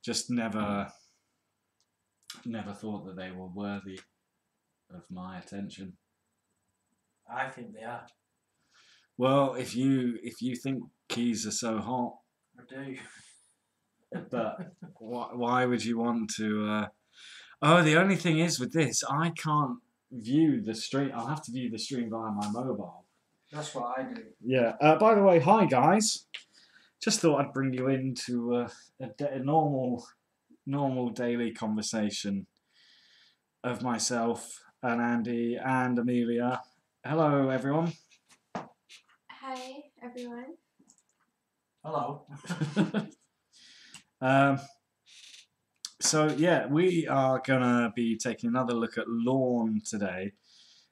just never thought that they were worthy of my attention. I think they are. Well, if you think keys are so hot, I do. but why would you want to? Oh, the only thing is with this, I can't view the stream. I'll have to view the stream via my mobile. That's what I do. Yeah. By the way, hi guys. Just thought I'd bring you into a normal daily conversation of myself and Andy and Amelia. Hello, everyone. Hi, everyone. Hello. So yeah, we are gonna be taking another look at Lorne today.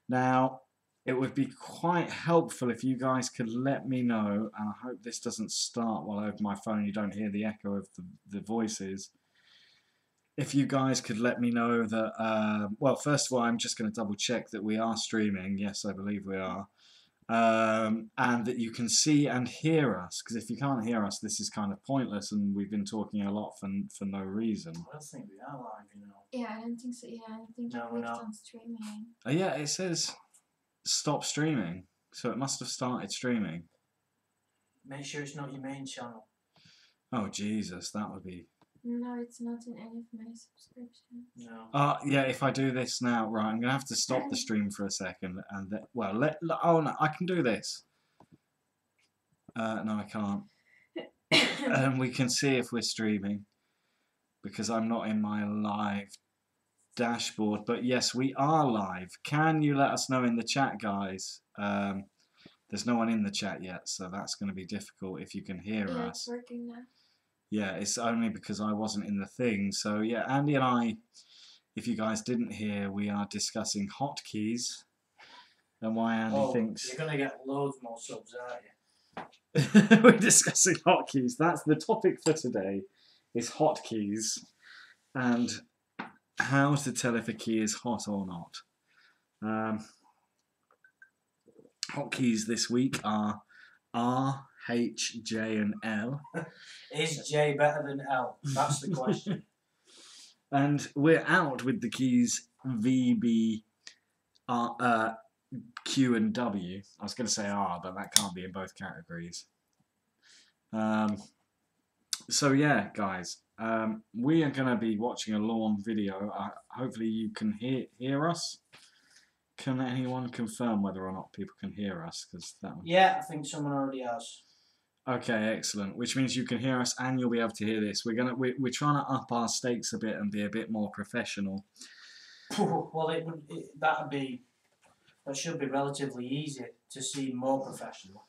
Now, it would be quite helpful if you guys could let me know, and I hope this doesn't start while I open my phone and you don't hear the echo of the voices. If you guys could let me know that, well, first of all, I'm just going to double check that we are streaming. Yes, I believe we are. And that you can see and hear us, because if you can't hear us, this is kind of pointless, and we've been talking a lot for no reason. I don't think we are live, you know. Yeah, I don't think so. Yeah, I think No, it we're clicked not. on streaming. Yeah, it says stop streaming, so it must have started streaming. Make sure it's not your main channel. Oh, Jesus, that would be... No, it's not in any of my subscriptions. No. Yeah, if I do this now, right, I'm going to have to stop the stream for a second, and oh no, I can do this. No, I can't. We can see if we're streaming, because I'm not in my live dashboard, but yes, we are live. Can you let us know in the chat, guys? There's no one in the chat yet, so that's going to be difficult if you can hear Yeah, us. it's working now. Yeah, it's only because I wasn't in the thing. So yeah, Andy and I, if you guys didn't hear, we are discussing hotkeys and why Andy thinks... You're going to get loads more subs, aren't you? We're discussing hotkeys. That's the topic for today, is hotkeys and how to tell if a key is hot or not. Hotkeys this week are R, H, J and L. Is J better than L? That's the question. And we're out with the keys V, B, R, Q and W. I was going to say R, but that can't be in both categories. So yeah, guys, we are going to be watching a Lorne video. Hopefully you can hear us. Can anyone confirm whether or not people can hear us? Yeah, I think someone already has. Okay, excellent. Which means you can hear us and you'll be able to hear this. We're trying to up our stakes a bit and be a bit more professional. Well, that should be relatively easy to see more professional.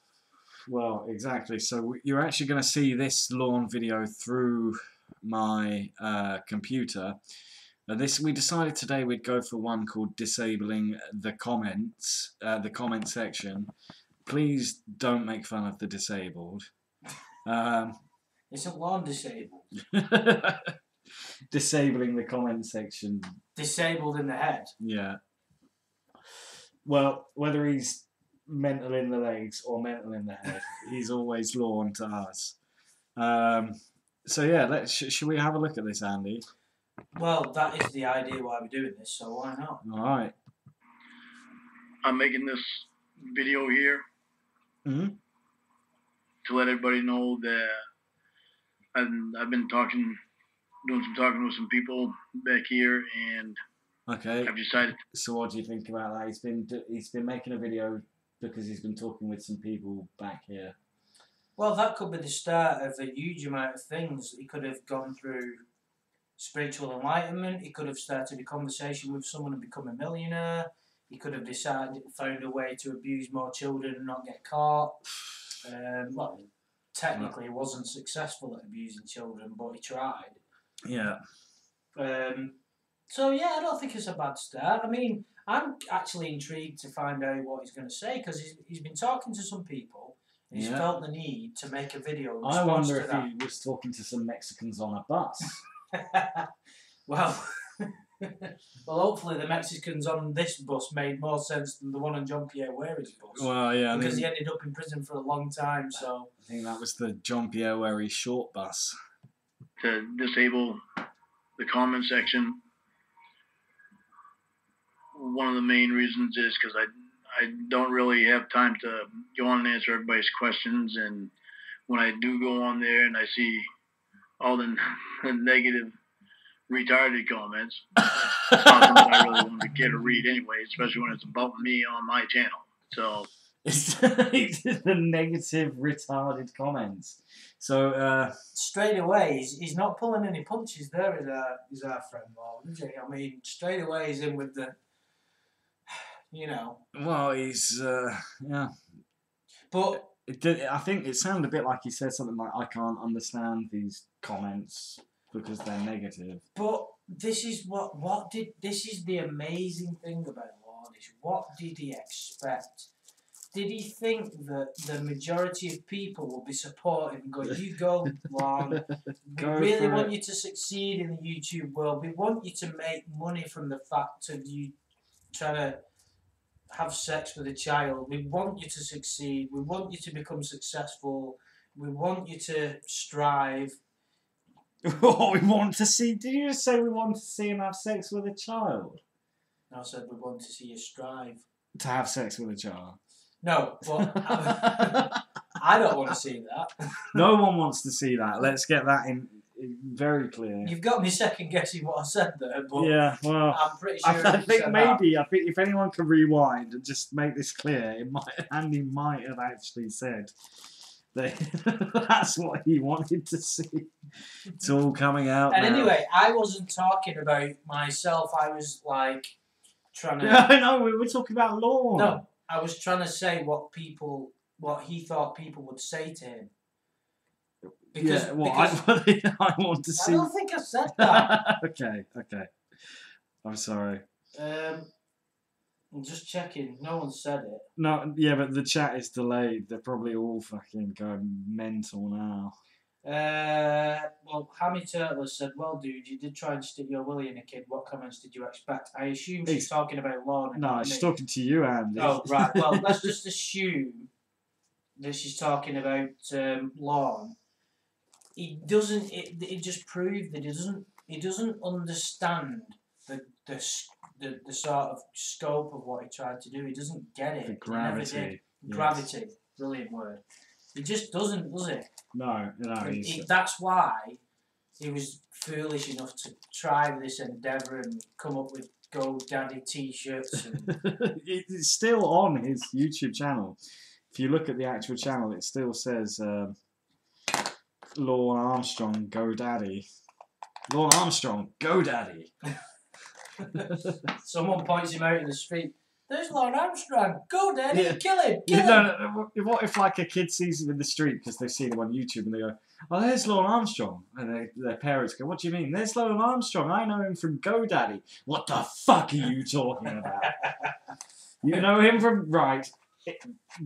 Well, exactly. So you're actually going to see this Lorne video through my computer. We decided today we'd go for one called disabling the comments, the comment section. Please don't make fun of the disabled. Isn't Lorne disabled? Disabling the comment section. Disabled in the head? Yeah. Well, whether he's mental in the legs or mental in the head, he's always Lorne to us. So yeah, should we have a look at this, Andy? Well, that is the idea why we're doing this, so why not? All right. I'm making this video here to let everybody know that I've been doing some talking with some people back here, and okay. I've decided. So what do you think about that? He's been making a video because he's been talking with some people back here. Well, that could be the start of a huge amount of things. He could have gone through spiritual enlightenment. He could have started a conversation with someone and become a millionaire. He could have found a way to abuse more children and not get caught. Well, technically he wasn't successful at abusing children, but he tried. Yeah. So yeah, I don't think it's a bad start. I mean, I'm actually intrigued to find out what he's going to say, because he's been talking to some people. He's felt the need to make a video. I wonder if he was talking to some Mexicans on a bus. Well, hopefully the Mexicans on this bus made more sense than the one on John Pierre Ware's bus. Well, yeah, because he ended up in prison for a long time. So I think that was the John Pierre Ware short bus. to disable the comment section. One of the main reasons is because I don't really have time to go on and answer everybody's questions, and when I do go on there and I see all the negative, retarded comments, it's not something I really want to get or read anyway, especially when it's about me on my channel. So It's the negative, retarded comments. So, straight away, he's not pulling any punches there, is our friend Lorne, is he? I mean, straight away he's in with the, you know. well, he's, yeah. But I think it sounded a bit like he said something like, I can't understand these comments because they're negative. But this is this is the amazing thing about Lorne, is what did he expect? Did he think that the majority of people will be supportive and go, you go, Lorne, we Go really for want it. you to succeed in the YouTube world, we want you to make money from the fact of you trying to have sex with a child, we want you to succeed, we want you to become successful, we want you to strive. What we want to see? Did you just say we want to see him have sex with a child? I said we want to see you strive. To have sex with a child? No, but I don't want to see that. No one wants to see that. Let's get that in very clear. You've got me second guessing what I said there, but Yeah, well, I'm pretty sure. I you think said maybe. I think if anyone can rewind and just make this clear, it might. Andy might have actually said that that's what he wanted to see. It's all coming out. And now. anyway, I wasn't talking about myself. I was like trying to. Yeah, no, we were talking about Lorne. No, I was trying to say what he thought people would say to him. Because, yeah, well, because I want to I see. don't think I said that. Okay. I'm sorry. I'm just checking. No one said it. No, yeah, but the chat is delayed. They're probably all fucking going mental now. Well, Hammy Turtle has said, well, dude, you did try and stick your willy in a kid. What comments did you expect? I assume she's talking about Lorne. And No, not she's me. talking to you, Andy. Oh, right. Well, let's just assume that she's talking about Lorne. He doesn't. It just proved that he doesn't understand the sort of scope of what he tried to do. He doesn't get it. The He never gravity. did. Yes. Gravity. Brilliant word. He just doesn't, does it? No, he's... That's why he was foolish enough to try this endeavour and come up with GoDaddy t-shirts. And It's still on his YouTube channel. If you look at the actual channel, it still says Lorne Armstrong, GoDaddy. Lorne Armstrong, GoDaddy. someone points him out in the street. There's Lorne Armstrong. GoDaddy, Yeah. kill him, kill him. No, what if like a kid sees him in the street because they've seen him on YouTube and they go, oh, there's Lorne Armstrong. And their parents go, what do you mean? There's Lorne Armstrong. I know him from GoDaddy. What the fuck are you talking about? You know him from... Right.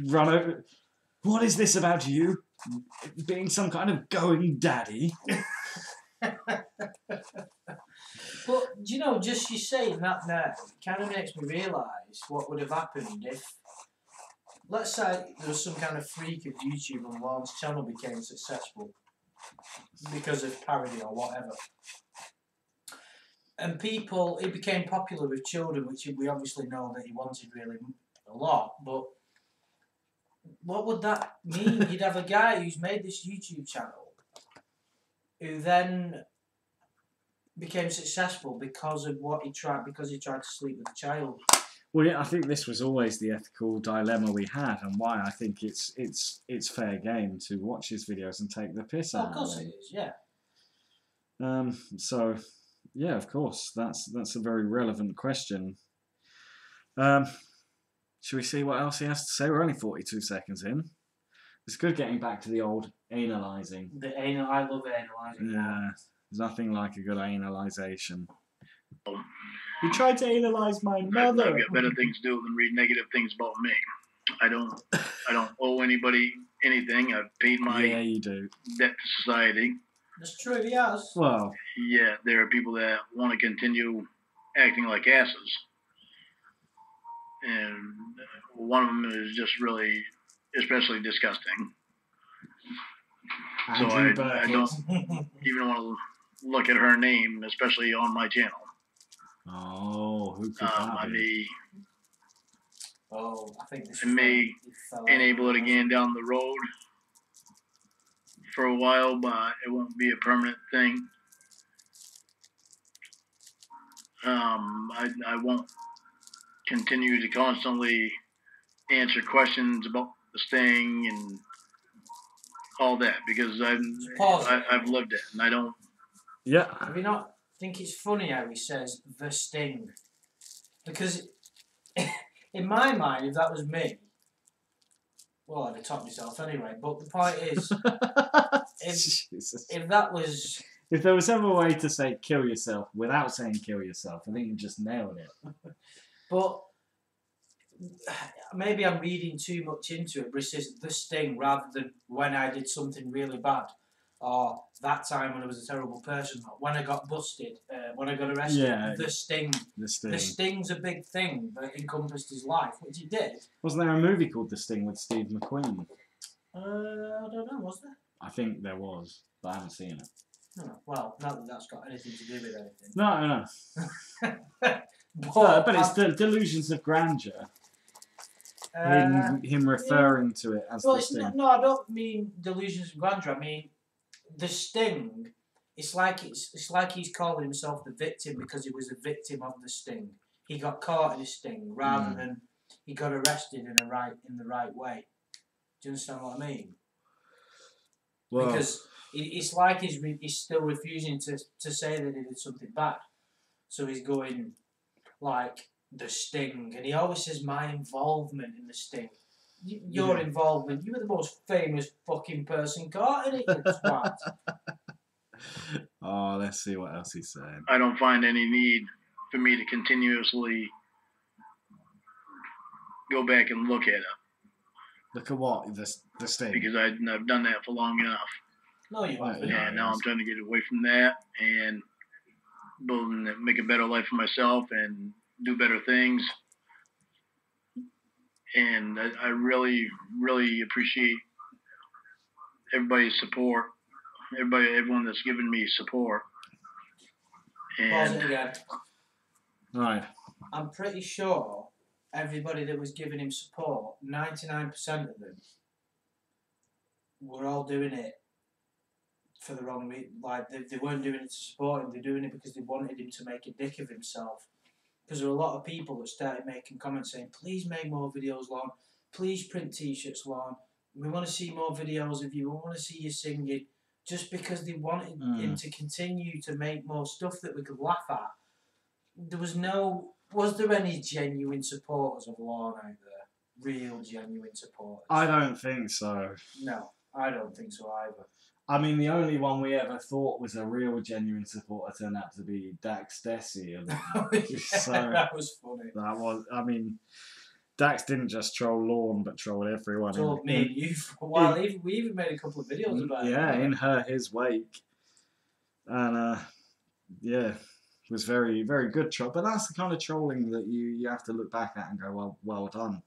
Run over... What is this about you? Being some kind of going daddy? But, you know, just you saying that now, it kind of makes me realise what would have happened if, let's say, there was some kind of freak of YouTube and Lorne's channel became successful because of parody or whatever. And it became popular with children, which we obviously know that he wanted really a lot, but what would that mean? You'd have a guy who's made this YouTube channel who then became successful because of what he tried, because he tried to sleep with a child. Well, yeah, I think this was always the ethical dilemma we had, and why I think it's fair game to watch his videos and take the piss out Of course of it him. is, yeah. So, yeah, of course, that's a very relevant question. Should we see what else he has to say? We're only 42 seconds in. It's good getting back to the old analysing. I love analysing. Yeah, there's nothing like a good analysation. You tried to analyse my mother. I've got better things to do than read negative things about me. I don't owe anybody anything. I've paid my Yeah, you do. debt to society. That's true, he has. Well, Yeah, there are people that want to continue acting like asses. And one of them is just really, especially disgusting. So Andrew I Burkett. don't even want to look at her name, especially on my channel. Oh, who could I that be? may Oh, I think this I may enable it again down the road for a while, but it won't be a permanent thing. I won't continue to constantly answer questions about this thing and all that because I've lived it and I don't. Yeah. Have you not think it's funny how he says the Sting? Because in my mind, if that was me, well, I'd have topped myself anyway. But the point is, Jesus. if that was, If there was ever a way to say kill yourself without saying kill yourself, I think you just nailed it. but maybe I'm reading too much into it. But it says the Sting rather than when I did something really bad, or that time when I was a terrible person, or when I got busted, when I got arrested. Yeah. The Sting. The Sting. The Sting's a big thing that encompassed his life, which he did. Wasn't there a movie called The Sting with Steve McQueen? I don't know, was there? I think there was, but I haven't seen it. Oh, well, not that that's got anything to do with anything. No. But it's the delusions of grandeur. Him referring to it as well, the Sting. no, I don't mean delusions of grandeur. I mean the Sting. It's like he's calling himself the victim because he was a victim of the Sting. He got caught in a sting rather than he got arrested in the right way. Do you understand what I mean? Well, because it's like he's still refusing to say that he did something bad. So he's going like the Sting, and he always says my involvement in the Sting. Your involvement. You were the most famous fucking person caught in it, you twat. Oh, let's see what else he's saying. I don't find any need for me to continuously go back and look at it. Look at what? The Sting. Because I've done that for long enough. No, you haven't. Yeah, And now I'm trying to get away from that and make a better life for myself and do better things. And I really, really appreciate everybody's support. Everyone that's given me support. Pause it And again. Right. I'm pretty sure everybody that was giving him support, 99% of them, were all doing it for the wrong reason. Like, they weren't doing it to support him, they're doing it because they wanted him to make a dick of himself. Because there were a lot of people that started making comments saying, please make more videos, Lorne. Please print t-shirts, Lorne. We want to see more videos of you. We want to see you singing. Just because they wanted him to continue to make more stuff that we could laugh at. Was there any genuine supporters of Lorne out there? Real genuine supporters? I don't think so. No, I don't think so either. I mean, the only one we ever thought was a real genuine supporter turned out to be Dax Desi. So that was funny. That was, I mean, Dax didn't just troll Lorne, but trolled everyone. Told me and you for a while. We even made a couple of videos about it. Yeah, in his wake. And, it was very, very good troll. But that's the kind of trolling that you have to look back at and go, well done.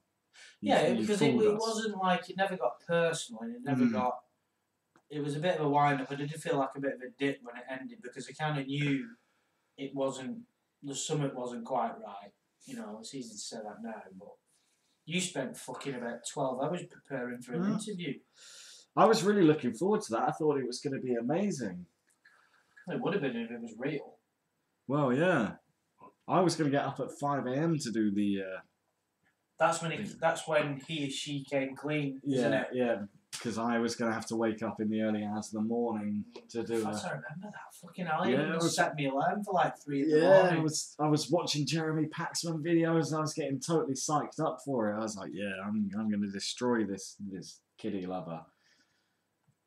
Because it wasn't like, it never got personal and it never got... It was a bit of a wind-up. I did feel like a bit of a dip when it ended because I kind of knew it wasn't... The summit wasn't quite right. You know, it's easy to say that now, but... You spent fucking about 12 hours preparing for an interview. I was really looking forward to that. I thought it was going to be amazing. It would have been if it was real. Well, yeah. I was going to get up at 5 a.m. to do the... That's when he or she came clean, isn't it? Yeah, because I was going to have to wake up in the early hours of the morning to do I it. remember that fucking hell. It set me alarm for like 3 in the morning. I was watching Jeremy Paxman videos and I was getting totally psyched up for it. I was like, yeah, I'm going to destroy this kiddie lover.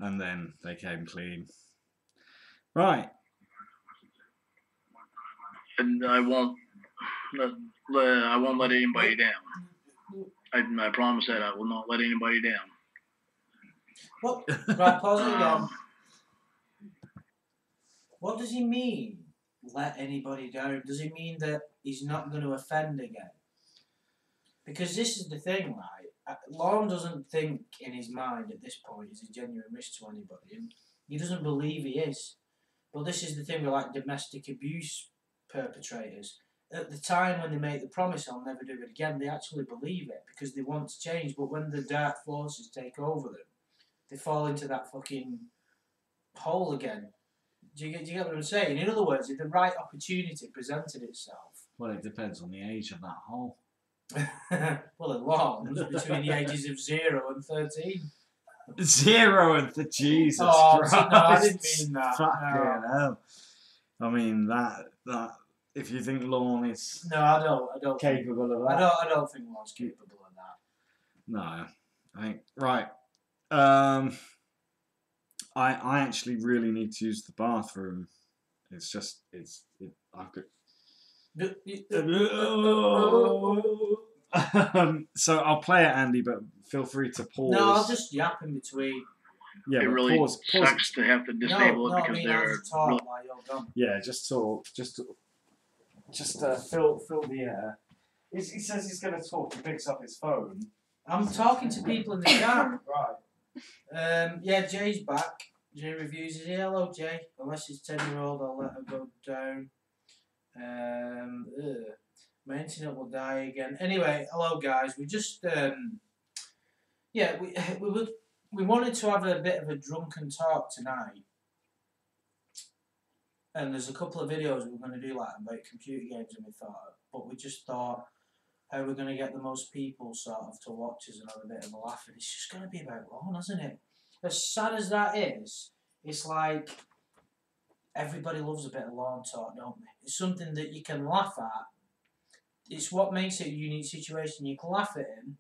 And then they came clean. Right. And I won't let anybody down. I promise that I will not let anybody down. What? Right, pause it again. What does he mean, let anybody down? Does he mean that he's not going to offend again? Because this is the thing, right? Lorne doesn't think in his mind at this point he's a genuine risk to anybody. And he doesn't believe he is. But this is the thing with like domestic abuse perpetrators. At the time when they make the promise, I'll never do it again, they actually believe it because they want to change. But when the dark forces take over them, they fall into that fucking hole again. Do you get what I'm saying? In other words, if the right opportunity presented itself. Well, it depends on the age of that hole. Well, at Lorne's between the ages of 0 and 13. 0 and Jesus Oh, Christ! no, I didn't mean that. Fucking No. hell! I mean that. If you think Lorne is No, I don't. capable of that, I don't think Lorne's capable of that. no. I think right. I actually really need to use the bathroom. It's just I've got. So I'll play it, Andy, but feel free to pause. No, I'll just yap in between. Yeah, It but really pause. sucks to have to disable No, it I because mean, I'll they're just talk really, while you're gone. Yeah, just talk. Just fill the air. He says he's going to talk. He picks up his phone. I'm talking to people in the chat. Right. Yeah, Jay's back. Jay reviews is here. Hello, Jay. Unless he's 10-year-old, I'll let her go down. My internet will die again. Anyway, hello guys. We just we wanted to have a bit of a drunken talk tonight, and there's a couple of videos we're going to do like about computer games, and we thought, but we just thought how we're going to get the most people sort of to watch us and have a bit of a laugh, and it's just going to be about Lorne, isn't it? As sad as that is, it's like everybody loves a bit of Lorne talk, don't they? It's something that you can laugh at. It's what makes it a unique situation. You can laugh at him,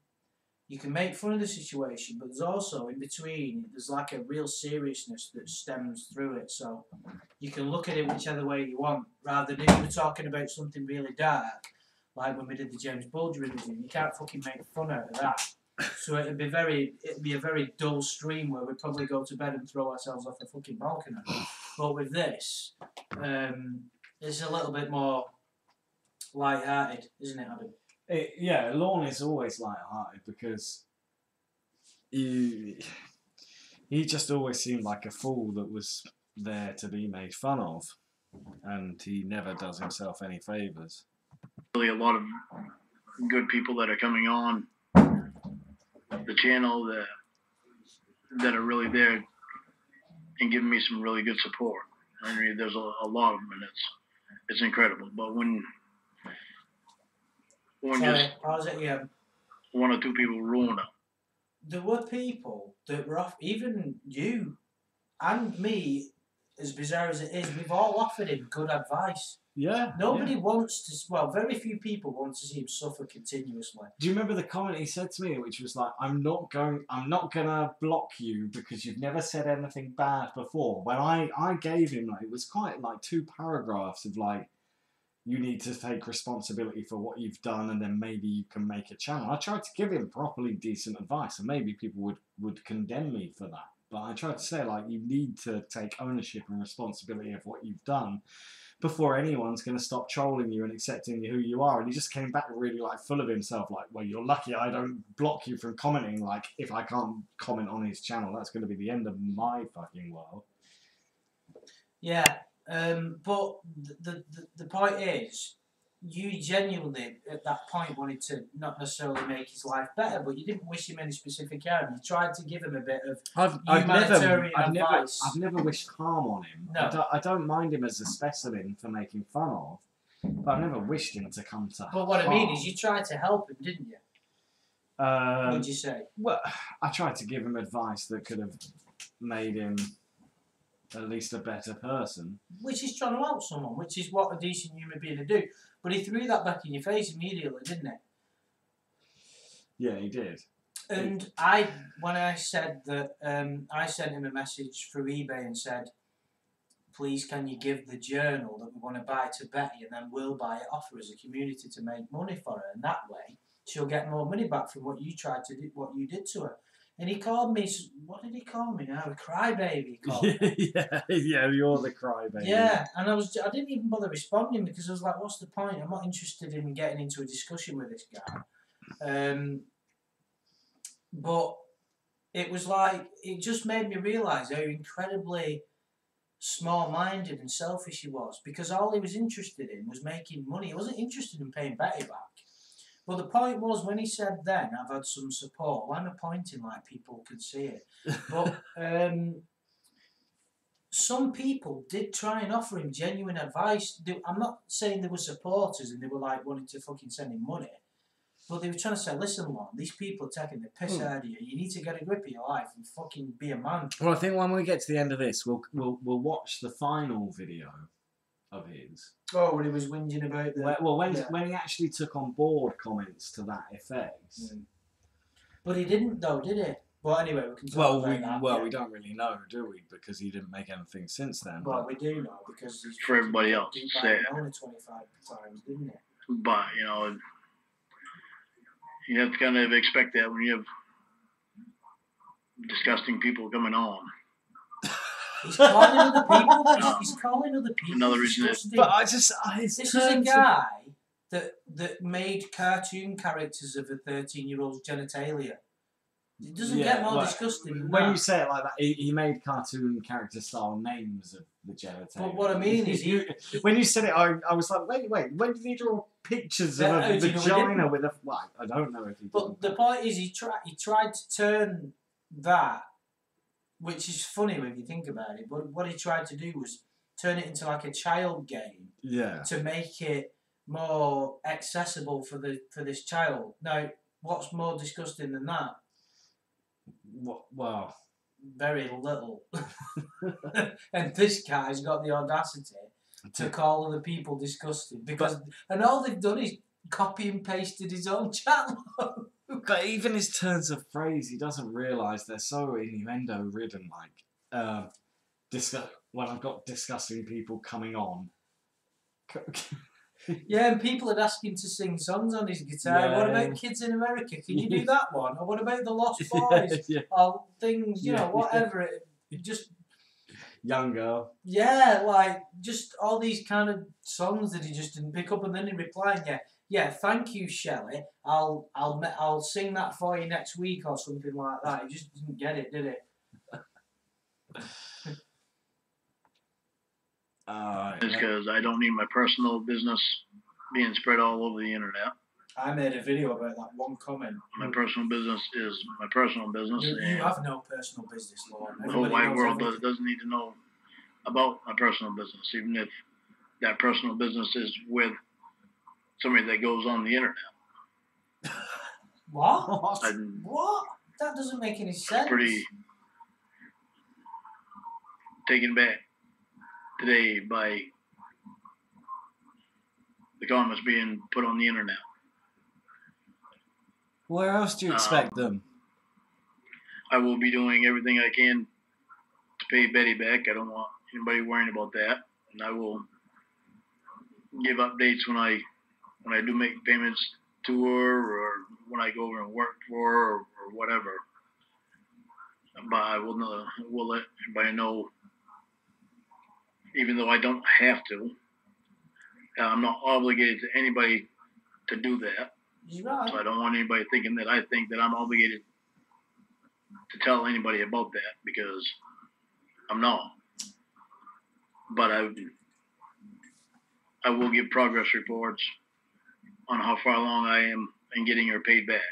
you can make fun of the situation, but there's also, in between, there's like a real seriousness that stems through it. So you can look at it whichever way you want, rather than if we're talking about something really dark, like when we did the James Bulger interview. You can't fucking make fun out of that. So it'd be a very dull stream where we'd probably go to bed and throw ourselves off a fucking balcony. But with this, it's a little bit more light-hearted, isn't it, Adam? Yeah, Lorne is always light-hearted because he just always seemed like a fool that was there to be made fun of, and he never does himself any favours. really a lot of good people that are coming on the channel that are really there and giving me some really good support. I mean, there's a lot of them, and it's incredible. But when just How's it again? one or two people ruin it. There were people that were off, even you and me, as bizarre as it is, we've all offered him good advice. Yeah. Nobody wants to, well, very few people want to see him suffer continuously. Do you remember the comment he said to me, which was like, I'm not gonna block you because you've never said anything bad before. When I gave him, like, it was quite like 2 paragraphs of like, you need to take responsibility for what you've done, and then maybe you can make a channel. I tried to give him properly decent advice, and maybe people would condemn me for that. But I tried to say, like, you need to take ownership and responsibility of what you've done before anyone's going to stop trolling you and accepting who you are. And he just came back really, like, full of himself, like, well, you're lucky I don't block you from commenting. Like, if I can't comment on his channel, that's going to be the end of my fucking world. Yeah, but the point is, you genuinely, at that point, wanted to not necessarily make his life better, but you didn't wish him any specific harm. You tried to give him a bit of humanitarian advice. I've never wished harm on him. No. I don't mind him as a specimen for making fun of, but I've never wished him to come to But what I mean harm. is, you tried to help him, didn't you? What'd you say? Well, I tried to give him advice that could have made him at least a better person. Which is trying to help someone, which is what a decent human being would do. But he threw that back in your face immediately, didn't he? Yeah, he did. And when I said that, I sent him a message through eBay and said, please can you give the journal that we want to buy to Betty, and then we'll buy it off her as a community to make money for her, and that way she'll get more money back from what you tried to do, what you did to her. And he called me, what did he call me now? A crybaby, he called me. yeah, you're the crybaby. Yeah, and I didn't even bother responding because I was like, what's the point? I'm not interested in getting into a discussion with this guy. But it was like, it just made me realise how incredibly small-minded and selfish he was, because all he was interested in was making money. He wasn't interested in paying Betty back. But the point was, when he said then, I've had some support, why am I pointing like people can see it? But some people did try and offer him genuine advice. I'm not saying they were supporters and they were like wanting to fucking send him money. But they were trying to say, listen, Lorne, these people are taking the piss out of you. You need to get a grip of your life and fucking be a man. Well, I think when we get to the end of this, we'll watch the final video of his. Oh, when he was whinging about the... When he actually took on board comments to that effect. But he didn't, though, did he? But anyway, we can talk about that. Well, we don't really know, do we? Because he didn't make anything since then. Well, we do know, because he's... For everybody else to say. 25 times, didn't he? But, you know, you have to kind of expect that when you have disgusting people coming on. He's calling other people. He's calling other people. Another reason is, but this is a guy that made cartoon characters of a 13-year-old's genitalia. It doesn't get more disgusting than when that. you say it like that, he made cartoon character style names of the genitalia. But what I mean is, when you said it, I was like, wait, when did he draw pictures of a vagina with a... Well, I don't know if he did. But the point is, he tried to turn that, which is funny when you think about it, but what he tried to do was turn it into like a child game. Yeah. To make it more accessible for this child. Now, what's more disgusting than that? Well, very little. And this guy's got the audacity to call other people disgusting and all they've done is copy and pasted his own chat log. But even his turns of phrase, he doesn't realise they're so innuendo ridden. Like, when I've got disgusting people coming on. Yeah, and people had asked him to sing songs on his guitar. Yeah. What about Kids in America? Can you do that one? Or what about The Lost Boys? Yeah. Or things, you know, whatever. It just... Young Girl. Yeah, like, just all these kind of songs that he just didn't pick up. And then he replied, yeah, thank you, Shelley. I'll sing that for you next week or something like that. He just didn't get it, did it? Just because I don't need my personal business being spread all over the internet. I made a video about that one comment. My personal business is my personal business. You have no personal business, Lorne. The whole wide world doesn't need to know about my personal business, even if that personal business is with somebody that goes on the internet. What? What? That doesn't make any sense. Pretty taken back today by the comments being put on the internet. Where else do you expect them? I will be doing everything I can to pay Betty back. I don't want anybody worrying about that, and I will give updates when I do make payments to her, or when I go over and work for her, or whatever. But I will let everybody know. Even though I don't have to, I'm not obligated to anybody to do that. Right. So I don't want anybody thinking that I think that I'm obligated to tell anybody about that, because I'm not. But I will give progress reports on how far along I am in getting her paid back.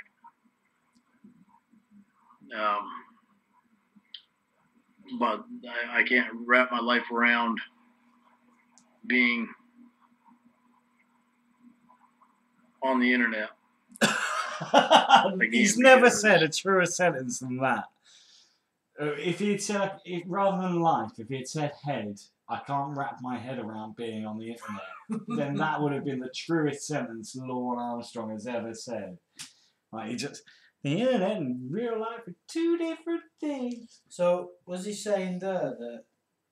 But I can't wrap my life around being on the internet. He's never said a truer sentence than that. If he'd said, rather than life, if he had said head, I can't wrap my head around being on the internet, then that would have been the truest sentence Lorne Armstrong has ever said. Like, the internet and real life are two different things. So, was he saying there that...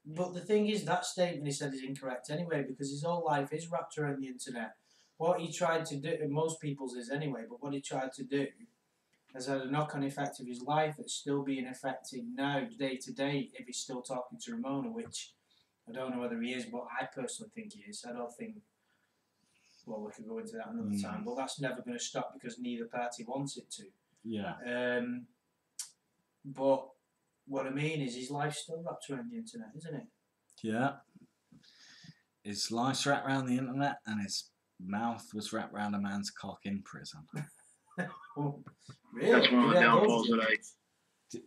But the thing is, that statement he said is incorrect anyway, because his whole life is wrapped around the internet. What he tried to do, and most people's is anyway, but what he tried to do has had a knock-on effect of his life that's still being affected now, day to day, if he's still talking to Ramona, which I don't know whether he is, but I personally think he is. I don't think... Well, we could go into that another time, but that's never going to stop because neither party wants it to. Yeah. But what I mean is his life's still wrapped around the internet, isn't it? Yeah. His life's wrapped around the internet, and his mouth was wrapped around a man's cock in prison. Oh, really? That's one of the Did they have those downfalls that I journals?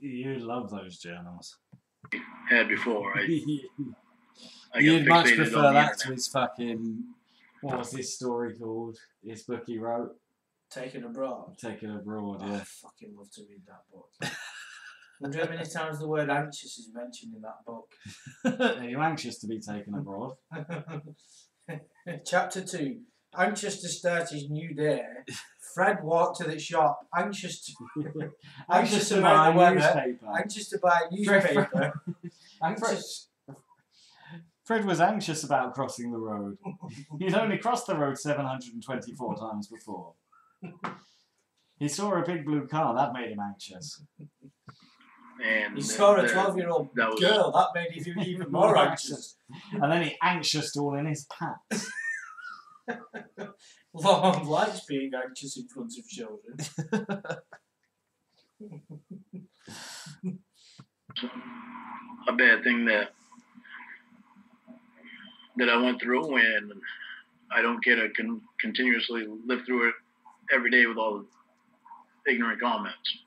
You love those journals. had before. I got You'd much fixated prefer on the that to internet. his fucking. What was this story called? His book he wrote? Taken abroad. Taken Abroad, Oh, yeah. I fucking love to read that book. I wonder how many times the word anxious is mentioned in that book. Are you anxious to be taken abroad? Chapter 2. Anxious to start his new day, Fred walked to the shop, anxious to Anxious Anxious to about buy the a weather. newspaper. anxious to buy a newspaper. anxious. Fred was anxious about crossing the road. He'd only crossed the road 724 times before. He saw a big blue car, that made him anxious. And He saw a 12-year-old that was- girl, that made him feel even more anxious. And then he anxious all in his pants. Lorne likes being anxious in front of children. a bad thing that I went through, and I don't get to continuously live through it every day with all the ignorant comments.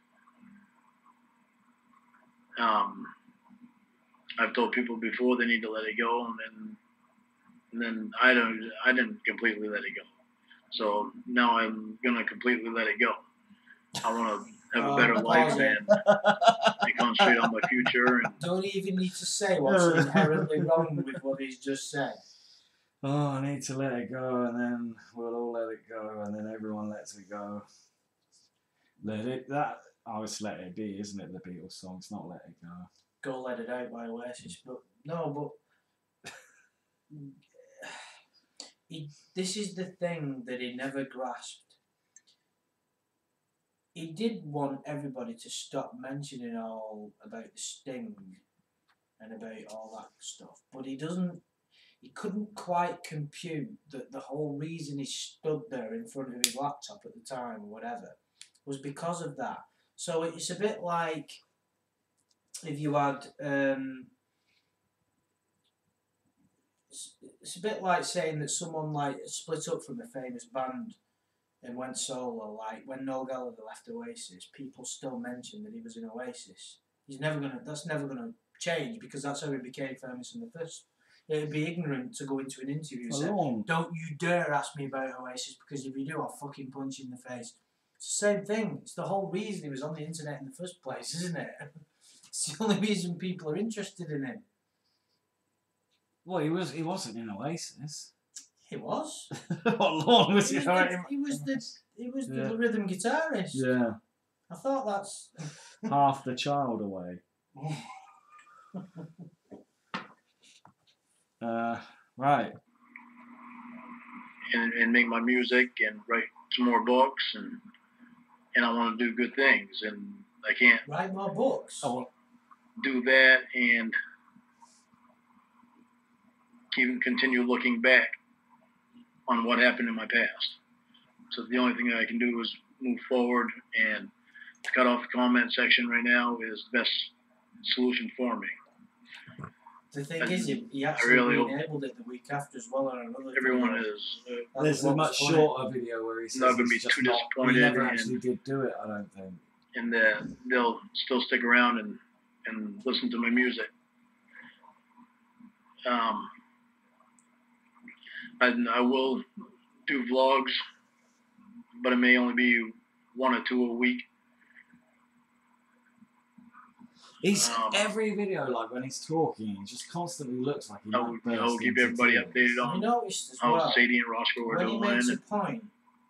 I've told people before they need to let it go, and then I didn't completely let it go. So now I'm gonna completely let it go. I want to have a better life and concentrate on my future. And Don't even need to say what's inherently wrong with what he's just said. Oh, I need to let it go, and then we'll all let it go, and then everyone lets it go. It's Let It Be, isn't it? The Beatles song. It's not Let It Go. Go Let It Out by Oasis, but no, but this is the thing that he never grasped. He did want everybody to stop mentioning all about the Sting and about all that stuff, but he couldn't quite compute that the whole reason he stood there in front of his laptop at the time, or whatever, was because of that. So it's a bit like if you had, it's a bit like saying that someone like split up from a famous band and went solo. Like when Noel Gallagher left Oasis, people still mention that he was in Oasis. That's never gonna change because that's how he became famous in the first. It would be ignorant to go into an interview and say, "Don't you dare ask me about Oasis because if you do, I'll fucking punch you in the face." It's the same thing. It's the whole reason he was on the internet in the first place, isn't it? It's the only reason people are interested in him. Well, he wasn't in Oasis. He was. What, Lorne was He was the rhythm guitarist. Yeah. I thought that's Half the child away. Right. and make my music and write some more books, and I want to do good things, and I can't write more books. do that and continue looking back on what happened in my past. So the only thing that I can do is move forward, and to cut off the comment section right now is the best solution for me. The thing is, he actually enabled it the week after as well on another everyone video. is There's a much shorter video where he says not going to be he's just too not, disappointed, he never actually did do it, I don't think. and that they'll still stick around and listen to my music. I will do vlogs, but it may only be 1 or 2 a week. He's every video, like when he's talking, he just constantly looks like he I will keep everybody updated on how Sadie and Roscoe are when he doing, makes a and point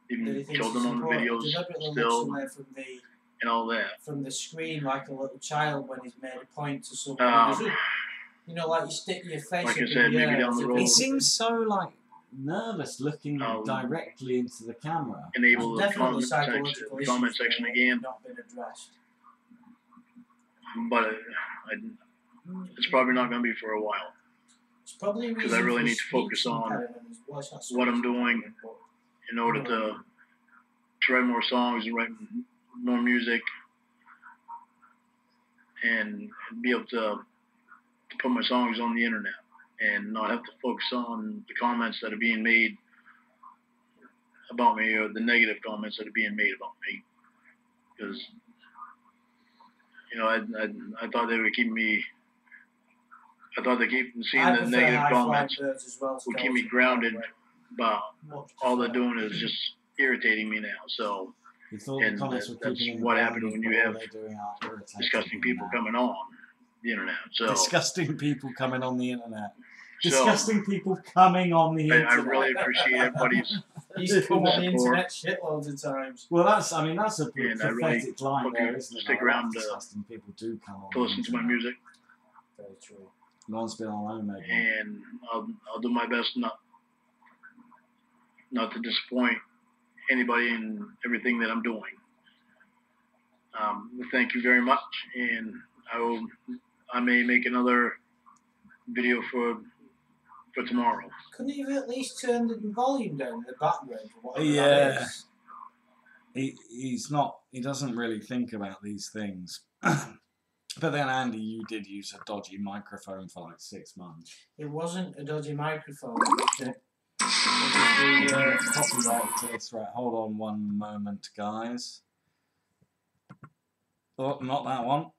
even that show them on the videos still, away from and all that. From the screen like a little child when he's made a point to somebody. You know, like you stick your face like up I said, in the maybe air. down the road. He seems so like nervous looking directly into the camera. Enable the definitely comment section again. Not been addressed. But it's probably not going to be for a while. It's probably because I really need to focus on what I'm doing in order to write more songs and write more music and be able to put my songs on the internet and not have to focus on the comments that are being made about me or the negative comments that are being made about me. Because, I thought they would keep me. I thought they keep seeing I the prefer negative high-flying comments birds as well. would keep me grounded, but Much all they're prefer. doing is just irritating me now. So, You thought and the comments were that's keeping him what grounded, happened when you but all have they're doing are irritating disgusting him people now. coming on the internet. So, Disgusting people coming on the internet. So, Disgusting people coming on the I internet. really appreciate everybody's. He's come on the Support. internet shitloads of times. Well, that's a And I pathetic really line hope there, you isn't it? stick Like, around disgusting people do come on to the listen to my internet. music, Very true. Lorne's been on Omega. and I'll do my best not to disappoint anybody in everything that I'm doing. Thank you very much, and I may make another video for tomorrow. Couldn't you at least turn the volume down in the background for whatever Yeah. that is? He doesn't really think about these things. But then, Andy, you did use a dodgy microphone for like 6 months. It wasn't a dodgy microphone. Copyright for this, right? Hold on one moment, guys. Oh, not that one.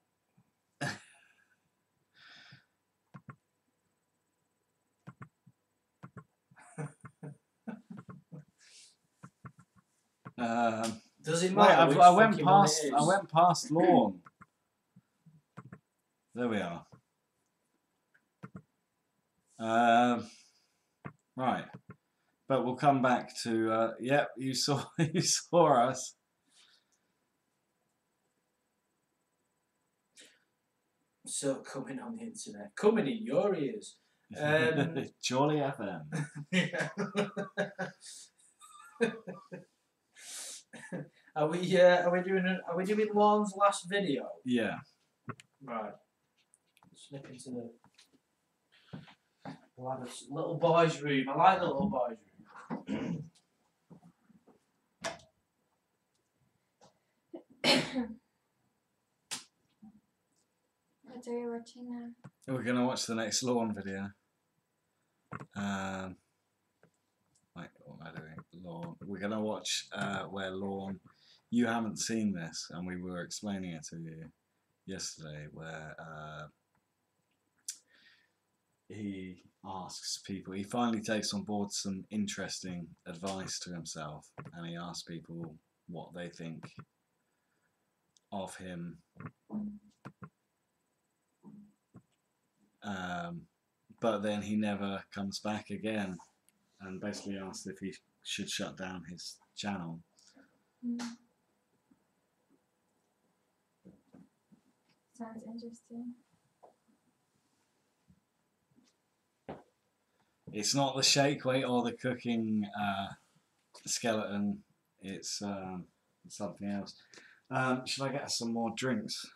Does it Wait, matter? which I went fucking one past. it I is? went past Lorne. There we are. Right, but we'll come back to. Yep, you saw you saw us. So coming on the internet, coming in your ears. Jolly FM. Yeah. Are we doing Lorne's last video? Yeah. Right. Snip into the little boy's room. I like the little boy's room. What are you watching now? We're gonna watch the next Lorne video. Like, what am I doing? Lorne. We're gonna watch where Lorne. You haven't seen this, and we were explaining it to you yesterday, where he asks people. He finally takes on board some interesting advice to himself, and he asks people what they think of him. But then he never comes back again, and basically asked if he should shut down his channel. Sounds interesting. It's not the shake weight or the cooking skeleton. It's something else. Should I get us some more drinks?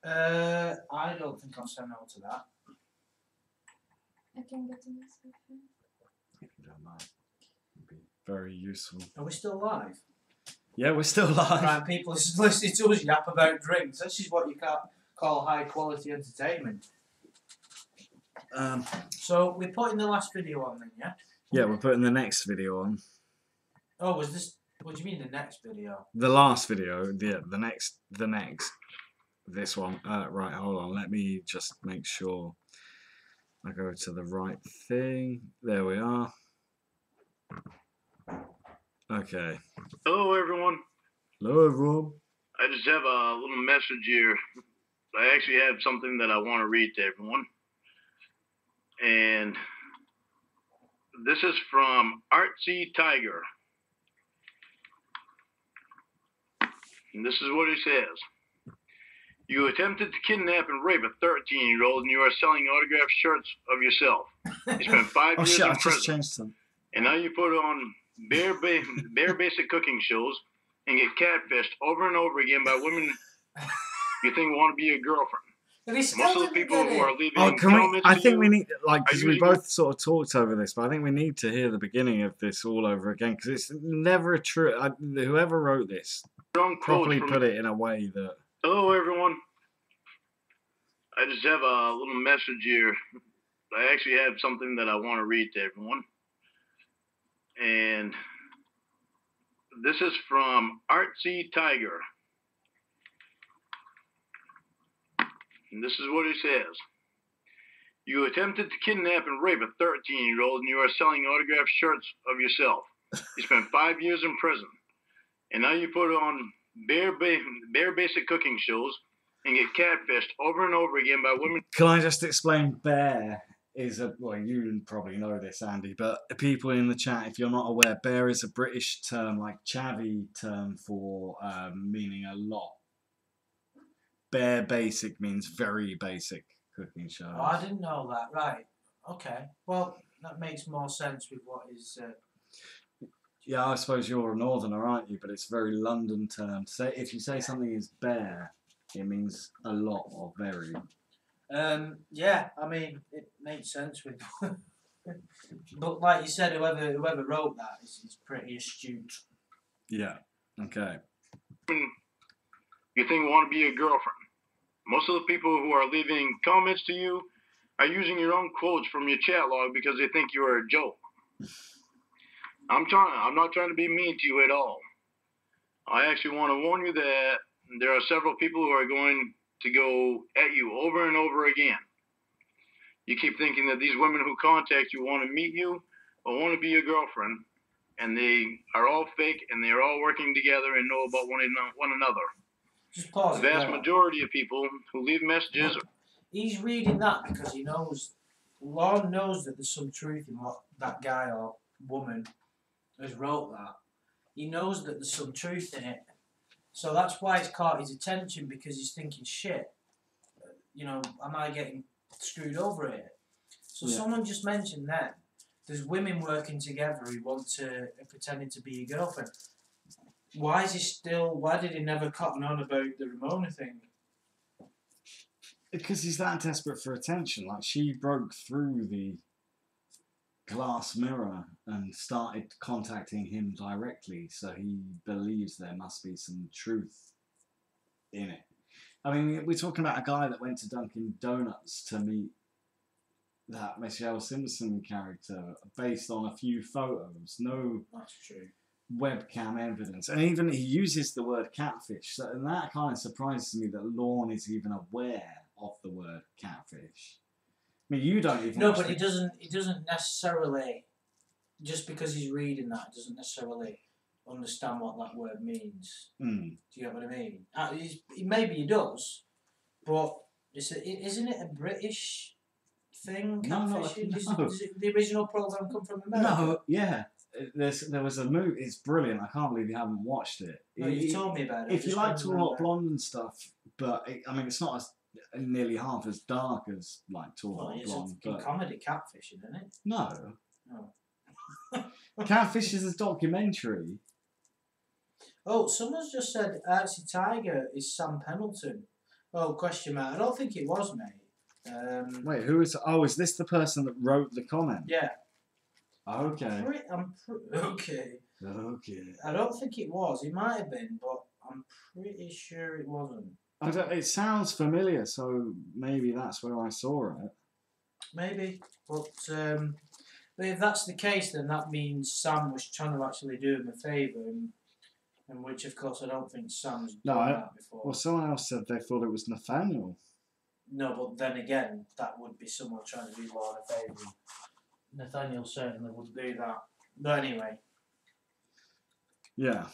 I don't think I'll say no to that. I can get to myself. If you don't mind, it'd be very useful. Are we still live? Yeah, we're still live. Right, people listening to us yap about drinks. This is what you can't call high quality entertainment. So we're putting the last video on then, yeah? Yeah, we're putting the next video on. Oh, was this? What do you mean the next video? The last video, yeah, the next, this one. Right, hold on. Let me just make sure I go to the right thing. There we are. Okay. Hello, everyone. Hello, everyone. I just have a little message here. I actually have something that I want to read to everyone. And this is from Artsy Tiger. And this is what he says. You attempted to kidnap and rape a 13-year-old and you are selling autographed shirts of yourself. You spent 5 Oh years shit! in I just prison. changed them. And now you put on bare basic cooking shows and get catfished over and over again by women you think want to be your girlfriend. Most of the people who are leaving Oh, can we? comments I to think you we need, like, because we using both sort of talked over this, but I think we need to hear the beginning of this all over again because it's never a true. Whoever wrote this their own quotes properly from put it in a way that. Hello, everyone. I just have a little message here. I actually have something that I want to read to everyone. And this is from Artsy Tiger. And this is what he says. You attempted to kidnap and rape a 13-year-old and you are selling autographed shirts of yourself. You spent 5 years in prison. And now you put on bare basic cooking shows and get catfished over and over again by women. Can I just explain? Bear is a, well, you probably know this, Andy, but people in the chat, if you're not aware, bear is a British term, like chavvy term for meaning a lot. Bare basic means very basic cooking shows. Oh, I didn't know that. Right. Okay. Well, that makes more sense with what is. Yeah, I suppose you're a northerner, aren't you? But it's a very London term. Say if you say something is bare, it means a lot or very. Yeah, I mean, it makes sense with. But like you said, whoever wrote that is pretty astute. Yeah. Okay. You think want to be a girlfriend. Most of the people who are leaving comments to you are using your own quotes from your chat log because they think you are a joke. I'm not trying to be mean to you at all. I actually want to warn you that there are several people who are going to go at you over and over again. You keep thinking that these women who contact you want to meet you or want to be your girlfriend, and they are all fake and they are all working together and know about one another. Just pause The it vast there. majority of people who leave messages. He's reading that because he knows. Lorne knows that there's some truth in what that guy or woman has wrote that. He knows that there's some truth in it. So that's why it's caught his attention, because he's thinking, shit, you know, am I getting screwed over here? So someone just mentioned that there's women working together who want to, pretending to be your girlfriend. Why did he never cotton on about the Ramona thing? Because he's that desperate for attention. Like, she broke through the glass mirror and started contacting him directly, so he believes there must be some truth in it. I mean, we're talking about a guy that went to Dunkin' Donuts to meet that Michelle Simpson character based on a few photos. No, That's true. Webcam evidence, and even he uses the word catfish, so, and that kind of surprises me that Lorne is even aware of the word catfish. I mean, you don't even. No, but he doesn't necessarily, just because he's reading that, doesn't necessarily understand what that word means. Mm. Do you get what I mean? Maybe he does, but isn't it a British thing? Catfishing? No. Does the original program come from America? No, yeah. There was a movie. It's brilliant. I can't believe you haven't watched it. No, you told me about it. If you like Tall Hot Blonde and stuff, but I mean, it's not as nearly half as dark as like Tall Hot Blonde. It's a comedy catfishing, isn't it? No. No. Catfish is a documentary. Oh, someone's just said Artsy Tiger is Sam Pendleton. Oh, question mark. I don't think it was, mate. Wait, who is? Oh, is this the person that wrote the comment? Yeah. Okay. Okay. Okay. I don't think it was. It might have been, but I'm pretty sure it wasn't. It sounds familiar, so maybe that's where I saw it. Maybe, but if that's the case, then that means Sam was trying to actually do him a favour, and which, of course, I don't think Sam's done that before. Well, someone else said they thought it was Nathaniel. No, but then again, that would be someone trying to do Lorne a favour. Nathaniel certainly would do that. But anyway. Yeah.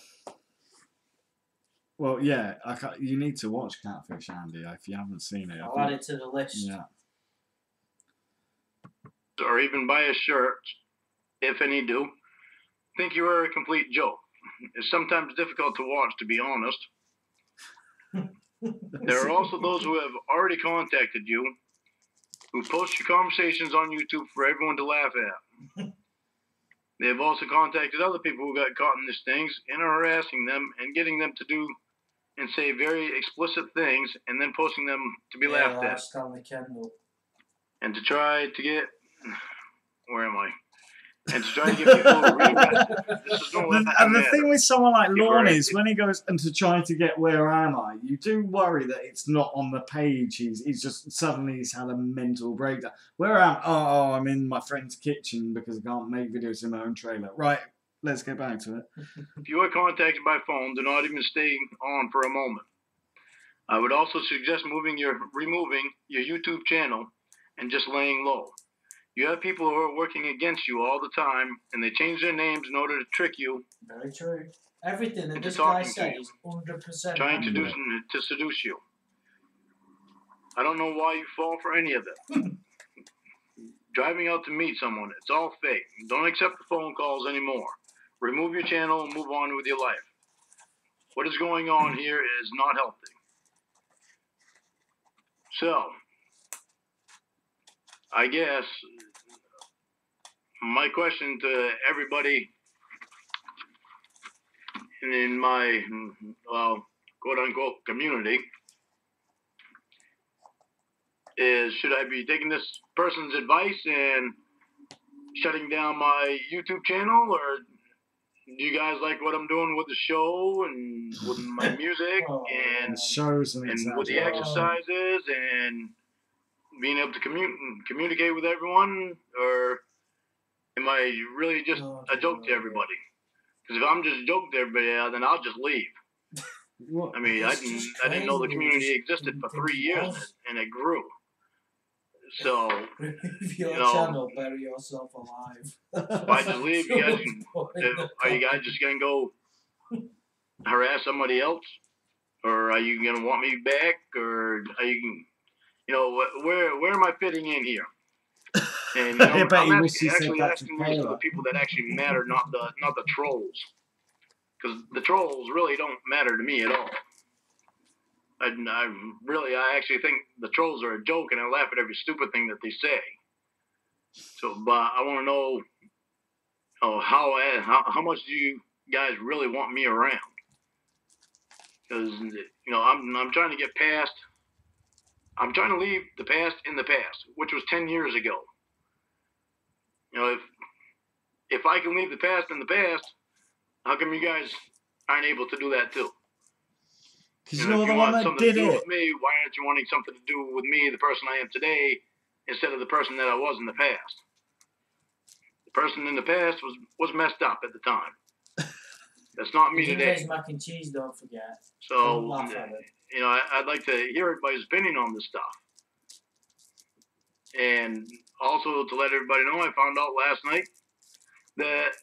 Well, yeah, you need to watch Catfish, Andy, if you haven't seen it. I'll add it to the list. Yeah. Or even buy a shirt, if any do, think you are a complete joke. It's sometimes difficult to watch, to be honest. There are also those who have already contacted you, who post your conversations on YouTube for everyone to laugh at. They have also contacted other people who got caught in these things and are harassing them and getting them to do and say very explicit things and then posting them to be laughed at. Stanley Kendall. And to try to get... Where am I? and to try to get people to read. This is no And the thing with someone like Lorne right. is when he goes into trying to get where am I, you do worry that it's not on the page. He's just suddenly he's had a mental breakdown. Where am I? Oh, I'm in my friend's kitchen because I can't make videos in my own trailer. Right, let's get back to it. If you are contacted by phone, do not even stay on for a moment. I would also suggest removing your YouTube channel and just laying low. You have people who are working against you all the time, and they change their names in order to trick you. Very true. Everything that into this guy talking to said you, is 100% trying accurate. to seduce you. I don't know why you fall for any of it. Driving out to meet someone, it's all fake. Don't accept the phone calls anymore. Remove your channel and move on with your life. What is going on here is not healthy. So, I guess my question to everybody in my, well, quote-unquote community is, should I be taking this person's advice and shutting down my YouTube channel, or do you guys like what I'm doing with the show and with my music and The shows and with the exercises and being able to communicate with everyone, or am I really just a joke to everybody? Because if I'm just a joke to everybody, then I'll just leave. I mean, I didn't know the community existed for 3 years and it grew. So, remove your channel, bury yourself alive. If I just leave, you guys are you guys just gonna go harass somebody else, or are you gonna want me back, or are you, where am I fitting in here? And I'm actually asking these for the people that actually matter, not the trolls, because the trolls really don't matter to me at all. I actually think the trolls are a joke, and I laugh at every stupid thing that they say. So, but I want to know, how much do you guys really want me around? Because I'm trying to get past. I'm trying to leave the past in the past, which was 10 years ago. If I can leave the past in the past, how come you guys aren't able to do that too? Because you're the one that did it. With me, why aren't you wanting something to do with me, the person I am today, instead of the person that I was in the past? The person in the past was messed up at the time. That's not me today. Mac and cheese, don't forget. So, I'd like to hear everybody's opinion on this stuff. And also to let everybody know, I found out last night that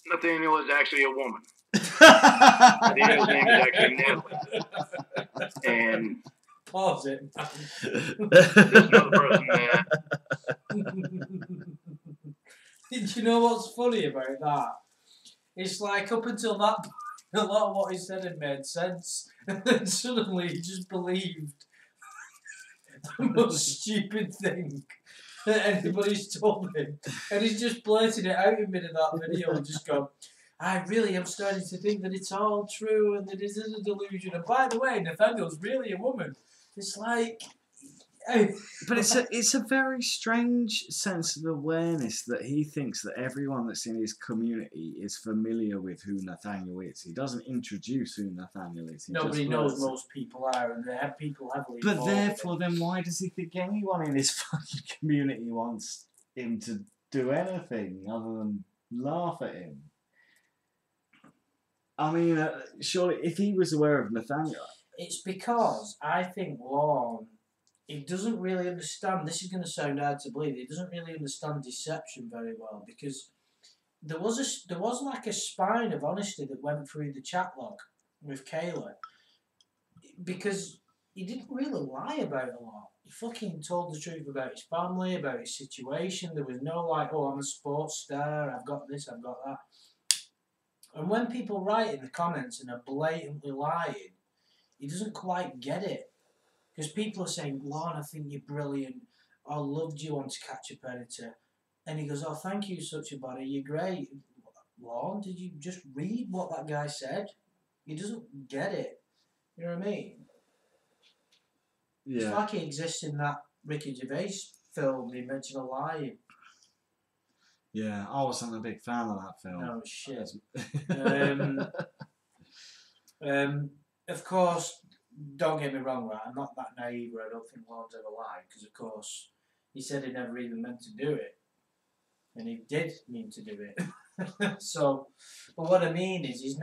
Nathaniel is actually a woman. Nathaniel's name is actually Natalie. And pause it. There's another person that. Did you know what's funny about that? It's like up until that point, a lot of what he said had made sense, and then suddenly he just believed the most stupid thing that anybody's told him, and he's just blurted it out in mid of that video and just gone, I really am starting to think that it's all true and that it is a delusion. And by the way, Nathaniel's really a woman. It's like... But it's a very strange sense of awareness that he thinks that everyone that's in his community is familiar with who Nathaniel is. He doesn't introduce who Nathaniel is. Nobody knows most people are, and they have people heavily involved. But therefore, then why does he think anyone in his fucking community wants him to do anything other than laugh at him? I mean, surely if he was aware of Nathaniel... It's because I think Lorne... He doesn't really understand, this is going to sound hard to believe, he doesn't really understand deception very well, because there was like a spine of honesty that went through the chat log with Kayla, because he didn't really lie about a lot. He fucking told the truth about his family, about his situation. There was no like, oh, I'm a sports star, I've got this, I've got that. And when people write in the comments and are blatantly lying, he doesn't quite get it. Because people are saying, Lorne, I think you're brilliant. I loved you on To Catch a Predator. And he goes, oh, thank you, such a body. You're great. Lorne, did you just read what that guy said? He doesn't get it. You know what I mean? Yeah. It's like he exists in that Ricky Gervais film, The Invention of Lying. Yeah, I wasn't a big fan of that film. No shit. Of course, don't get me wrong, right? I'm not that naive where I don't think Lorne's ever lied, because of course he said he never even meant to do it, and he did mean to do it. So, but what I mean is, he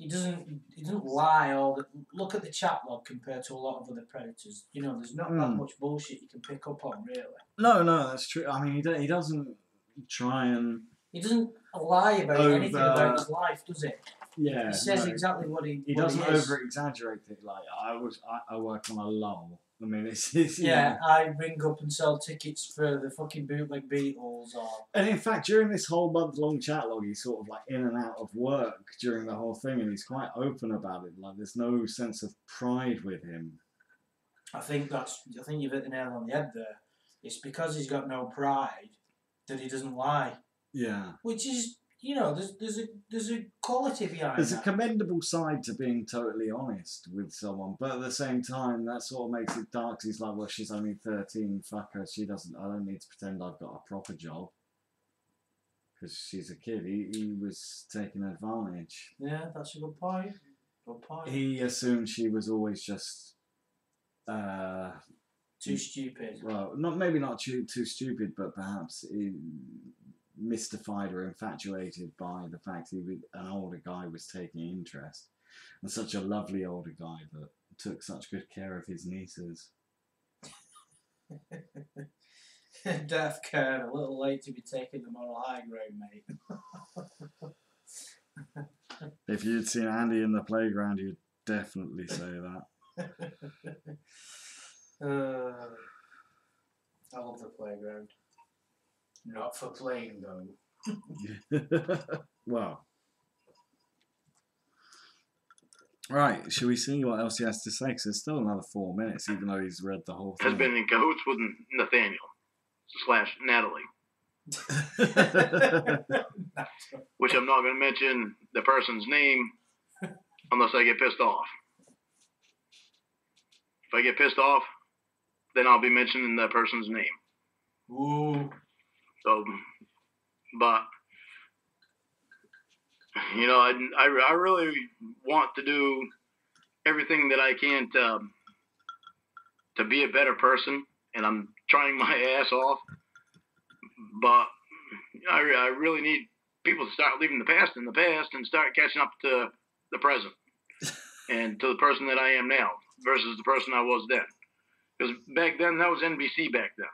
doesn't lie all the. Look at the chat log compared to a lot of other predators. You know, there's not that much bullshit you can pick up on, really. No, that's true. I mean, he doesn't try and. He doesn't lie about anything about his life, does he? Yeah, he says exactly what he. He doesn't over exaggerate it. Like I work on a lull. I mean, it's yeah. I ring up and sell tickets for the fucking bootleg Beatles, or. And in fact, during this whole month-long chat log, he's sort of like in and out of work during the whole thing, and he's quite open about it. Like, there's no sense of pride with him. I think you've hit the nail on the head there. It's because he's got no pride that he doesn't lie. Yeah. Which is, you know, there's a quality behind There's that. a commendable side to being totally honest with someone, but at the same time, that sort of makes it dark. 'Cause he's like, well, she's only 13, fuck her. I don't need to pretend I've got a proper job. Because she's a kid. He was taking advantage. Yeah, that's a good point. Good point. He assumed she was always just... too stupid. Well, maybe not too stupid, but perhaps mystified or infatuated by the fact an older guy was taking interest, and such a lovely older guy that took such good care of his nieces. Death Kern, a little late to be taking the moral high ground, mate. If you'd seen Andy in the playground, you'd definitely say that. I love the playground. Not for playing, though. Well. Right, shall we see what else he has to say? Because there's still another 4 minutes, even though he's read the whole thing. Has been in cahoots with Nathaniel/Natalie. Which I'm not going to mention the person's name unless I get pissed off. If I get pissed off, then I'll be mentioning that person's name. Ooh. So, but, you know, I really want to do everything that I can to be a better person, and I'm trying my ass off. But I really need people to start leaving the past in the past and start catching up to the present and to the person that I am now versus the person I was then. Because back then, that was NBC back then.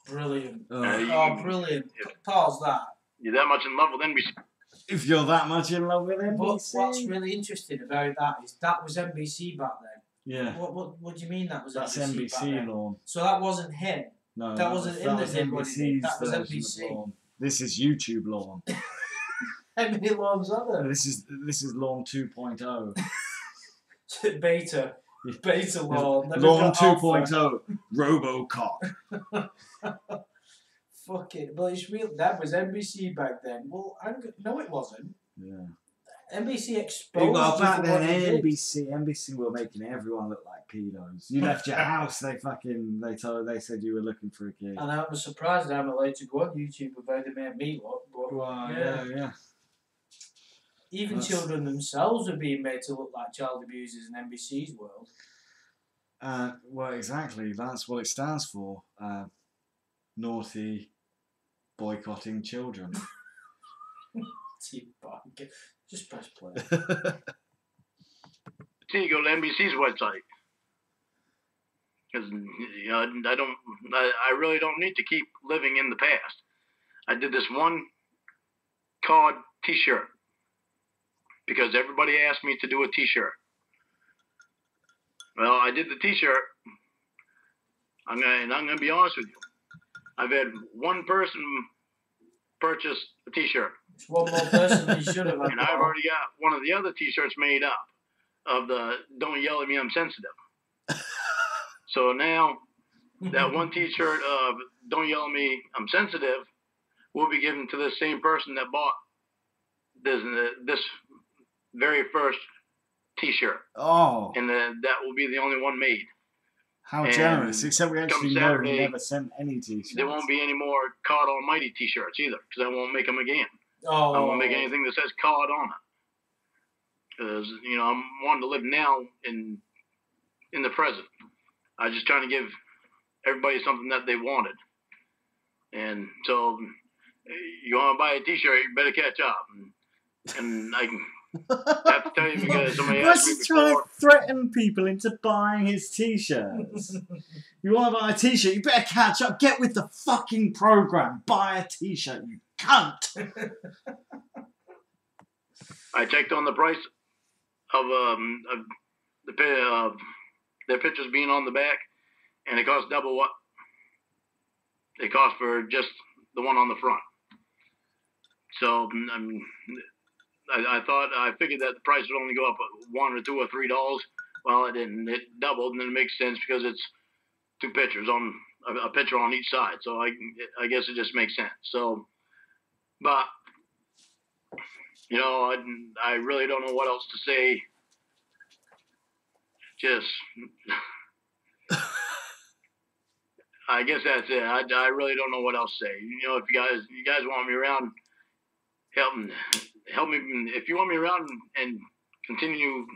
Brilliant. Brilliant. Pause that. You're that much in love with NBC. If you're that much in love with NBC. But what's really interesting about that is that was NBC back then. Yeah. What do you mean that was That's NBC back then? Lorne. So that wasn't him. No, that wasn't in the NBC's That was version NBC. of Lorne. This is YouTube Lorne. How many Lornes are there? This is Lorne 2.0. Beta Lorne. Lorne 2.0. RoboCop. Fuck it. Well, it's real. That was NBC back then. Well, no, it wasn't. Yeah. NBC exposed. Well, back then, NBC. NBC were making everyone look like pedos. You left your house, they said you were looking for a kid. And I was surprised that I'm allowed to go on YouTube about they made me look. But well, yeah. Even children themselves are being made to look like child abusers in NBC's world. Well, exactly. That's what it stands for. Naughty, boycotting children. Just press play. See, you go to NBC's website. Because I really don't need to keep living in the past. I did this one COD T-shirt because everybody asked me to do a T-shirt. Well, I did the T-shirt. I'm gonna be honest with you. I've had one person purchase a T-shirt. It's one more person you should have. And I've already got one of the other T-shirts made up of the "Don't Yell at Me, I'm Sensitive." So now that one T-shirt of "Don't Yell at Me, I'm Sensitive" will be given to the same person that bought this very first T-shirt. Oh. And that will be the only one made. How And generous! Except we come actually know Saturday, he never sent any t-shirts. there won't be any more COD Almighty T-shirts either, because I won't make them again. Oh. I won't make anything that says COD on it, because I'm wanting to live now in the present. I'm just trying to give everybody something that they wanted, and so you want to buy a T-shirt, you better catch up. And I can have to tell you because somebody asked me Russ is trying before. to threaten people into buying his t-shirts. You want to buy a t-shirt, you better catch up. Get with the fucking program. Buy a t-shirt, you cunt. I checked on the price of their pictures being on the back, and it costs double what it cost for just the one on the front. So I figured that the price would only go up $1 or $2 or $3. Well, it didn't. It doubled, and then it makes sense because it's two pictures on a picture on each side. So I guess it just makes sense. So, but I really don't know what else to say. Just, I guess that's it. I really don't know what else to say. If you guys want me around, help me. If you want me around and continue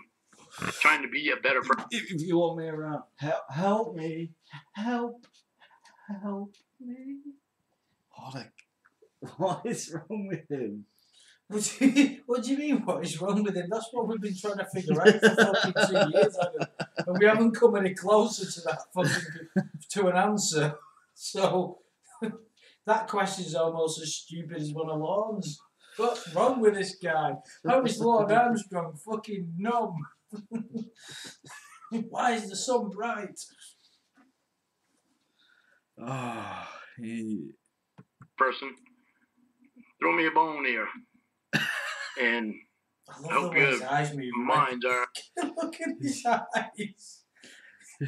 trying to be a better person. If you want me around, help me. Help me. What is wrong with him? What do you mean? What is wrong with him? That's what we've been trying to figure out for fucking 2 years, Adam. And we haven't come any closer to that to an answer. So that question is almost as stupid as one of Lorne's. What's wrong with this guy? How is Lord Armstrong fucking numb? Why is the sun bright? Oh, person, throw me a bone here. And I love the way his eyes move. Minds are. Look at his eyes.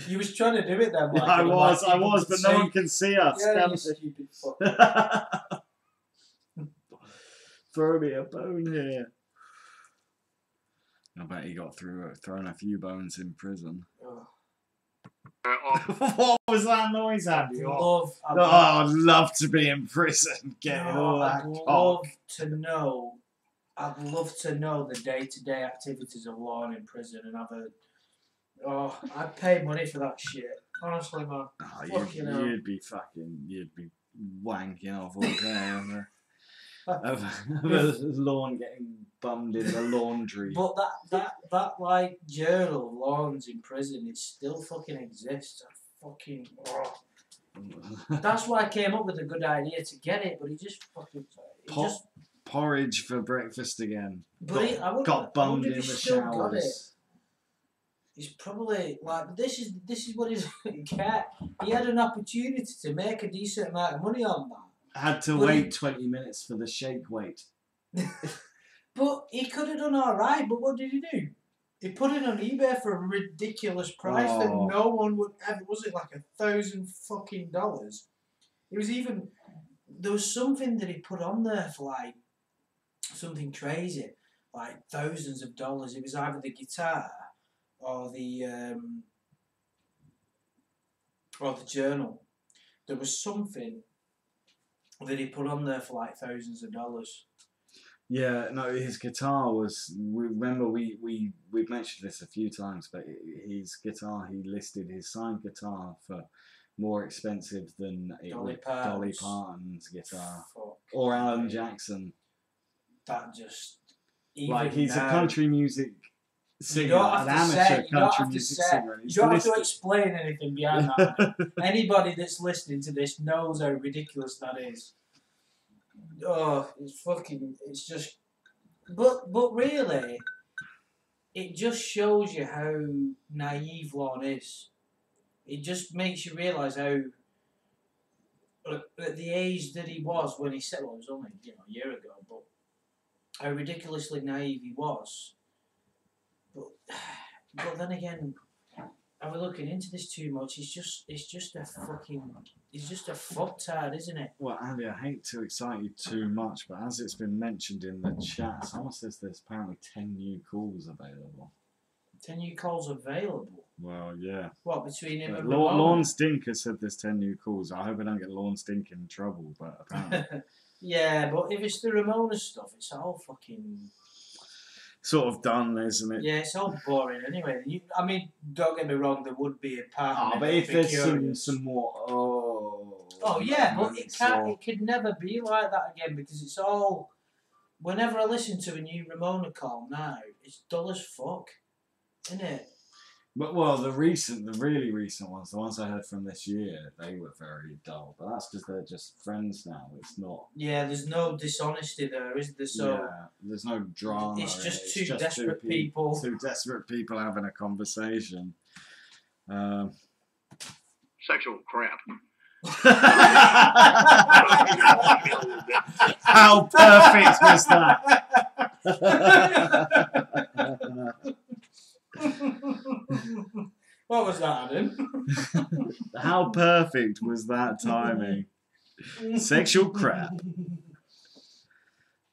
You was trying to do it then. I was, but no one can see us. Yeah, you stupid fuck. Throw me a bone here. I bet he got thrown a few bones in prison. Oh. What was that noise, Andy? I'd love to be in prison, getting all that cock. I'd love to know the day-to-day activities of Lorne in prison, and I'd pay money for that shit. Honestly, man. Oh, you'd be wanking off all day over Lorne getting bummed in the laundry. But that like journal, Lorne's in prison, it still fucking exists. That's why I came up with a good idea to get it, but he just fucking porridge for breakfast again. But got bummed in the showers. He's probably like this is what he's get. He had an opportunity to make a decent amount of money on that. Had to wait 20 minutes for the shake weight. But he could have done alright, but what did he do? He put it on eBay for a ridiculous price that no one would ever. Was it like $1,000 fucking dollars? It was even. There was something that he put on there for like something crazy, like thousands of dollars. It was either the guitar or the journal. There was something that he put on there for like thousands of dollars. Yeah, no, his guitar was. Remember, we've mentioned this a few times, but his guitar, he listed his signed guitar for more expensive than Dolly Parton's guitar or Alan Jackson. That just like he's a country music singer, you don't have an to amateur say, country music singer. You don't have to explain anything behind that. Anybody that's listening to this knows how ridiculous that is. Oh, it's just, but really, it just shows you how naive Lorne is. It just makes you realise how, at the age that he was when he said, well, it was only a year ago, but how ridiculously naive he was. But then again, are we looking into this too much? It's just a fucktard, isn't it? Well, Andy, I hate to excite you too much, but as it's been mentioned in the chat, someone says there's apparently 10 new calls available. 10 new calls available? Well, yeah. What, between him and Lorne Ramona? Stinker said there's 10 new calls. I hope I don't get Lorne Stinker in trouble, but apparently. Yeah, but if it's the Ramona stuff, it's all fucking... Sort of done, isn't it? Yeah, it's all boring anyway. I mean, don't get me wrong, there would be a part of Oh, me but that if would be there's curious. some more... Oh yeah, but it moments can't. or- It could never be like that again because it's all. Whenever I listen to a new Ramona call now, it's dull as fuck, isn't it? But, well, the really recent ones, the ones I heard from this year, they were very dull. But that's because they're just friends now. It's not... Yeah, there's no dishonesty there, is there? So yeah, there's no drama. it's in just it. two desperate people. Two desperate people having a conversation. Sexual crap. How perfect was that? What was that, Adam? How perfect was that timing? Sexual crap.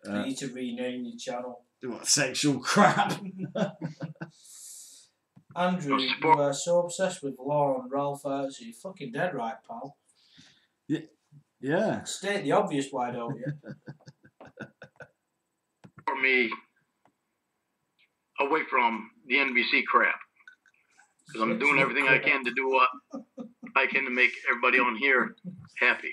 You need to rename your channel. What, sexual crap? Andrew, you are so obsessed with Lorne, Ralph Arts, you're fucking dead right, pal. Yeah. State the obvious, why don't you? For me, away from the NBC crap. Because I'm doing everything I can to do what I can to make everybody on here happy.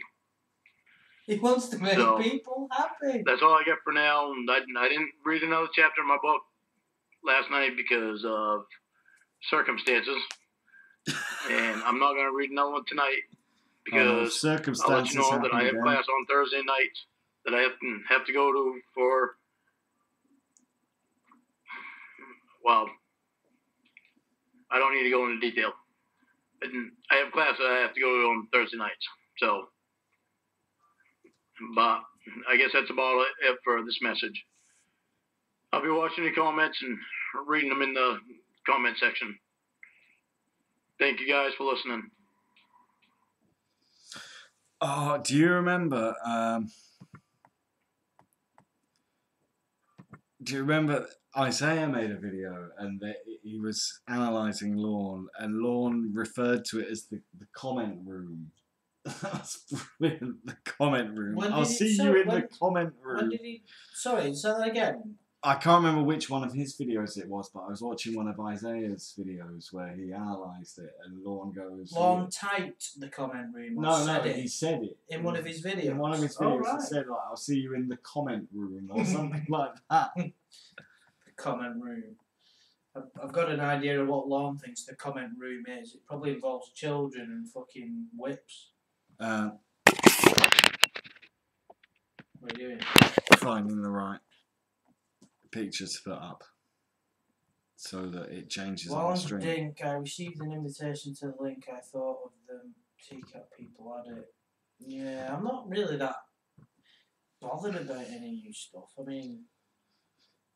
He wants to make So, people happy. That's all I got for now. And I didn't read another chapter in my book last night because of circumstances. And I'm not going to read another one tonight because I'll let circumstances you know that I have happen class on Thursday night that I have to go to for, well, I don't need to go into detail. I have class that I have to go to on Thursday nights. So, but I guess that's about it for this message. I'll be watching the comments and reading them in the comment section. Thank you guys for listening. Oh, do you remember? Do you remember Isaiah made a video and he was analysing Lorne, and Lorne referred to it as the comment room. That's brilliant. The comment room. I'll see you in the comment room. When did he? Sorry, say that again. I can't remember which one of his videos it was, but I was watching one of Isaiah's videos where he analysed it, and Lorne goes... Lorne typed the comment room. No, he said it. In one of his videos? In one of his videos, he said, like, I'll see you in the comment room, or something like that. The comment room. I've got an idea of what Lorne thinks the comment room is. It probably involves children and fucking whips. What are you doing? Finding the right pictures to put up so that it changes on the stream. Dink, I received an invitation to the link. I thought of them. TCAP people had it. Yeah, I'm not really that bothered about any new stuff. I mean...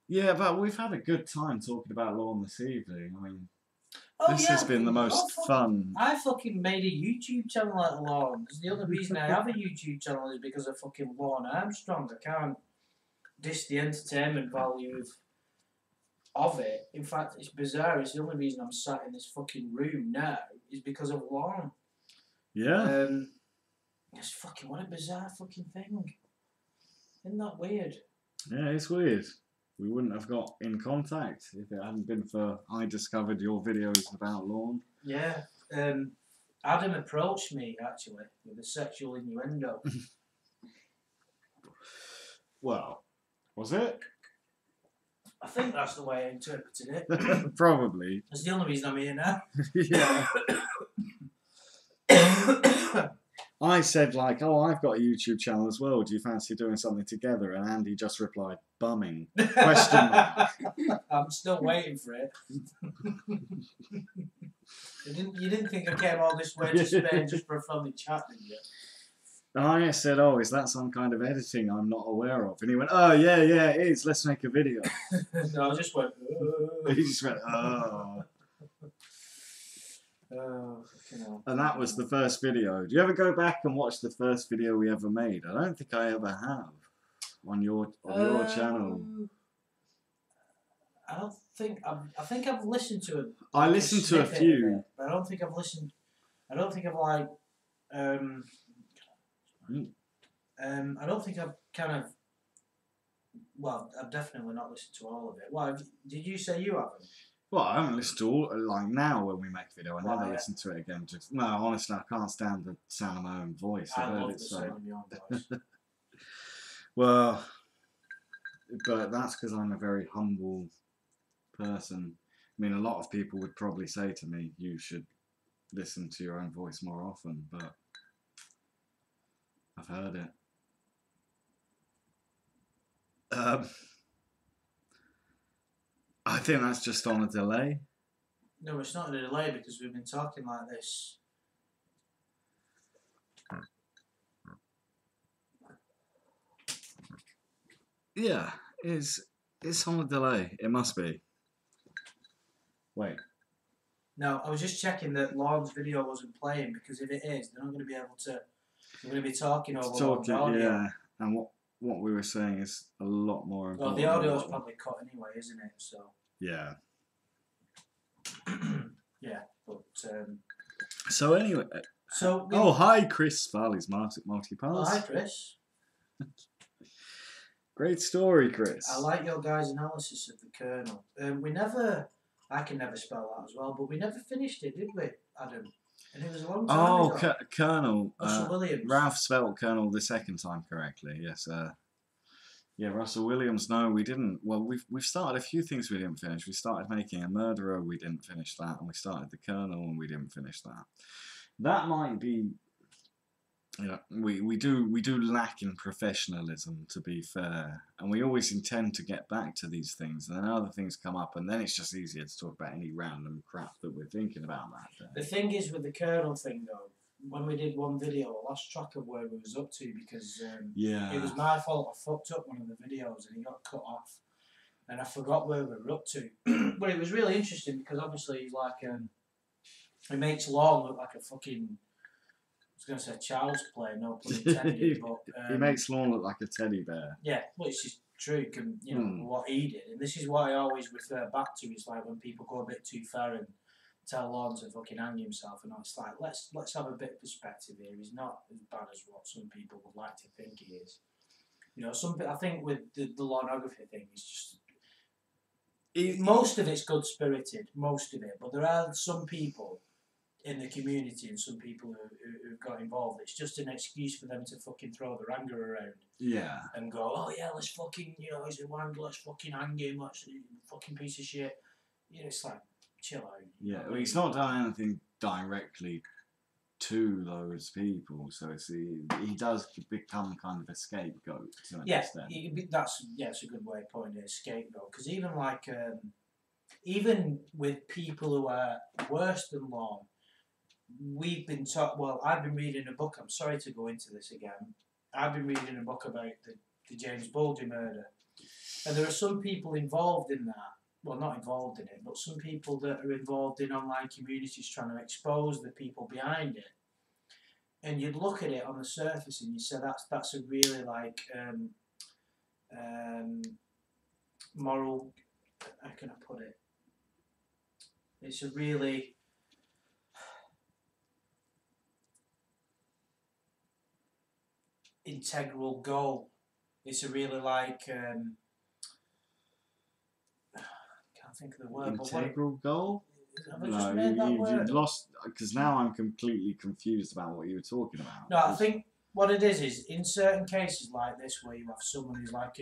Yeah, but we've had a good time talking about Lorne this evening. I mean, this has been the most fun. I fucking made a YouTube channel out of Lorne. The only reason I have a YouTube channel is because of fucking Lorne Armstrong. I can't diss the entertainment value of it. In fact, it's bizarre. It's the only reason I'm sat in this fucking room now is because of Lorne. Yeah. It's fucking, what a bizarre fucking thing. Isn't that weird? Yeah, it's weird. We wouldn't have got in contact if it hadn't been for I discovered your videos about Lorne. Yeah. Adam approached me, actually, with a sexual innuendo. Well, was it? I think that's the way I interpreted it. Probably. That's the only reason I'm here now. Yeah. I said, like, oh, I've got a YouTube channel as well. Do you fancy doing something together? And Andy just replied, bumming. Question mark. I'm still waiting for it. You didn't think I came all this way to Spain just for a friendly chat, did you? I said, oh, is that some kind of editing I'm not aware of? And he went, oh, yeah, it is. Let's make a video. No, I just went, He just went, oh. Oh, fucking hell. And that was the first video. Do you ever go back and watch the first video we ever made? I don't think I ever have on your channel. I don't think I think I've listened to it. I listened to a few. But I don't think I've listened. I don't think I've like. I don't think I've kind of. Well, I've definitely not listened to all of it. Well, did you say you haven't? Well, I haven't listened to all, like now when we make a video, I never Right. listen to it again. Just no, honestly, I can't stand the sound of my own voice. I I've heard love it the so. sound of your own voice. Well, but that's because I'm a very humble person. I mean, a lot of people would probably say to me, you should listen to your own voice more often, but I've heard it. I think that's just on a delay. No, it's not a delay because we've been talking like this. Yeah, it's on a delay. It must be. Wait. No, I was just checking that Lorne's video wasn't playing because if it is, they're not going to be able to. We're going to be talking over Lorne's audio. Yeah, and what we were saying is a lot more important. Well, the audio's probably cut anyway, isn't it? So. Yeah. Yeah, but. So anyway. So. Oh, hi, Chris Farley's multi-pass. Oh, hi, Chris. Great story, Chris. I like your guys' analysis of the Colonel. I can never spell that as well, but we never finished it, did we, Adam? And it was a long time ago. Colonel. Russell Williams. Ralph spelled Colonel the second time correctly, yes. Yeah, Russell Williams, no, we didn't. Well, we've started a few things we didn't finish. We started Making a Murderer, we didn't finish that, and we started The Colonel, and we didn't finish that. That might be... Yeah, we do lack in professionalism, to be fair, and we always intend to get back to these things, and then other things come up, and then it's just easier to talk about any random crap that we're thinking about that day. The thing is with the Colonel thing, though, when we did one video, I lost track of where we was up to because it was my fault. I fucked up one of the videos and it got cut off, and I forgot where we were up to. But it was really interesting because obviously he's like it makes Lorne look like a fucking. I was going to say child's play, no pun intended, but... he makes Lorne look like a teddy bear. Yeah, well, it's just true, you know, what he did. And this is what I always refer back to, is like when people go a bit too far and tell Lorne to fucking hang himself, and it's like, let's have a bit of perspective here. He's not as bad as what some people would like to think he is. You know, I think with the Lorneography thing, it's just... most of it's good-spirited, most of it, but there are some people... in the community and some people who've got involved, it's just an excuse for them to fucking throw their anger around. Yeah. And go, oh yeah, let's fucking, you know, he's a wanker, let's fucking hang him, let's fucking piece of shit. You know, it's like, chill out. Yeah, well, he's not done anything directly to those people, so he does become kind of a scapegoat to an extent. It's a good way of putting it, a scapegoat. Because even like, even with people who are worse than Lorne, we've been taught. Well, I've been reading a book. I'm sorry to go into this again. I've been reading a book about the James Bulger murder, and there are some people involved in that. Well, not involved in it, but some people that are involved in online communities trying to expose the people behind it. And you'd look at it on the surface, and you say that's a really like moral. How can I put it? It's a really integral goal. It's a really like can't think of the word. Integral goal? Have I just made that word? You lost, because now I'm completely confused about what you were talking about. No, I think what it is in certain cases like this, where you have someone who's like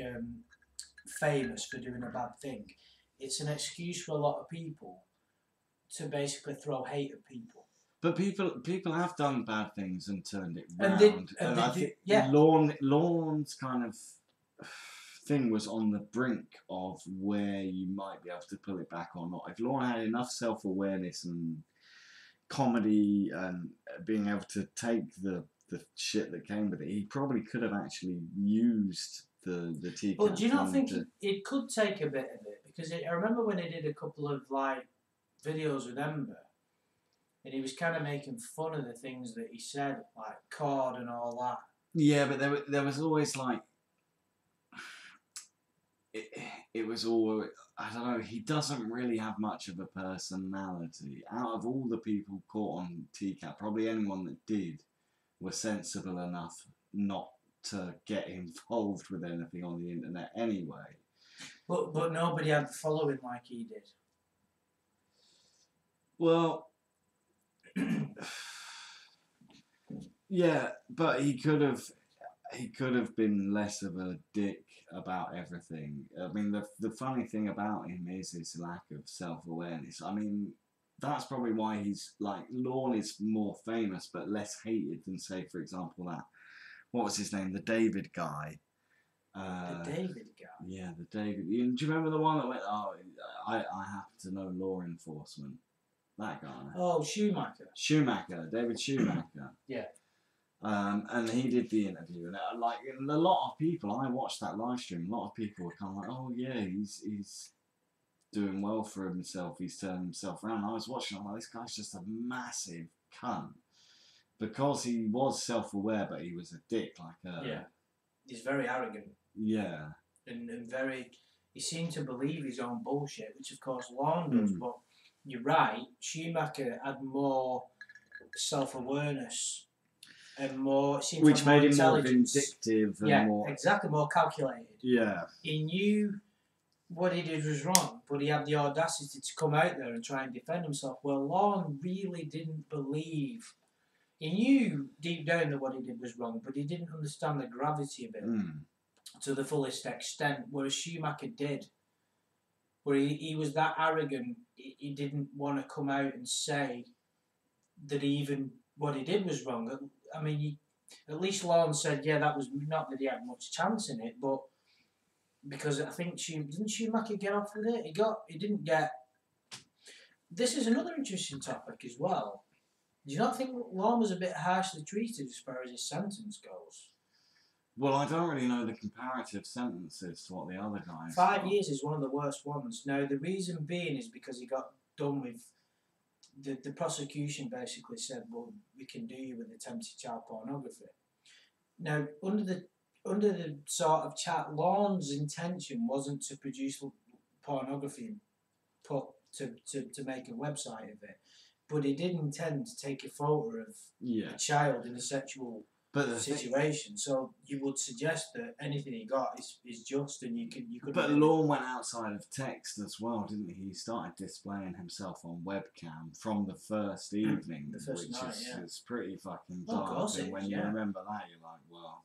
famous for doing a bad thing, it's an excuse for a lot of people to basically throw hate at people. But people have done bad things and turned it round. I think Lorne's kind of thing was on the brink of where you might be able to pull it back or not. If Lorne had enough self-awareness and comedy and being able to take the shit that came with it, he probably could have actually used the teacup. But do you not think it could take a bit of it? Because I remember when he did a couple of like videos with Ember, and he was kind of making fun of the things that he said, like cord and all that. Yeah, but there was always like it was all. I don't know, he doesn't really have much of a personality. Out of all the people caught on TCAP, probably anyone that did were sensible enough not to get involved with anything on the internet anyway. But nobody had the following like he did. Well, yeah, but he could have been less of a dick about everything. I mean, the funny thing about him is his lack of self-awareness. I mean, that's probably why he's like, Lorne is more famous but less hated than, say, for example, that, what was his name, the David guy. The David guy. Yeah, the David. Do you remember the one that went, oh, I happen to know law enforcement? That guy. Oh, Schumacher. David Schumacher. Yeah. And he did the interview, and like, and a lot of people, I watched that live stream, a lot of people were kind of like, oh yeah, he's doing well for himself, he's turning himself around. I was watching, I'm like, this guy's just a massive cunt. Because he was self-aware, but he was a dick, like yeah. He's very arrogant. Yeah. And very, he seemed to believe his own bullshit, which of course Lorne does, but you're right, Schumacher had more self-awareness and more, which made him more intelligence. vindictive and Yeah, more... exactly, more calculated. Yeah. He knew what he did was wrong, but he had the audacity to come out there and try and defend himself. Well, Lorne really didn't believe. He knew deep down that what he did was wrong, but he didn't understand the gravity of it to the fullest extent, whereas Schumacher did. Where he was that arrogant, he didn't want to come out and say that even what he did was wrong. I mean, at least Lorne said, yeah, that was not that he had much chance in it, but because I think didn't Schumacher get off with it? He didn't get. This is another interesting topic as well. Do you not think Lorne was a bit harshly treated as far as his sentence goes? Well, I don't really know the comparative sentences to what the other guys 5 years is one of the worst ones. Now, the reason being is because he got done with... The prosecution basically said, well, we can do you with attempted child pornography. Now, under the sort of chat, Lorne's intention wasn't to produce pornography to make a website of it, but he did intend to take a photo of a child in a sexual situation. So you would suggest that anything he got is just, and you could. But Lorne went outside of text as well, didn't he? He started displaying himself on webcam from the first evening, which is pretty fucking dark. And when you remember that, you're like, wow.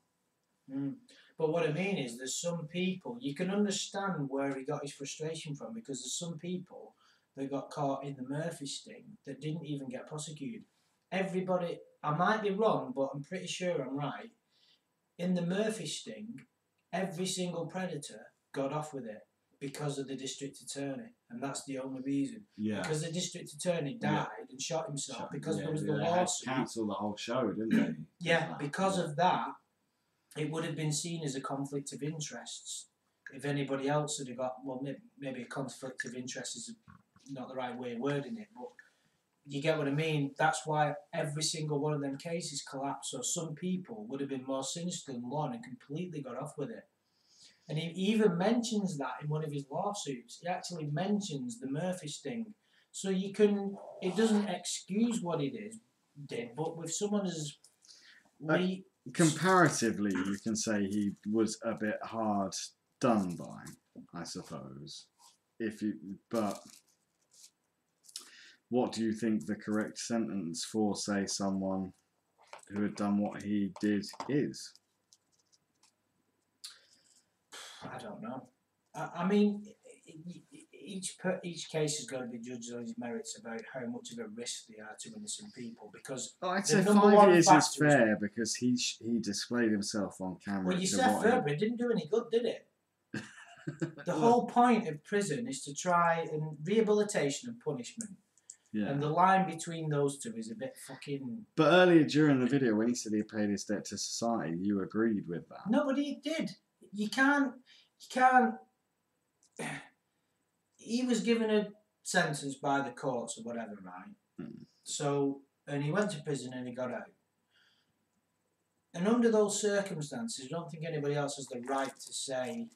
But what I mean is, there's some people, you can understand where he got his frustration from, because there's some people that got caught in the Murphy sting that didn't even get prosecuted. Everybody, I might be wrong, but I'm pretty sure I'm right. In the Murphy sting, every single predator got off with it because of the district attorney, and that's the only reason. Yeah. Because the district attorney died and shot himself because there was the lawsuit. They cancelled the whole show, didn't they? Yeah, because of that, it would have been seen as a conflict of interests. If anybody else had got, well, maybe a conflict of interest is not the right way of wording it, but you get what I mean. That's why every single one of them cases collapsed. So some people would have been more sinister than Lorne and completely got off with it. And he even mentions that in one of his lawsuits. He actually mentions the Murphy sting. So you can, it doesn't excuse what he did, but with someone as comparatively, you can say he was a bit hard done by, I suppose. But what do you think the correct sentence for, say, someone who had done what he did is? I don't know. I mean, each case is going to be judged on its merits about how much of a risk they are to innocent people. Because I'd say 5 years is fair because he displayed himself on camera. Well, you said fair, but it didn't do any good, did it? The whole point of prison is to try and rehabilitation and punishment. Yeah. And the line between those two is a bit fucking... But earlier during the video, when he said he paid his debt to society, you agreed with that. No, but he did. You can't... He was given a sentence by the courts or whatever, right? So, and he went to prison and he got out. And under those circumstances, I don't think anybody else has the right to say...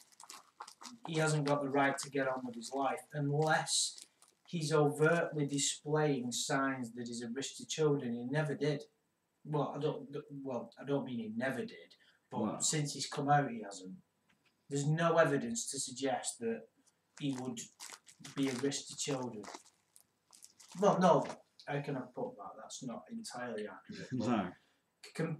he hasn't got the right to get on with his life unless he's overtly displaying signs that he's a risk to children. He never did. Well, I don't mean he never did, but Wow. since he's come out, he hasn't. There's no evidence to suggest that he would be a risk to children. Well, no, how can I put that? That's not entirely accurate. No. Do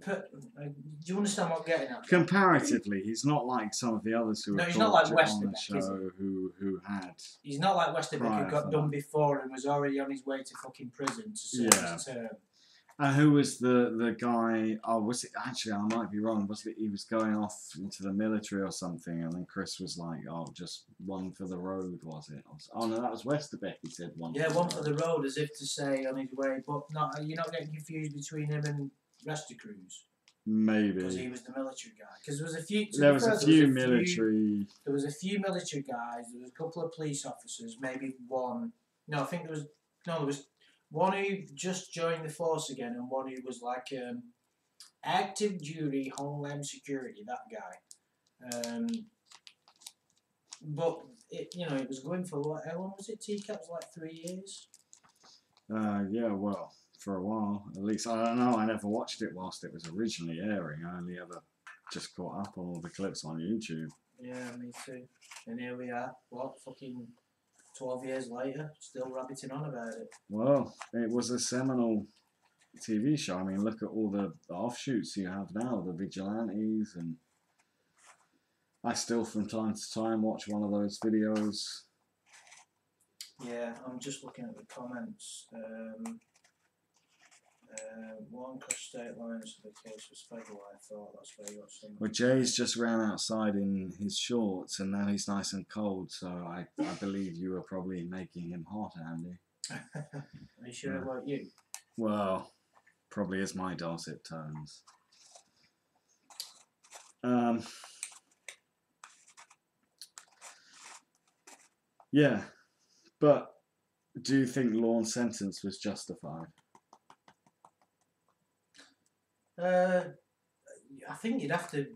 you understand what I'm getting at? Comparatively, he's not like some of the others who No, were he's not like on the Westerbeck, is show who had. He's not like Westerbeck, Prior who got for done that. before and was already on his way to fucking prison to serve Yeah. his term. And who was the guy? Oh, was it actually? I might be wrong. Was it he was going off into the military or something? And then Chris was like, "Oh, just one for the road, was it?" Oh no, that was Westerbeck. He said one. Yeah, one for the road, as if to say on his way. But not, you're not getting confused between him and Rester Cruz Maybe because he was the military guy. Because there was a few. there was a few military. There was a few military guys. There was a couple of police officers. Maybe one. No, I think there was. No, there was one who just joined the force again, and one who was like active duty Homeland Security. That guy. But it was going for what? How long was it? TCAP was like 3 years. Yeah, well, for a while at least. I don't know. I never watched it whilst it was originally airing. I only ever just caught up on all the clips on YouTube. Yeah, me too. And here we are. What? Fucking 12 years later, still rabbiting on about it. Well, it was a seminal TV show. I mean, look at all the offshoots you have now, the vigilantes, and I still from time to time watch one of those videos. Yeah, I'm just looking at the comments. One cross state lines for the case was federal, I thought. That's where you got some. Well, Jay's just ran outside in his shorts, and now he's nice and cold, so I believe you were probably making him hot, Andy. Are you sure about you? Well, probably is my dulcet tones. Yeah, but do you think Lorne's sentence was justified? I think you'd have to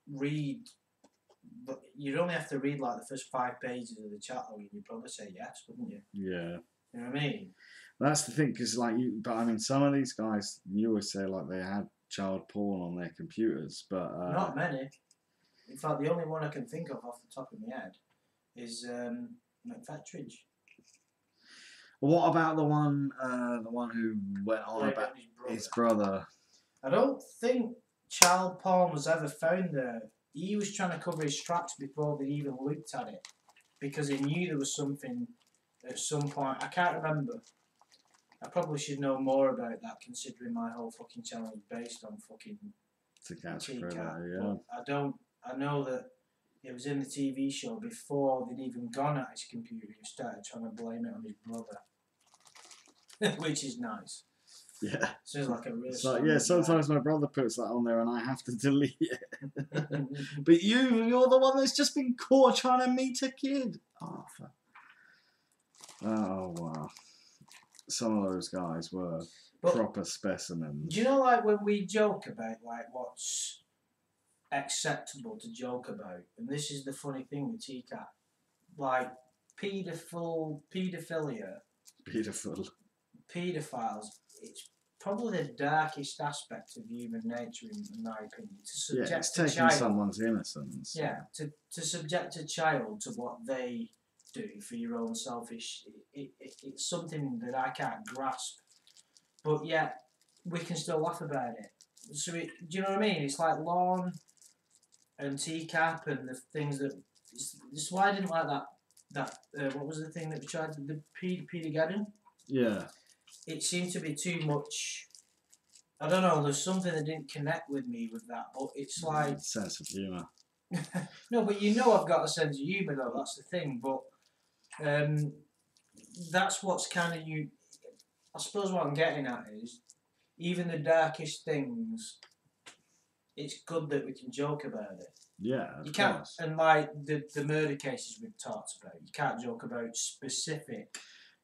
read, but you'd only have to read like the first 5 pages of the chat log, and you'd probably say yes, wouldn't you? Yeah. You know what I mean? That's the thing, because but I mean, some of these guys, you always say like they had child porn on their computers, but Not many. In fact, the only one I can think of off the top of my head is McFetridge. What about the one who went on Played about on his brother? I don't think child porn was ever found there. He was trying to cover his tracks before they even looked at it, because he knew there was something at some point. I can't remember. I probably should know more about that, considering my whole fucking channel is based on fucking To catch TCAP. Predator, yeah. But I know that it was in the TV show before they'd even gone at his computer. He started trying to blame it on his brother, which is nice. Yeah. Sounds like a real. So yeah, sometimes my brother puts that on there and I have to delete it. But you're the one that's just been caught trying to meet a kid. Oh, wow. Some of those guys were proper specimens. Do you know, like, when we joke about like what's acceptable to joke about, and this is the funny thing with TCAP, like paedophilia, paedophiles, it's probably the darkest aspect of human nature, in my opinion. To subject it's a taking child, someone's innocence. yeah, to subject a child to what they do for your own selfish, it's something that I can't grasp. But yet, we can still laugh about it. So, do you know what I mean? It's like Lorne and TCAP and the things that. This is why I didn't like that. What was the thing that we tried to the Peter? Yeah. It seemed to be too much. I don't know. There's something that didn't connect with me with that. But it's like Sense of humour. no, but you know I've got a sense of humour though. That's the thing. But that's what's kind of you. I suppose what I'm getting at is even the darkest things. It's good that we can joke about it. Yeah, you can't, and like the murder cases we've talked about, you can't joke about specific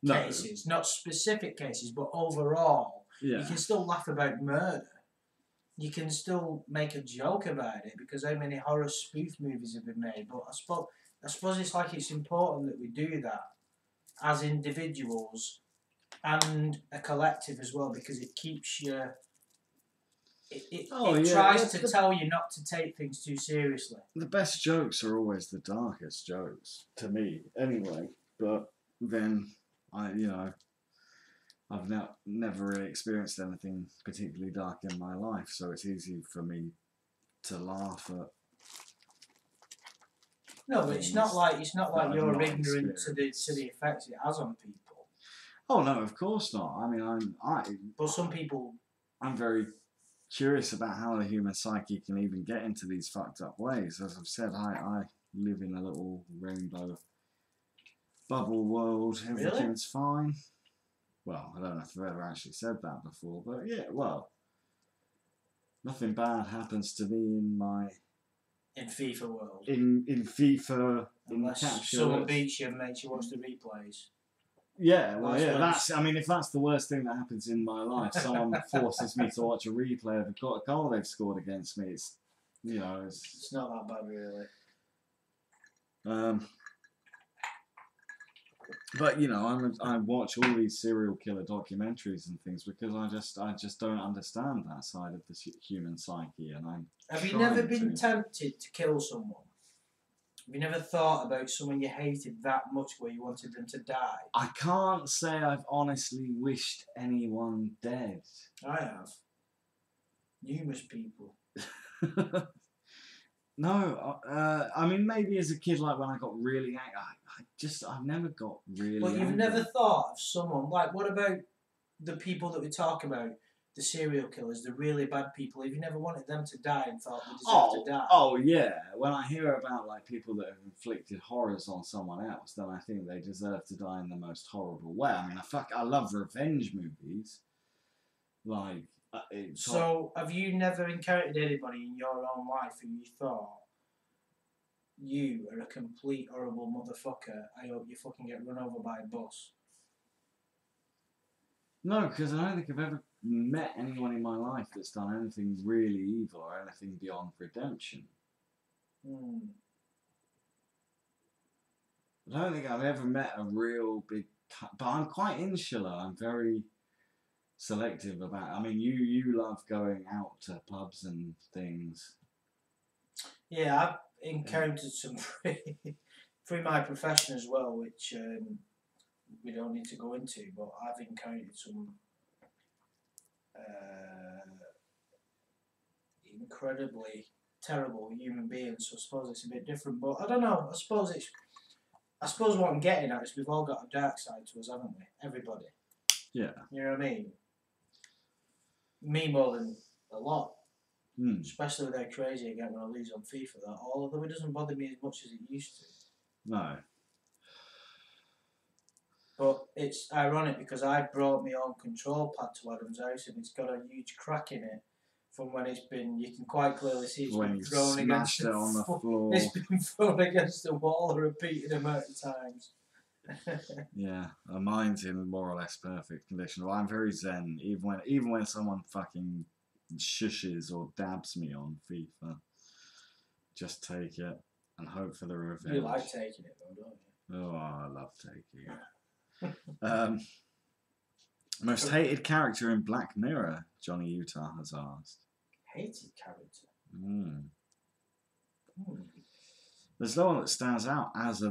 cases, not specific cases, but overall, you can still laugh about murder. You can still make a joke about it because how many horror spoof movies have been made. But I suppose I suppose it's like it's important that we do that as individuals and a collective as well, because it keeps you. It tries to tell you not to take things too seriously. The best jokes are always the darkest jokes, to me, anyway. But then, I've never really experienced anything particularly dark in my life, so it's easy for me to laugh at. No, but it's not like you're ignorant to the effects it has on people. Oh no, of course not. I mean, But some people. I'm very curious about how the human psyche can even get into these fucked up ways. As I've said, I live in a little rainbow bubble world. Everything's fine. Well, I don't know if I've ever actually said that before, but yeah, well, nothing bad happens to me in FIFA world. In FIFA, unless someone beats you and makes you watch the replays. Yeah, well, yeah, that's. I mean, if that's the worst thing that happens in my life, someone forces me to watch a replay of a goal they've scored against me. It's, it's not that bad, really. But I watch all these serial killer documentaries and things because I just don't understand that side of the human psyche, and I'm. Have you never been tempted to kill someone? Have you never thought about someone you hated that much where you wanted them to die? I can't say I've honestly wished anyone dead. I have. Numerous people. No, I mean, maybe as a kid, like when I got really angry, I've never got really But you've angry. never thought of someone, like, what about the people that we talk about, the serial killers, the really bad people? Have you never wanted them to die and thought they deserve to die? Oh, yeah. When I hear about, like, people that have inflicted horrors on someone else, then I think they deserve to die in the most horrible way. I mean, I love revenge movies. Like, so, have you never encountered anybody in your own life who you thought, you are a complete horrible motherfucker, I hope you fucking get run over by a bus? No, because I don't think I've ever met anyone in my life that's done anything really evil or anything beyond redemption. I don't think I've ever met a real big... But I'm quite insular. I'm very selective about... I mean, you love going out to pubs and things. Yeah, I've encountered some through my profession as well, which we don't need to go into, but I've encountered some incredibly terrible human beings, so I suppose it's a bit different, but I don't know, I suppose what I'm getting at is we've all got a dark side to us, haven't we? Everybody. Yeah. You know what I mean? Me more than a lot. Especially with how crazy I get when I lose on FIFA, that although it doesn't bother me as much as it used to. No. But it's ironic because I brought my own control pad to Adam's house and it's got a huge crack in it from when it's been, you can quite clearly see it's been thrown against it on the floor. It's been thrown against the wall a repeated amount of times. Yeah, mine's in more or less perfect condition. Well, I'm very zen, even when someone fucking shushes or dabs me on FIFA. Just take it and hope for the revenge. You like taking it though, don't you? Oh, I love taking it. Most hated character in Black Mirror, Johnny Utah has asked. Hated character? There's no one that stands out as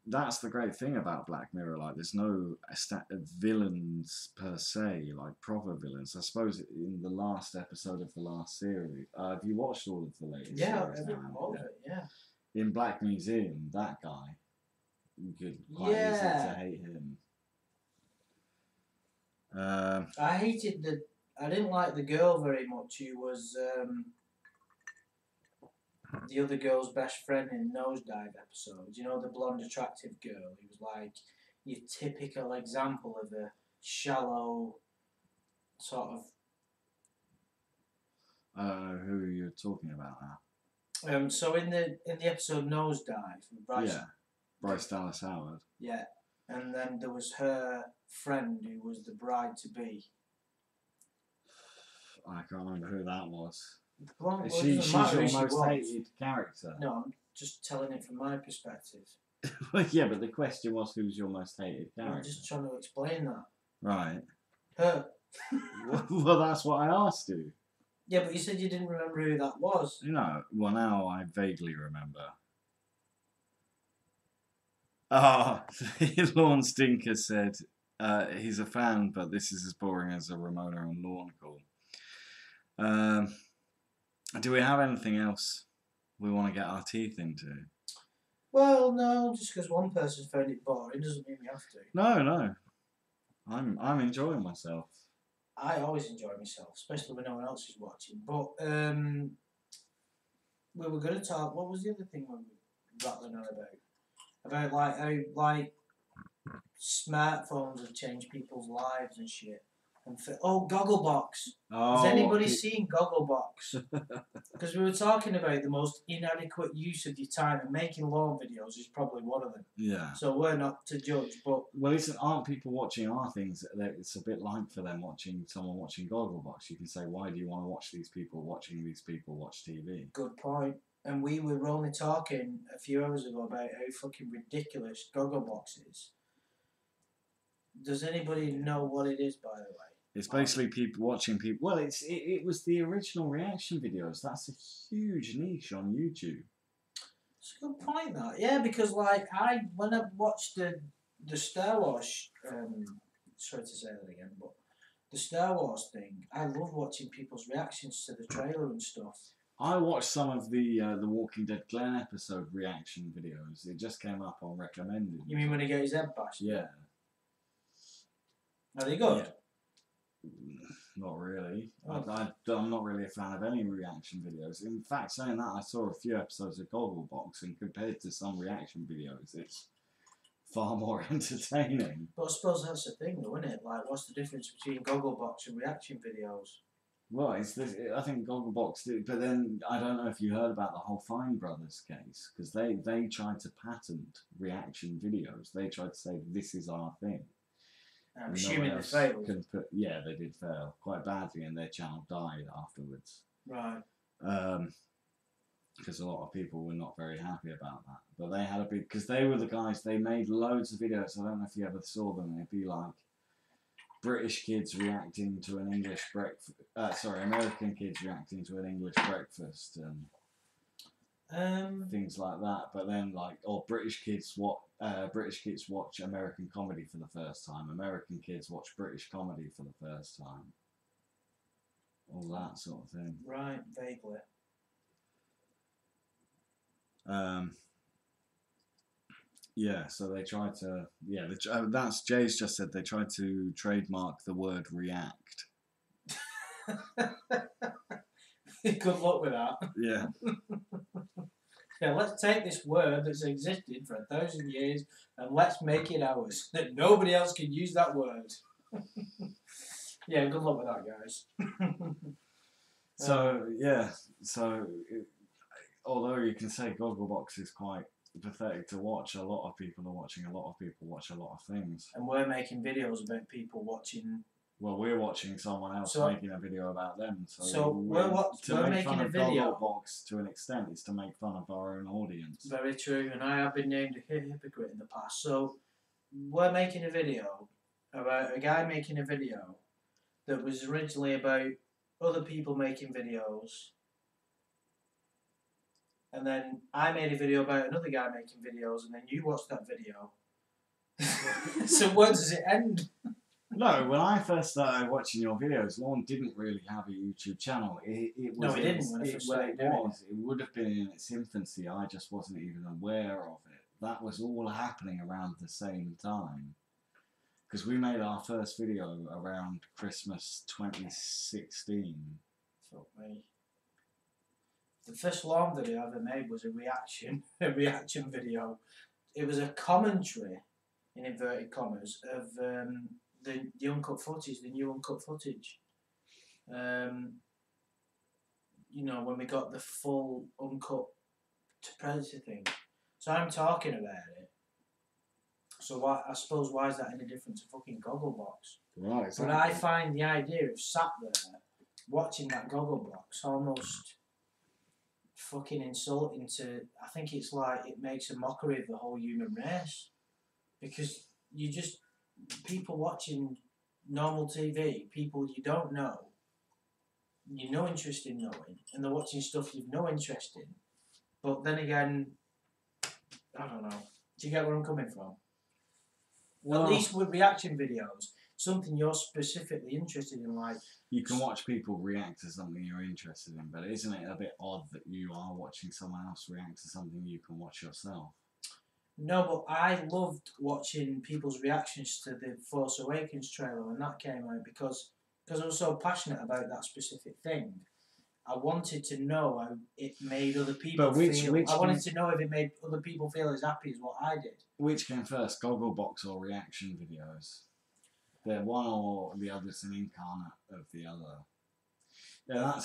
that's the great thing about Black Mirror. Like, there's no villains per se, like proper villains. I suppose in the last episode of the last series, have you watched all of the latest? Yeah, all of it. Yeah. In Black Museum, that guy, you could quite easily to hate him. I didn't like the girl very much. Who was the other girl's best friend in Nosedive episode. You know, the blonde, attractive girl who was like your typical example of a shallow sort of. I don't know who you're talking about now. So in the episode Nosedive, Bryce Dallas Howard. Yeah, and then there was her friend who was the bride to be. I can't remember who that was. Well, she's your most hated character. No, just telling it from my perspective. Yeah, but the question was, who's your most hated character? I'm just trying to explain that. Right. Her. Well, that's what I asked you. Yeah, but you said you didn't remember who that was. Well, now I vaguely remember. Ah, Lorne Stinker said he's a fan, but this is as boring as a Ramona and Lorne call. Do we have anything else we want to get our teeth into? Well, no, just because one person found it boring doesn't mean we have to. No. I'm enjoying myself. I always enjoy myself, especially when no one else is watching. But we were going to talk. What was the other thing we were rattling on about? About like how like smartphones have changed people's lives and shit. And Gogglebox. Has anybody seen Gogglebox? Because we were talking about the most inadequate use of your time, and making Lorne videos is probably one of them. Yeah. So we're not to judge, but well, aren't people watching our things? It's a bit like for them someone watching Gogglebox. You can say, why do you want to watch these people watching these people watch TV? Good point. And we were only talking a few hours ago about how fucking ridiculous Gogglebox is. Does anybody know what it is, by the way? It's basically people watching people. Well, it was the original reaction videos. That's a huge niche on YouTube. It's a good point, that. Yeah, because like when I watched the Star Wars, sorry to say that again, but the Star Wars thing, I love watching people's reactions to the trailer and stuff. I watched some of the Walking Dead Glenn episode reaction videos. It just came up on recommended. You mean when he got his head bashed? Yeah. Are they good? Yeah. Not really. Oh. I'm not really a fan of any reaction videos. In fact, saying that, I saw a few episodes of Gogglebox, and compared to some reaction videos, it's far more entertaining. But I suppose that's the thing, though, isn't it? Like, what's the difference between Gogglebox and reaction videos? Well, I think Gogglebox did, but then I don't know if you heard about the whole Fine Brothers case, because they tried to patent reaction videos. They tried to say, this is our thing. I'm assuming they failed. Yeah, they did fail quite badly, and their channel died afterwards. Right. Because a lot of people were not very happy about that. But they had a big... Because they were the guys, they made loads of videos. I don't know if you ever saw them. It'd be like British kids reacting to an English breakfast... American kids reacting to an English breakfast and things like that. But then, like, British kids watch American comedy for the first time. American kids watch British comedy for the first time. All that sort of thing. Right, vaguely. Yeah, so they tried to... Yeah, that's Jay's just said they tried to trademark the word react. Good luck with that. Yeah. Yeah, let's take this word that's existed for 1,000 years and let's make it ours. That nobody else can use that word. Yeah, good luck with that, guys. Although you can say Gogglebox is quite pathetic to watch, a lot of people are watching a lot of people watch a lot of things. And we're making videos about people watching... Well, we're watching someone else making a video about them. So we're making a video. Gogglebox, to an extent, is to make fun of our own audience. Very true, and I have been named a hypocrite in the past. So we're making a video about a guy making a video that was originally about other people making videos. And then I made a video about another guy making videos, and then you watched that video. So where does it end? No, when I first started watching your videos, Lorne didn't really have a YouTube channel. It didn't when I first started doing it. It would have been in its infancy. I just wasn't even aware of it. That was all happening around the same time. Because we made our first video around Christmas 2016. Fuck me. The first Lorne video I ever made was a reaction video. It was a commentary, in inverted commas, of the uncut footage, the new uncut footage. You know, when we got the full uncut to Predator thing. So I'm talking about it. So I suppose why is that any different to fucking Gogglebox? Right. Exactly. But I find the idea of sat there watching that Gogglebox almost fucking insulting to. I think it's like it makes a mockery of the whole human race, because you just people watching normal TV, people you don't know, you've no interest in knowing, and they're watching stuff you've no interest in. But then again, I don't know. Do you get where I'm coming from? Well, At least with reaction videos, something you're specifically interested in, like you can watch people react to something you're interested in, but isn't it a bit odd that you are watching someone else react to something you can watch yourself? no, but I loved watching people's reactions to the Force Awakens trailer when that came out because I was so passionate about that specific thing. I wanted to know how it made other people feel. I wanted to know if it made other people feel as happy as what I did. Which came first, Gogglebox or reaction videos? They're one or the other's an incarnate of the other. Yeah,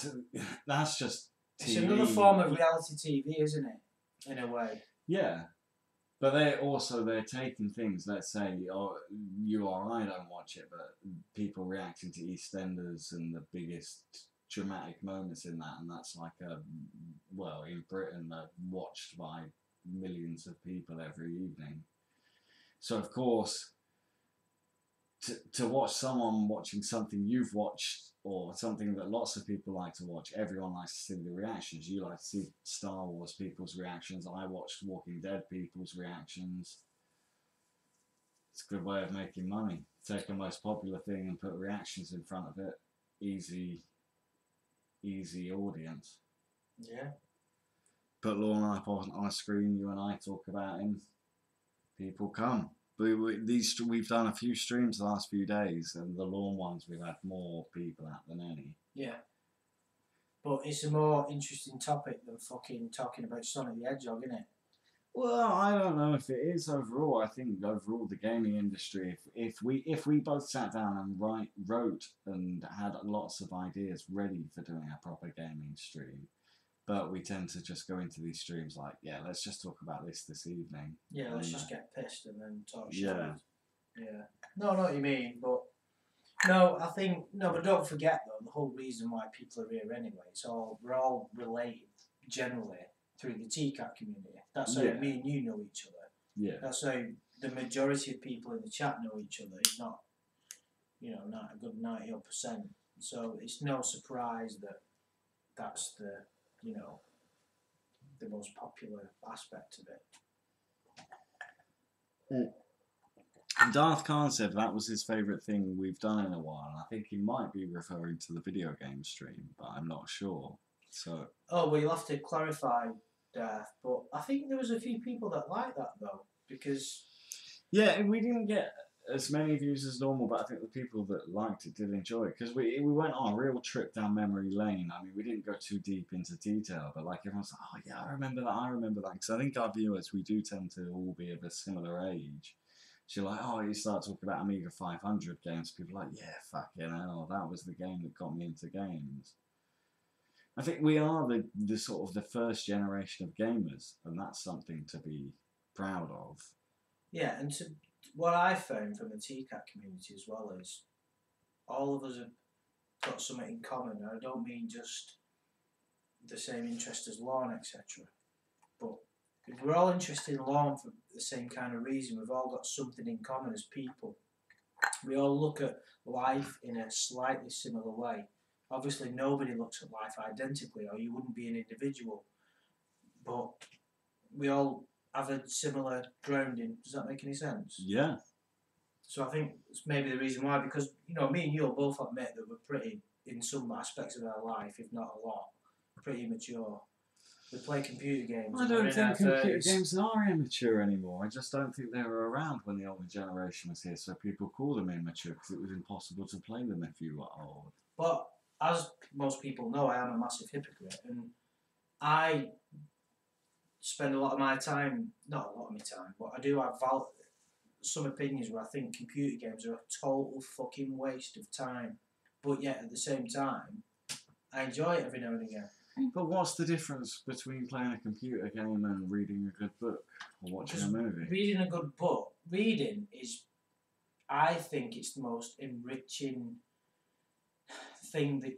that's just TV. It's another form of reality TV, isn't it? In a way. Yeah. But they're taking things, let's say, you or I don't watch it, but people reacting to EastEnders and the biggest dramatic moments in that, and that's like in Britain, they're watched by millions of people every evening. So, of course, to watch someone watching something you've watched, or something that lots of people like to watch, everyone likes to see the reactions. You like to see Star Wars people's reactions. I watched Walking Dead people's reactions. It's a good way of making money. Take the most popular thing and put reactions in front of it. Easy audience. Yeah. Put Lorne up on a screen, you and I talk about him. People come. We've done a few streams the last few days, and the Lorne ones we've had more people at than any. Yeah. But it's a more interesting topic than fucking talking about Sonic the Hedgehog, isn't it? Well, I don't know if it is overall. I think overall the gaming industry, if we both sat down and wrote and had lots of ideas ready for doing a proper gaming stream, but we tend to just go into these streams like, yeah, let's just talk about this evening. Yeah, let's just get pissed and then talk shit. Yeah. Yeah. No, I know what you mean, but no, but don't forget though, the whole reason why people are here anyway, we're all related generally through the TCAT community. That's how me and you know each other. Yeah. That's how the majority of people in the chat know each other. It's not, not a good 90%. So it's no surprise that that's the most popular aspect of it. Darth Khan said that was his favourite thing we've done in a while. I think he might be referring to the video game stream, but I'm not sure. So. Oh, well, you'll have to clarify, Darth. But I think there was a few people that liked that though, because. Yeah, we didn't get as many views as normal, but I think the people that liked it did enjoy it, because we went on a real trip down memory lane. I mean, we didn't go too deep into detail, but like everyone's like, oh yeah, I remember that, because I think our viewers, we do tend to all be of a similar age. So you're like, oh, you start talking about Amiga 500 games, people are like, yeah, fucking hell, that was the game that got me into games. I think we are the sort of the first generation of gamers, and that's something to be proud of. Yeah, and what I found from the TCAT community as well is all of us have got something in common. I don't mean just the same interest as Lorne, etc. But we're all interested in Lorne for the same kind of reason. We've all got something in common as people. We all look at life in a slightly similar way. Obviously, nobody looks at life identically, or you wouldn't be an individual. But we all have a similar grounding. Does that make any sense? Yeah. So I think it's maybe the reason why, because me and you will both admit that we're pretty, in some aspects of our life, if not a lot, pretty immature. We play computer games. I don't think computer games are immature anymore. I just don't think they were around when the older generation was here, so people call them immature because it was impossible to play them if you were old. But as most people know, I am a massive hypocrite, and I spend a lot of my time, not a lot of my time, but I do have some opinions where I think computer games are a total fucking waste of time. But yet, at the same time, I enjoy it every now and again. But what's the difference between playing a computer game and reading a good book or watching a movie? Reading a good book, I think it's the most enriching thing that...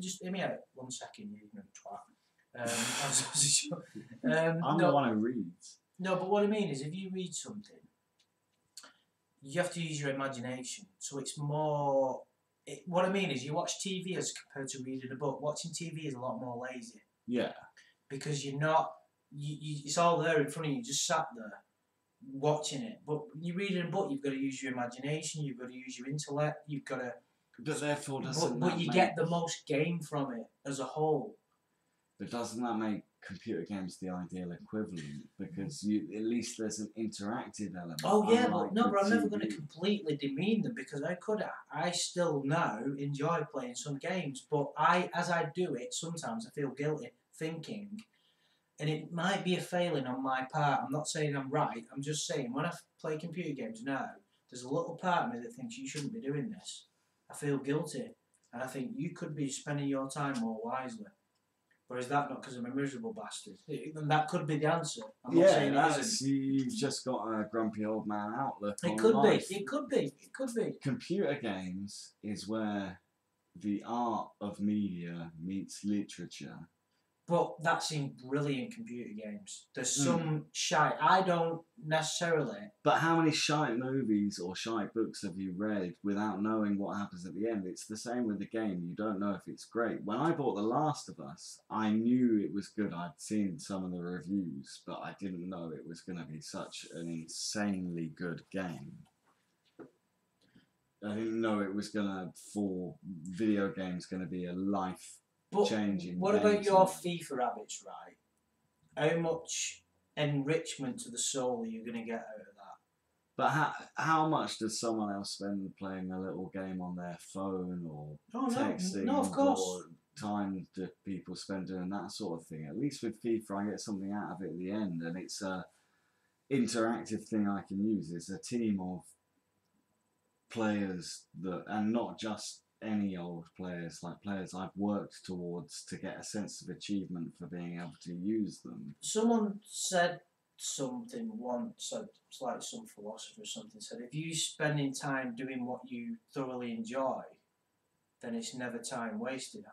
just hear me out 1 second, you ignorant twat. I'm the no, one who reads. no, but what I mean is, if you read something, you have to use your imagination. So it's more. What I mean is, you watch TV as compared to reading a book. Watching TV is a lot more lazy Yeah. because you're not. It's all there in front of you. You just sat there watching it. But when you're reading a book, you've got to use your imagination. You've got to use your intellect. You've got to. But therefore, doesn't But that you make, get the most gain from it as a whole. But doesn't that make computer games the ideal equivalent? Because at least there's an interactive element. Oh yeah, unlike but with I'm never going to TV. completely demean them because I still now enjoy playing some games, but as I do it, sometimes I feel guilty thinking, and it might be a failing on my part. I'm not saying I'm right. I'm just saying when I play computer games now, there's a little part of me that thinks you shouldn't be doing this. I feel guilty, and I think you could be spending your time more wisely. Or is that not because I'm a miserable bastard? And that could be the answer. I'm not saying it isn't. you've just got a grumpy old man outlook on It could life. be. It could be. It could be. Computer games is where the art of media meets literature. But that's in brilliant computer games. There's some shite. I don't necessarily. But how many shite movies or shite books have you read without knowing what happens at the end? It's the same with the game. You don't know if it's great. When I bought The Last of Us, I knew it was good. I'd seen some of the reviews, but I didn't know it was going to be such an insanely good game. I didn't know it was going to, for video games, going to be a life But changing. what about your FIFA habits, right? How much enrichment to the soul are you going to get out of that? But how much does someone else spend playing a little game on their phone or texting? No, of course. Or time that people spend doing that sort of thing? At least with FIFA, I get something out of it at the end, and it's a interactive thing I can use. It's a team of players that, and not just any old players, like players I've worked towards to get a sense of achievement for being able to use them. Someone said something once, it's like some philosopher or something said, if you spending time doing what you thoroughly enjoy, then it's never time wasted.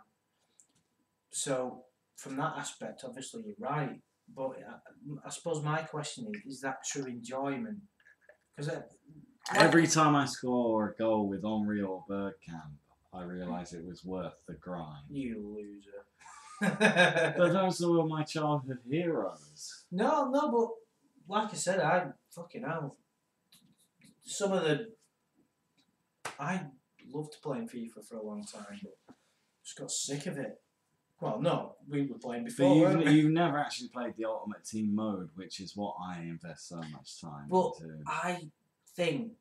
So from that aspect, obviously you're right. But I suppose my question is that true enjoyment? Because every time I score a goal with Henri or Bergkamp, I realise it was worth the grind. You loser. But those were my childhood heroes. No, but like I said, I fucking hell. Some of the. I loved playing FIFA for a long time, but just got sick of it. Well, no, we were playing before. But you've never actually played the Ultimate Team mode, which is what I invest so much time into. I think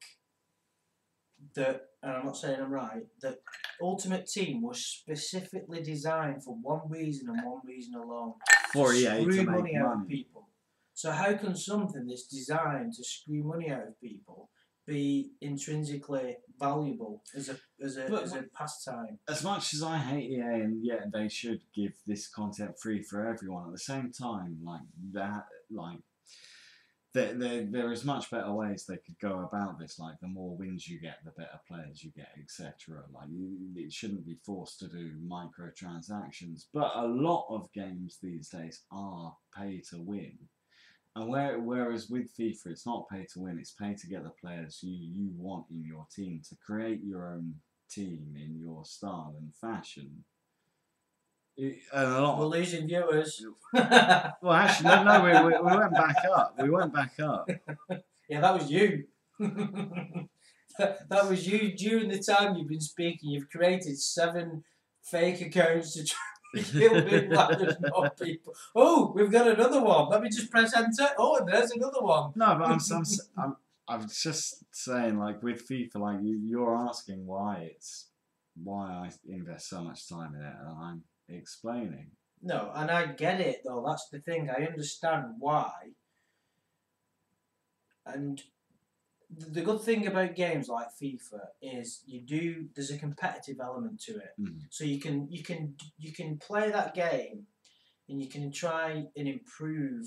that, and I'm not saying I'm right, that Ultimate Team was specifically designed for one reason and one reason alone. For EA to screw make money out of money. people. So how can something that's designed to screw money out of people be intrinsically valuable as a pastime? As much as I hate EA, and yeah, they should give this content free for everyone. At the same time, there is much better ways they could go about this. Like the more wins you get, the better players you get, etc. Like it shouldn't be forced to do microtransactions. But a lot of games these days are pay to win. And whereas with FIFA, it's not pay to win, it's pay to get the players you want in your team, to create your own team in your style and fashion. And a lot We're losing viewers. Well, actually, no, we went back up. We went back up. Yeah, that was you. that was you. During the time you've been speaking, you've created 7 fake accounts to try and kill me while there's no people. Oh, we've got another one. Let me just press enter. Oh, and there's another one. No, but I'm just saying, like with FIFA, like you're asking why I invest so much time in it, and I'm explaining. No, and I get it though. That's the thing. I understand why. And the good thing about games like FIFA is there's a competitive element to it. Mm. So you can play that game, and you can try and improve.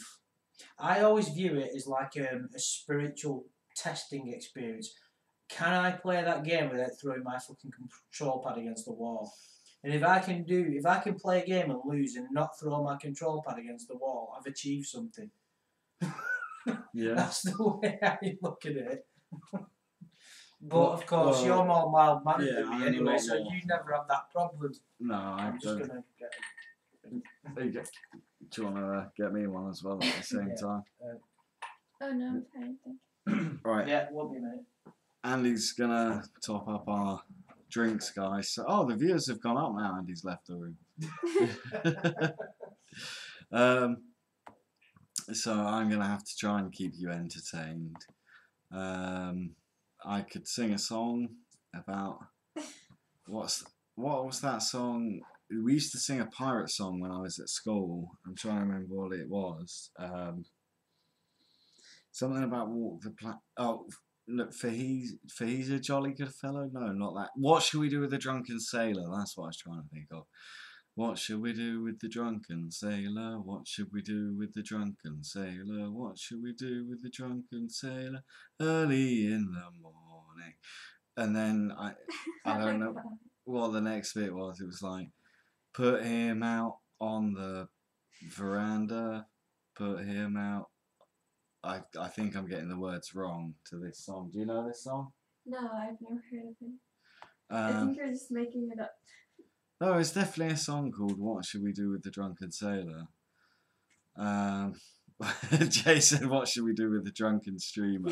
I always view it as like a spiritual testing experience. Can I play that game without throwing my fucking control pad against the wall? And if I can play a game and lose and not throw my control pad against the wall, I've achieved something. Yeah. That's the way I look at it. But of course, you're more mild-mannered than me I'm a anyway, lot so more. you never have that problem. No, I I'm just don't. gonna get. There you go. Do you want to get me one as well at the same time? Oh no, I'm fine, thank you. Right. Yeah, won't be, mate. Andy's gonna top up our drinks, guys. So, the viewers have gone up now. Andy's left the room. So I'm gonna have to try and keep you entertained. I could sing a song about what was that song? We used to sing a pirate song when I was at school. I'm trying to remember what it was. Something about walk the plank. Oh, look, for he's a jolly good fellow. No, not that. What shall we do with the drunken sailor? That's what I was trying to think of. What shall we do with the drunken sailor? What should we do with the drunken sailor? What should we do with the drunken sailor? Early in the morning. And then I don't know what the next bit was. It was like, put him out on the veranda. Put him out. I think I'm getting the words wrong to this song. Do you know this song? No, I've never heard of it. I think you're just making it up. No, it's definitely a song called What Should We Do with the Drunken Sailor? Jason, what should we do with the drunken streamer?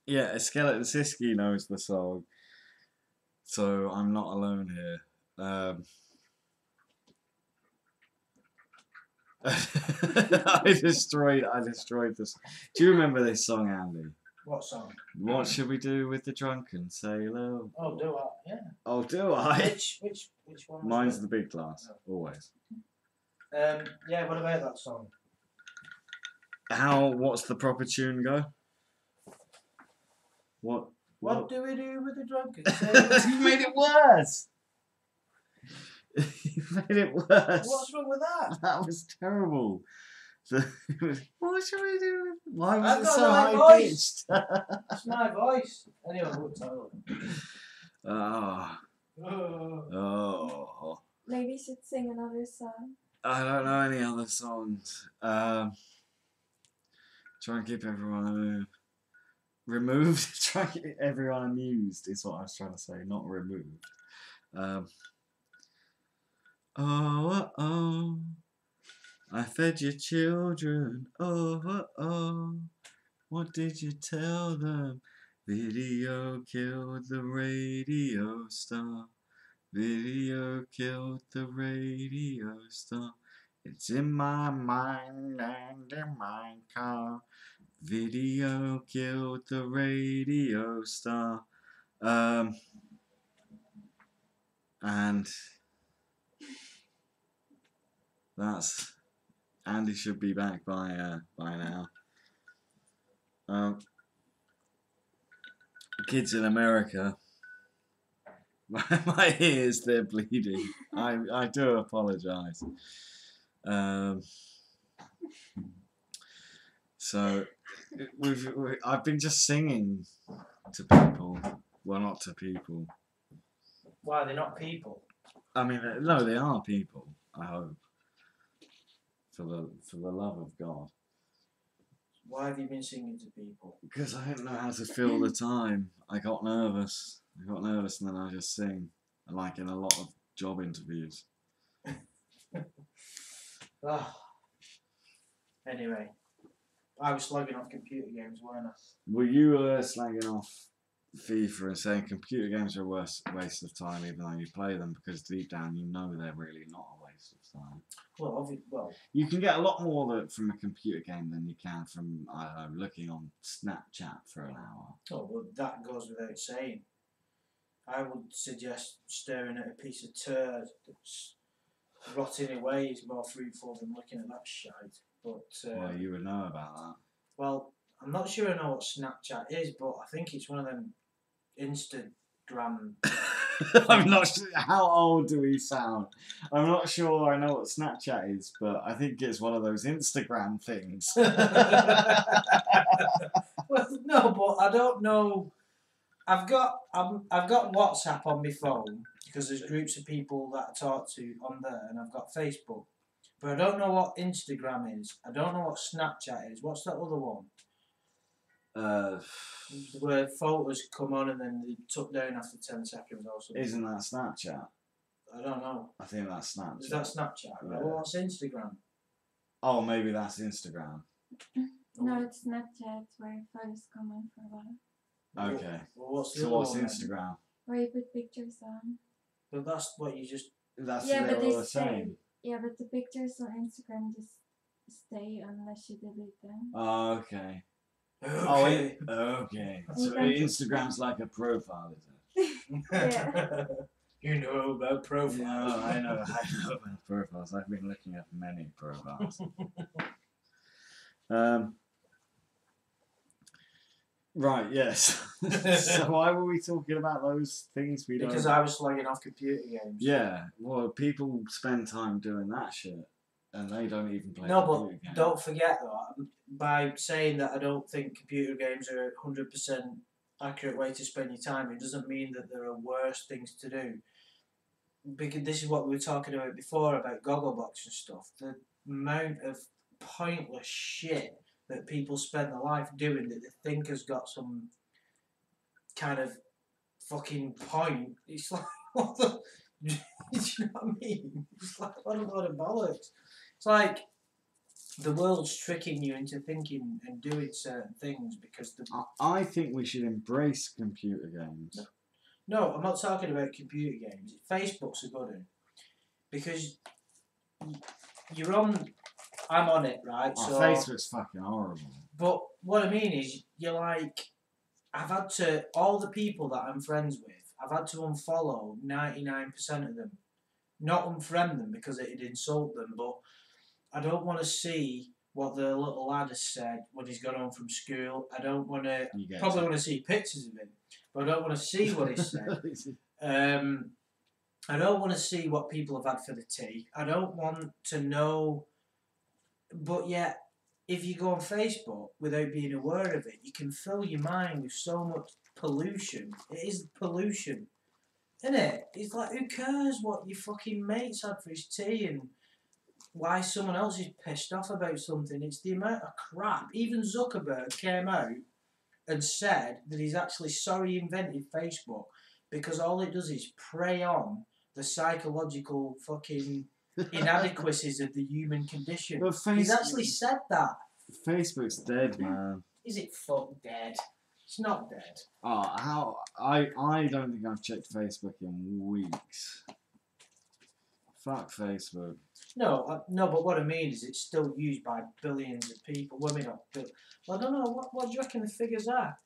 Yeah, Skeleton Siski knows the song. So I'm not alone here. I destroyed this. Do you remember this song, Andy? What song? What should we do with the drunken sailor? Oh, do I? Yeah. Oh, do I? Which one? Was Mine's it? the big glass, always. Yeah. What about that song? What's the proper tune go? What do we do with the drunken sailor? You made it worse. You made it worse. What's wrong with that? That was terrible. What should we do? Why was I've it got so my high voice. pitched? It's my voice. Anyway, we'll tell Oh. them. Oh. Maybe you should sing another song. I don't know any other songs. Try and keep everyone removed. Try and keep everyone amused is what I was trying to say, not removed. Oh, I fed your children. Oh, what did you tell them? Video killed the radio star. Video killed the radio star. It's in my mind and in my car. Video killed the radio star. And that's Andy should be back by now. Kids in America, my ears, they're bleeding. I do apologise. So I've been just singing to people. Well, not to people. Why, they're not people? I mean, no, they are people. I hope. For the love of God. Why have you been singing to people? Because I don't know how to fill the time. I got nervous and then I just sing. Like in a lot of job interviews. Oh. Anyway, I was slogging off computer games, weren't I? Were you slagging off FIFA and saying computer games are a waste of time even though you play them because deep down you know they're really not a waste of time? Well, you can get a lot more from a computer game than you can from, I don't know, looking on Snapchat for an hour. Oh, well, that goes without saying. I would suggest staring at a piece of turd that's rotting away is more fruitful than looking at that shite. But Well, you would know about that. Well, I'm not sure I know what Snapchat is, but I think it's one of them Instagram. I'm not sure. How old do we sound? I'm not sure I know what Snapchat is, but I think it's one of those Instagram things. Well, no, but I don't know I've got WhatsApp on my phone because there's groups of people that I talk to on there, and I've got Facebook. But I don't know what Instagram is. I don't know what Snapchat is. What's that other one? Where photos come on and then they took down after 10 seconds or something. Isn't that Snapchat? I don't know. I think that's Snapchat. Is that Snapchat? Yeah. Well, what's Instagram? Oh, maybe that's Instagram. No, it's Snapchat where photos come on for a while. Okay. Well, what's the So other what's one then? Instagram? Where you put pictures on. But that's what you just. That's Yeah, but all they the same. Yeah, but the pictures on Instagram just stay unless you delete them. Oh, okay. Okay. Oh, okay. You So can- Instagram's like a profile, is it? Yeah. You know about profiles. Yeah, I know about profiles. I've been looking at many profiles. Right, yes. So why were we talking about those things we don't... Because I was slagging off computer games. Yeah, well, people spend time doing that shit, and they don't even play No, computer but games. don't forget though, by saying that I don't think computer games are a 100% accurate way to spend your time, it doesn't mean that there are worse things to do. Because this is what we were talking about before about Gogglebox and stuff. The amount of pointless shit that people spend their life doing that they think has got some kind of fucking point. It's like, what the... Do you know what I mean? It's like, what a load of bollocks. It's like the world's tricking you into thinking and doing certain things because the... I think we should embrace computer games. No, I'm not talking about computer games. Facebook's a good one. Because you're on... I'm on it, right? Oh, So Facebook's fucking horrible. But what I mean is, you're like... I've had to... All the people that I'm friends with, I've had to unfollow 99% of them. Not unfriend them because it'd insult them, but I don't want to see what the little lad has said when he's gone home from school. I don't want to... Probably want to see pictures of him, but I don't want to see what he said. I don't want to see what people have had for the tea. I don't want to know... But yet, if you go on Facebook without being aware of it, you can fill your mind with so much pollution. It is pollution. Isn't it? It's like, who cares what your fucking mates had for his tea and why someone else is pissed off about something? It's the amount of crap. Even Zuckerberg came out and said that he's actually sorry he invented Facebook because all it does is prey on the psychological fucking inadequacies of the human condition. Well, He's actually said that. Facebook's dead, man. Is it fuck dead? It's not dead. Oh, how... I don't think I've checked Facebook in weeks. Fuck Facebook. No, but what I mean is it's still used by billions of people. Well, I mean, not well, I don't know. What do you reckon the figures are?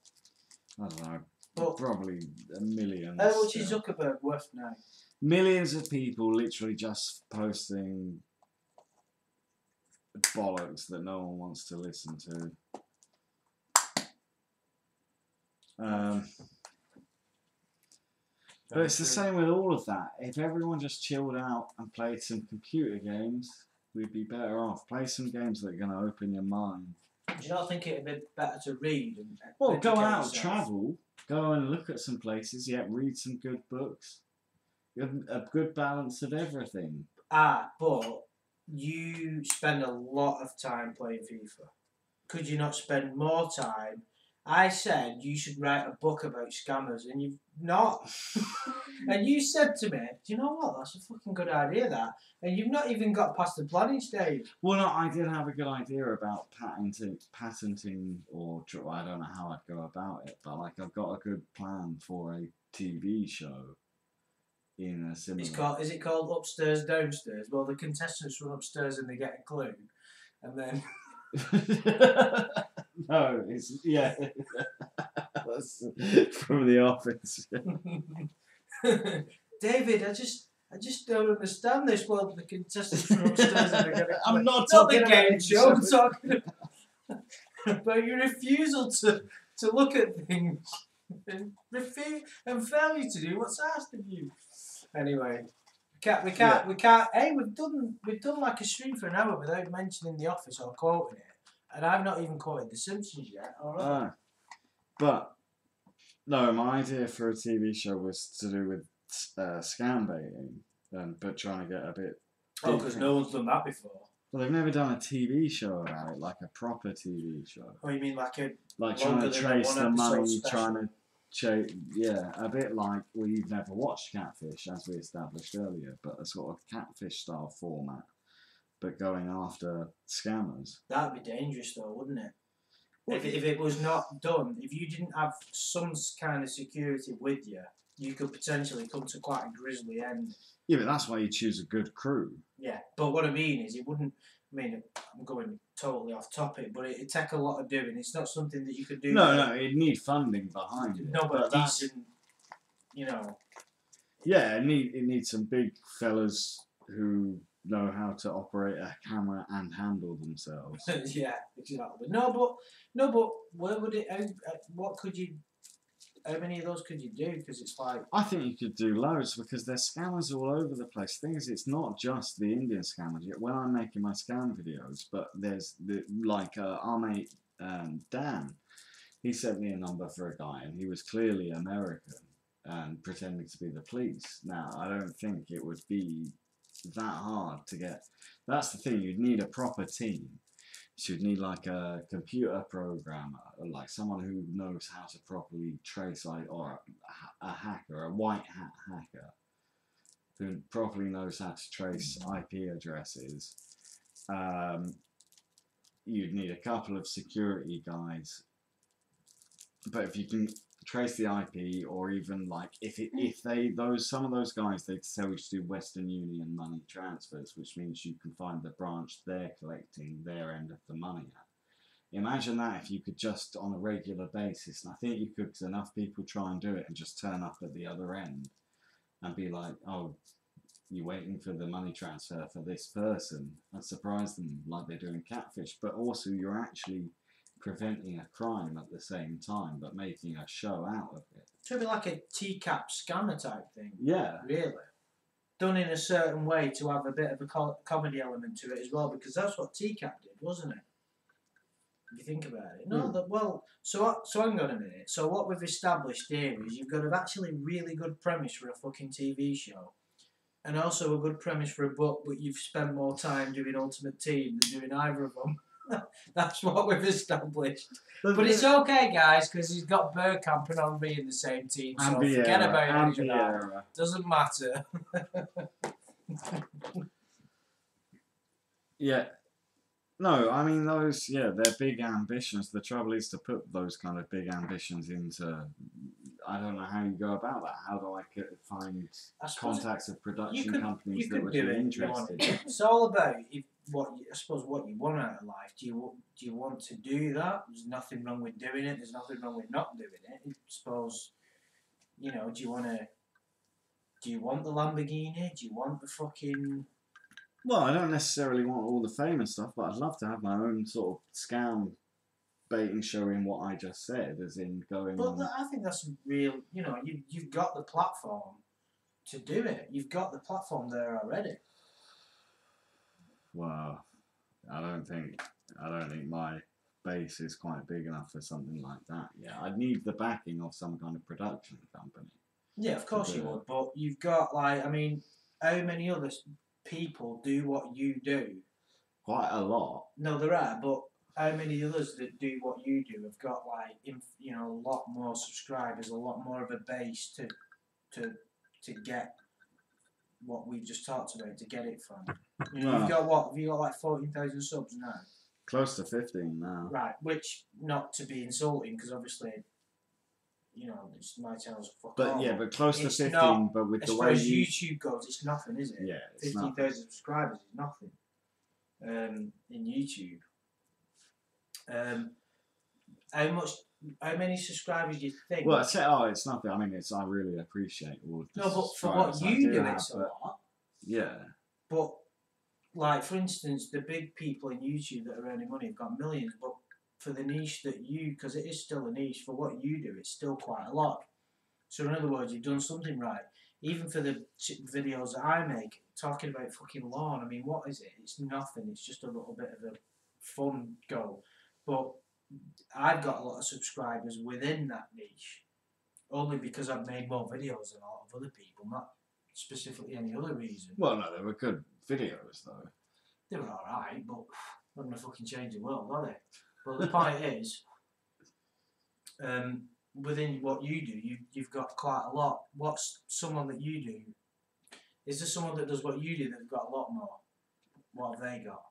I don't know. But Probably a million. how much is Zuckerberg worth now? Millions of people literally just posting bollocks that no one wants to listen to. But it's the same with all of that. If everyone just chilled out and played some computer games, we'd be better off. Play some games that are going to open your mind. Do you not think it'd be better to read and Well, go educate out, yourself? travel, go and look at some places, yeah, read some good books. You have a good balance of everything. But you spend a lot of time playing FIFA. Could you not spend more time? I said you should write a book about scammers, and you've not. And you said to me, do you know what, that's a fucking good idea, that. And you've not even got past the planning stage. Well, no, I did have a good idea about patenting, or I don't know how I'd go about it, but like I've got a good plan for a TV show in a similar... Is it called Upstairs, Downstairs? Well, the contestants run upstairs and they get a clue, and then... No, it's... Yeah. That's from The Office. David, I just don't understand this. Well, the contestants run upstairs and they get a clue. I'm not Not talking the about game show, I'm talking about your refusal to look at things and failure to do what's asked of you. Anyway, we can't. Hey, we've done like a stream for an hour without mentioning The Office or quoting it, and I've not even quoted The Simpsons yet. All right. But No, my idea for a TV show was to do with scam baiting, but trying to get a bit. Oh, because no one's done that before. Well, they've never done a TV show about it, like a proper TV show. Oh, you mean like a Like trying longer to than a trace the one-episode money, special? trying to yeah, a bit like you've never watched Catfish, as we established earlier, but a sort of Catfish style format, but going after scammers. That'd be dangerous, though, wouldn't it? If it was not done, if you didn't have some kind of security with you, you could potentially come to quite a grisly end. Yeah, but that's why you choose a good crew. Yeah, but what I mean is, it wouldn't. I mean, I'm going totally off topic, but it'd take a lot of doing. It's not something that you could do. No, it'd need funding behind it. No, but decent, you know. Yeah, it needs some big fellas who know how to operate a camera and handle themselves. Yeah, exactly. No, but where would it? What could you? How many of those could you do? Because it's like. I think you could do loads because there's scammers all over the place. The thing is, it's not just the Indian scammers. When I'm making my scam videos, but there's our mate Dan. He sent me a number for a guy, and he was clearly American and pretending to be the police. Now, I don't think it would be that hard to get. That's the thing. You'd need a proper team. So you'd need like a computer programmer, or like someone who knows how to properly trace, or a hacker, a white hat hacker, who properly knows how to trace IP addresses. You'd need a couple of security guys. But if you can trace the IP, or even like some of those guys, they'd tell you to do Western Union money transfers, which means you can find the branch they're collecting their end of the money at. Imagine that if you could just on a regular basis, and I think you could, because enough people try and do it and just turn up at the other end and be like, oh, you're waiting for the money transfer for this person, and surprise them like they're doing Catfish, but also you're actually preventing a crime at the same time, but making a show out of it. It should be like a TCAP scammer type thing. Yeah. Really. Done in a certain way to have a bit of a comedy element to it as well, because that's what TCAP did, wasn't it? If you think about it. No, so hang on a minute. So what we've established here is you've got an actually really good premise for a fucking TV show, and also a good premise for a book, but you've spent more time doing Ultimate Team than doing either of them. That's what we've established. But it's okay, guys, because he's got Bergkamp and Henry in the same team, so forget about it. Doesn't matter. Yeah. No, I mean, they're big ambitions. The trouble is to put those kind of big ambitions into. I don't know how you go about that. How do I find contacts of production companies that would be interested? It's all about what you want out of life. Do you want to do that? There's nothing wrong with doing it. There's nothing wrong with not doing it. I suppose, do you want the Lamborghini? Do you want the fucking? Well, I don't necessarily want all the famous stuff, but I'd love to have my own sort of scam baiting show in what I just said, as in going. But I think that's real. You've got the platform to do it. You've got the platform there already. Well, I don't think my base is quite big enough for something like that. Yeah, I'd need the backing of some kind of production company. Yeah, of course you would. But you've got how many other people do what you do? Quite a lot. No, there are, but how many others that do what you do have got a lot more subscribers, a lot more of a base to get what we've just talked about, to get it from. You've got what? Have you got 14,000 subs now? Close to 15 now. Right, which, not to be insulting, because obviously, it's my channel's fuck But all. yeah, but close to 15, not, but with as the far way as YouTube goes, it's nothing, is it? Yeah, it's 15,000 subscribers is nothing. In YouTube. How many subscribers do you think? Well, it's nothing. I mean, I really appreciate all of this. No, but for what you do, it's a lot. Yeah. But, for instance, the big people in YouTube that are earning money have got millions, but for the niche that because it is still a niche, for what you do, it's still quite a lot. So, in other words, you've done something right. Even for the videos that I make, talking about fucking Lorne, I mean, what is it? It's nothing. It's just a little bit of a fun go. But I've got a lot of subscribers within that niche. only because I've made more videos than a lot of other people, not specifically any other reason. Well, no, they were good videos though. They were alright, but not gonna fucking change the world, are they? But the point is, within what you do, you've got quite a lot. What's someone that you do? Is there someone that does what you do that's got a lot more? What have they got?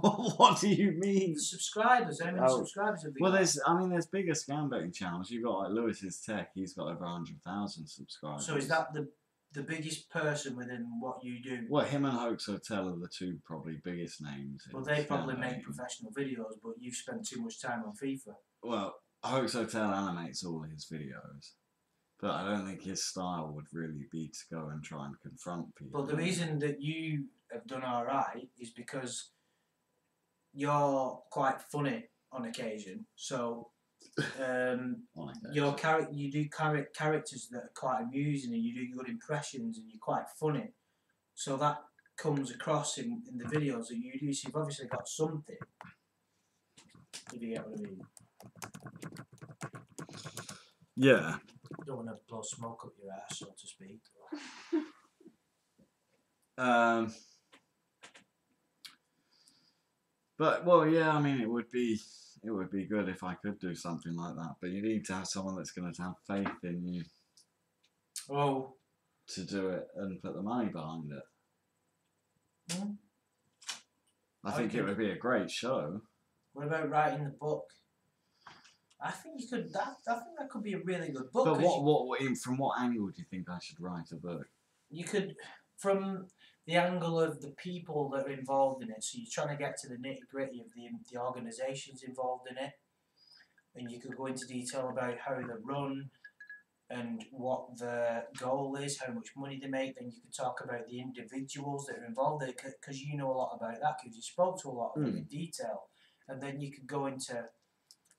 What do you mean? The subscribers. How many Oh. subscribers have they Well, got? there's bigger scam betting channels. You've got like Lewis's Tech. He's got over 100,000 subscribers. So is that the biggest person within what you do? Well, him and Hoax Hotel are the two probably biggest names. Well, in they scam probably make betting. professional videos, but you've spent too much time on FIFA. Well, Hoax Hotel animates all his videos, but I don't think his style would really be to go and try and confront people. But the reason that you have done alright is because you're quite funny on occasion. So you do characters that are quite amusing, and you do good impressions, and you're quite funny. So that comes across in the videos that you do. So you've obviously got something. If you get what I mean. Yeah. Don't want to blow smoke up your ass, so to speak. But well, yeah. I mean, it would be good if I could do something like that. But you need to have someone that's going to have faith in you. Oh. To do it and put the money behind it. Hmm. I think it would be a great show. What about writing the book? I think you could. I think that could be a really good book. But from what angle do you think I should write a book? You could, from the angle of the people that are involved in it. So you're trying to get to the nitty gritty of the organisations involved in it, and you could go into detail about how they're run and what the goal is, how much money they make. Then you could talk about the individuals that are involved there, because you know a lot about that, because you spoke to a lot of them in detail. And then you could go into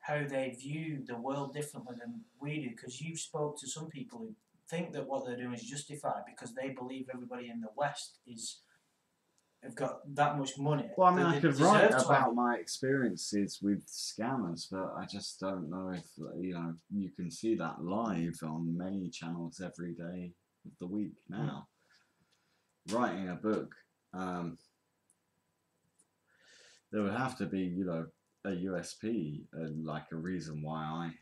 how they view the world differently than we do, because you've spoke to some people who think that what they're doing is justified because they believe everybody in the West have got that much money. Well, I mean, I could write about it. my experiences with scammers, but I just don't know if you can see that live on many channels every day of the week now. Writing a book, there would have to be a USP and like a reason why I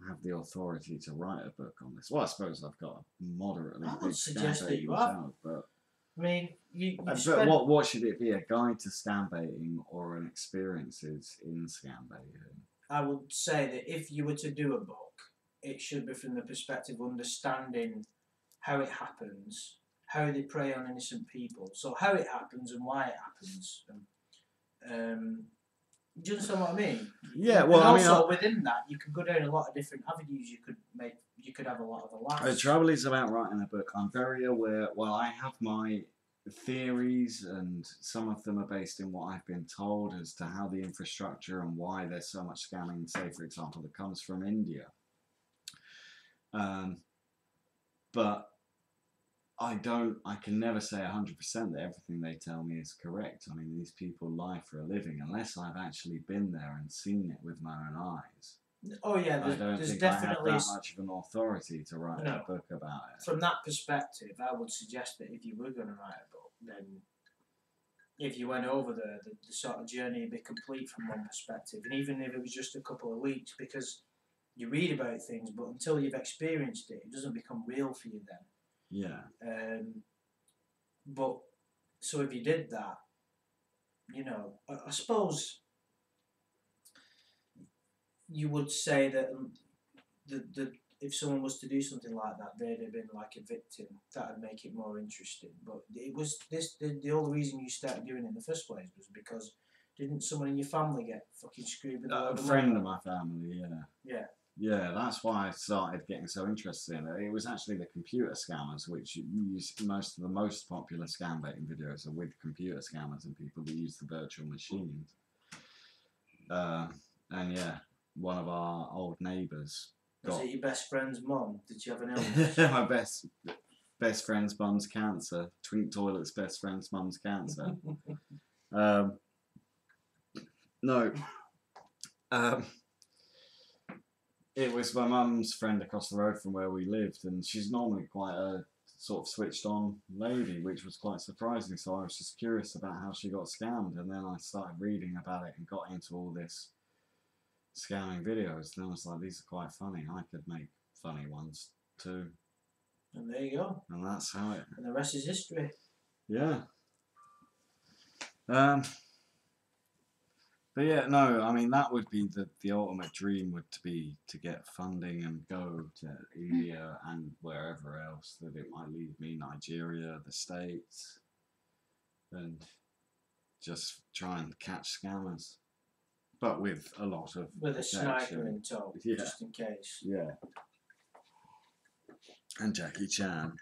have the authority to write a book on this. Well, I suppose I've got a moderately I big would suggest that you have. but I mean, but what should it be? A guide to scam baiting or an experiences in scam baiting? I would say that if you were to do a book, it should be from the perspective of understanding how it happens, how they prey on innocent people. So how it happens and why it happens. Do you understand what I mean? Yeah. Well, and also within that, you could go down a lot of different avenues. You could have a lot of laughs. The trouble is about writing a book. I'm very aware. Well, I have my theories, and some of them are based in what I've been told as to how the infrastructure and why there's so much scamming. Say, for example, that comes from India. But I can never say 100% that everything they tell me is correct. I mean, these people lie for a living unless I've actually been there and seen it with my own eyes. Oh yeah, I don't think definitely I have that much of an authority to write a book about it. From that perspective, I would suggest that if you were going to write a book, then if you went over the sort of journey would be complete from one perspective, and even if it was just a couple of weeks, because you read about things, but until you've experienced it, it doesn't become real for you then. Yeah. But so if you did that, I suppose you would say that if someone was to do something like that, they'd have been like a victim. That would make it more interesting. But it was the only reason you started doing it in the first place was because didn't someone in your family get fucking screwed with a friend of my family? Yeah. Yeah, that's why I started getting so interested in it. It was actually the computer scammers, which use most of the most popular scam baiting videos are with computer scammers and people that use the virtual machines. And yeah, one of our old neighbours. Was it your best friend's mum? Did she have an illness? My best friend's mum's cancer. Twink Toilet's best friend's mum's cancer. No. it was my mum's friend across the road from where we lived, and she's normally quite a sort of switched on lady, which was quite surprising. So I was just curious about how she got scammed, and then I started reading about it and got into all this scamming videos. And I was like, these are quite funny. I could make funny ones too. And there you go. And that's how it. And the rest is history. Yeah. But yeah, no, I mean that would be the ultimate dream would be to get funding and go to India and wherever else that it might lead me, Nigeria, the States, and just try and catch scammers, but with a lot of With a sniper protection. in tow, Yeah. just in case. Yeah. And Jackie Chan.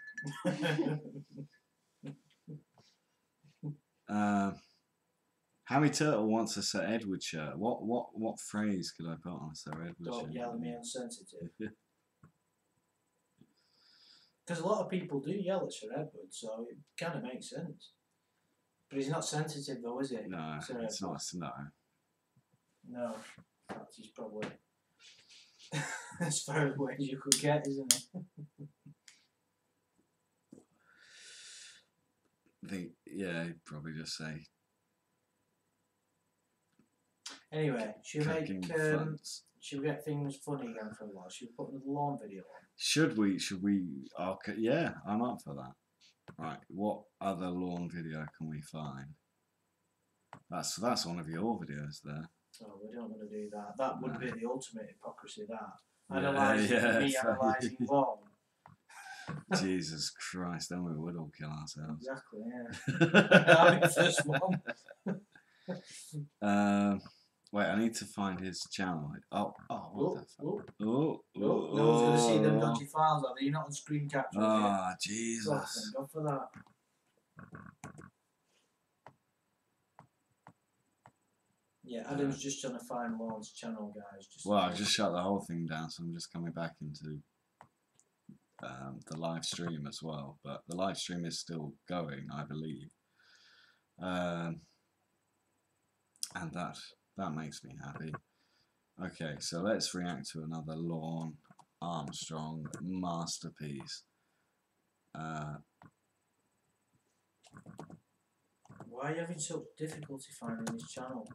Hammy Turtle wants a Sir Edward shirt. What phrase could I put on a Sir Edward Don't shirt? yell at me insensitive. Because a lot of people do yell at Sir Edward, so it kind of makes sense. But he's not sensitive though, is he? No, Sir it's Edward? not. No. No. In fact, he's probably as far away as you could get, isn't it? I think, yeah, he'd probably just say Anyway, should we cooking make fronts. should we get things funny again for a while? Should we put another Lorne video on? Should we? Okay, yeah, I'm up for that. Right, what other Lorne video can we find? That's one of your videos there. Oh, we don't want to do that. That would be the ultimate hypocrisy, that. Yeah, Analysing me yeah. analysing Lorne. Jesus Christ, then we would all kill ourselves. Exactly, yeah. That'll be the first one. Wait, I need to find his channel. Oh, what the fuck? No one's going to see them dodgy files, are they? You're not on screen capture. Ah, God, Jesus. thank God for that. Yeah, Adam's just trying to find Lorne's channel, guys. Well, I've just shut the whole thing down, so I'm just coming back into the live stream as well. But the live stream is still going, I believe. And that makes me happy. Okay, so let's react to another Lorne Armstrong masterpiece. Why are you having such difficulty finding his channel?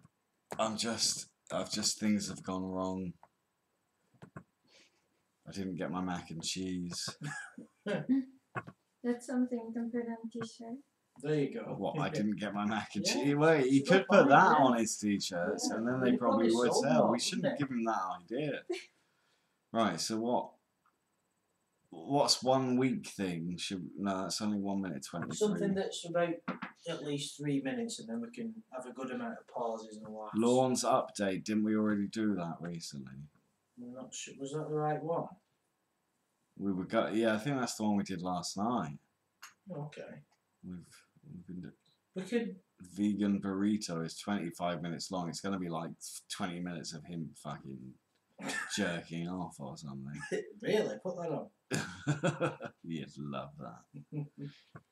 Things have gone wrong. I didn't get my mac and cheese. That's something you can put on t-shirt. There you go. What, I didn't get my mac and Yeah, cheese? Wait, he should could have put bought that it, on his t-shirts, Yeah, and then well, they he probably probably would sold sell. more, We shouldn't wouldn't give him that idea. Right, so what's 1 week thing? No, that's only 1 minute 23. Something that's about at least 3 minutes, and then we can have a good amount of pauses and laughs. Lorne's update, didn't we already do that recently? I'm not sure. Was that the right one? Yeah, I think that's the one we did last night. Okay. We've been doing We could. vegan burrito is 25 minutes long. It's gonna be like 20 minutes of him fucking jerking off or something. Really? Put that on. You'd love that.